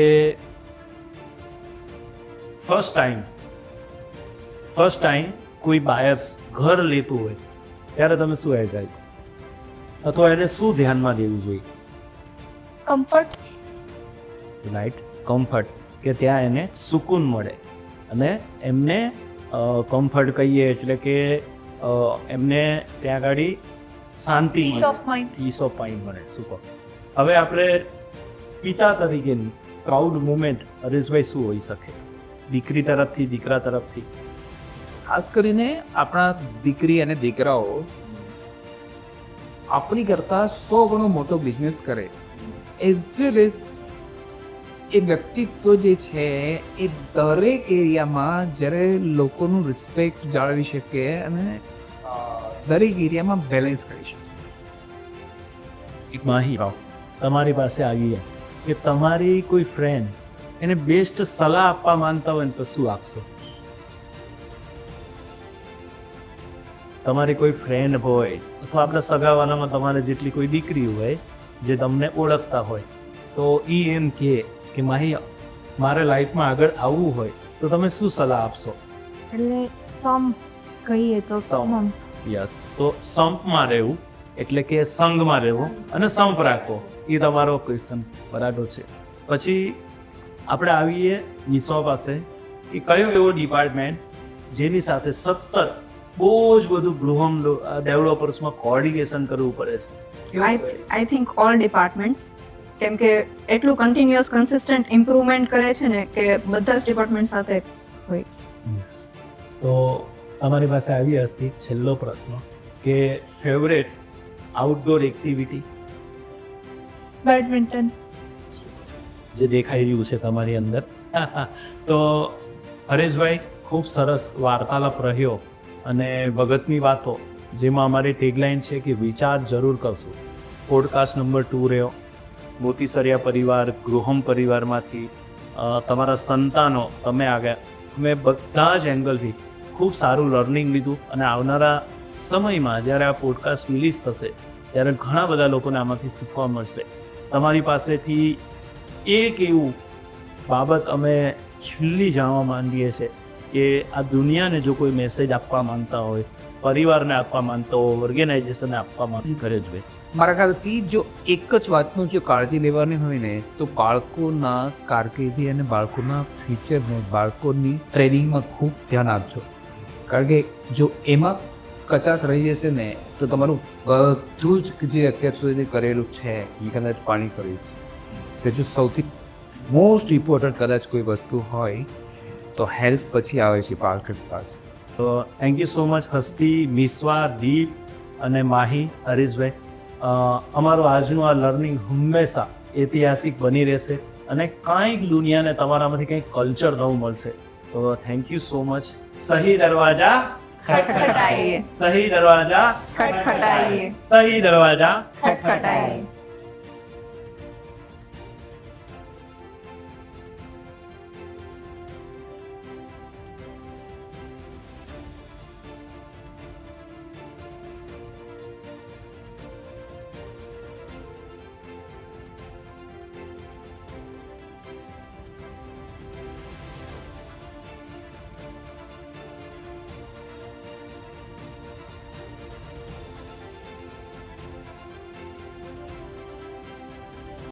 ફર્સ્ટ ટાઈમ કોઈ બાયર્સ ઘર લેતું હોય ત્યારે તમે શું એડવાઇસ અથવા એને શું ધ્યાનમાં દેવું જોઈએ? કમ્ફર્ટ. રાઈટ, કમ્ફર્ટ, કે ત્યાં એને સુકૂન મળે અને એમને કમ્ફર્ટ કહીએ એટલે કે એમને ત્યાં આગળ શાંતિ Peace મળે, of mind. Peace of mind મળે. સુપર. હવે આપણે પિતા તરીકેની પ્રાઉડ મુમેન્ટ હરેશભાઈ શું હોઈ શકે દીકરી તરફથી, દીકરા તરફથી? ખાસ કરીને આપણા દીકરી અને દીકરાઓ આપણી કરતાં 100 ગણો મોટો બિઝનેસ કરે, એઝ વેલ એઝ એ વ્યક્તિત્વ જે છે એ દરેક એરિયામાં જ્યારે લોકોનું રિસ્પેક્ટ જાળવી શકે અને દરેક એરિયામાં બેલેન્સ કરી શકે. એક માહી રાવ તમારી પાસે આવીએ કે તમારી કોઈ ફ્રેન્ડ એને બેસ્ટ સલાહ આપવા માંગતા હોય ને તો શું આપશો? તમારી કોઈ ફ્રેન્ડ હોય અથવા આપણા સગાવાલામાં તમારે જેટલી કોઈ દીકરી હોય જે તમને ઓળખતા હોય તો એ એમ કે માહી મારે લાઈફમાં આગળ આવવું હોય તો તમે શું સલાહ આપશો? એટલે સમ કહીએ તો સમ. યસ, તો સંપમાં રહેવું એટલે કે સંઘમાં રહેવો અને સંપ રાખવો, એ તમારો ક્વેશ્ચન બરાબર છે. પછી આપણે આવીએ નિશા પાસે કે કયો એવો ડિપાર્ટમેન્ટ જેની સાથે સતત બહુ જ બધું ગૃહમ ડેવલપર્સમાં કોઓર્ડિનેશન કરવું પડે છે? આઈ થિંક ઓલ ડિપાર્ટમેન્ટ્સ, કેમ કે એટલું કન્ટિન્યુઅસ કન્સિસ્ટન્ટ ઇમ્પ્રુવમેન્ટ કરે છે ને કે બધા જ ડિપાર્ટમેન્ટ સાથે હોય. તો તમારી પાસે આવી હસ્તી છેલ્લો પ્રશ્ન કે ફેવરેટ આઉટડોર એક્ટિવિટી બેડમિન્ટન. જે દેખાઈ રહ્યું છે તમારી અંદર. તો હરેશભાઈ, ખૂબ સરસ વાર્તાલાપ રહ્યો અને ભગતની વાતો, જેમાં અમારી ટેગલાઇન છે કે વિચાર જરૂર કરશું. પોડકાસ્ટ નંબર 2 રહ્યો. મોતીસરિયા પરિવાર, ગૃહમ પરિવારમાંથી તમારા સંતાનો તમે આવ્યા. મેં બધા જ એંગલથી ખૂબ સારું લર્નિંગ લીધું અને આવનારા સમયમાં જ્યારે આ પોડકાસ્ટ રિલીઝ થશે ત્યારે ઘણા બધા લોકોને આમાંથી શીખવા મળશે. તમારી પાસેથી એક એવું બાબત અમે છેલ્લી જાણવા માંગીએ છીએ કે આ દુનિયાને જો કોઈ મેસેજ આપવા માંગતા હોય, પરિવારને આપવા માંગતા હોય, ઓર્ગેનાઇઝેશનને આપવા માંગતા કરે છે. મારા ખ્યાલથી જો એક જ વાતનું જો કાળજી લેવાની હોય ને તો બાળકોના કારકિર્દી અને બાળકોના ફ્યુચરને, બાળકોની ટ્રેનિંગમાં ખૂબ ધ્યાન આપજો. કારણ કે જો એમાં કચાશ રહી જશે ને તો તમારું બધું જ જે અત્યાર સુધી કરેલું છે એ કદાચ પાણી ફરી છે. કે જો સૌથી મોસ્ટ ઇમ્પોર્ટન્ટ કદાચ કોઈ વસ્તુ હોય તો હેલ્થ પછી આવે છે બાળક પાછળ. તો થેન્ક યુ સો મચ હસ્તી, મિસ્વા, દીપ અને માહી, હરીશભાઈ. અમારું આજનું આ લર્નિંગ હંમેશા ઐતિહાસિક બની રહેશે અને કાંઈક દુનિયાને તમારામાંથી કંઈક કલ્ચર નવું મળશે. તો થેન્ક યુ સો મચ. સહી દરવાજા ખટખટાઈએ, સહી દરવાજા ખટખટાઈએ, સહી દરવાજા ખટખટાઈએ.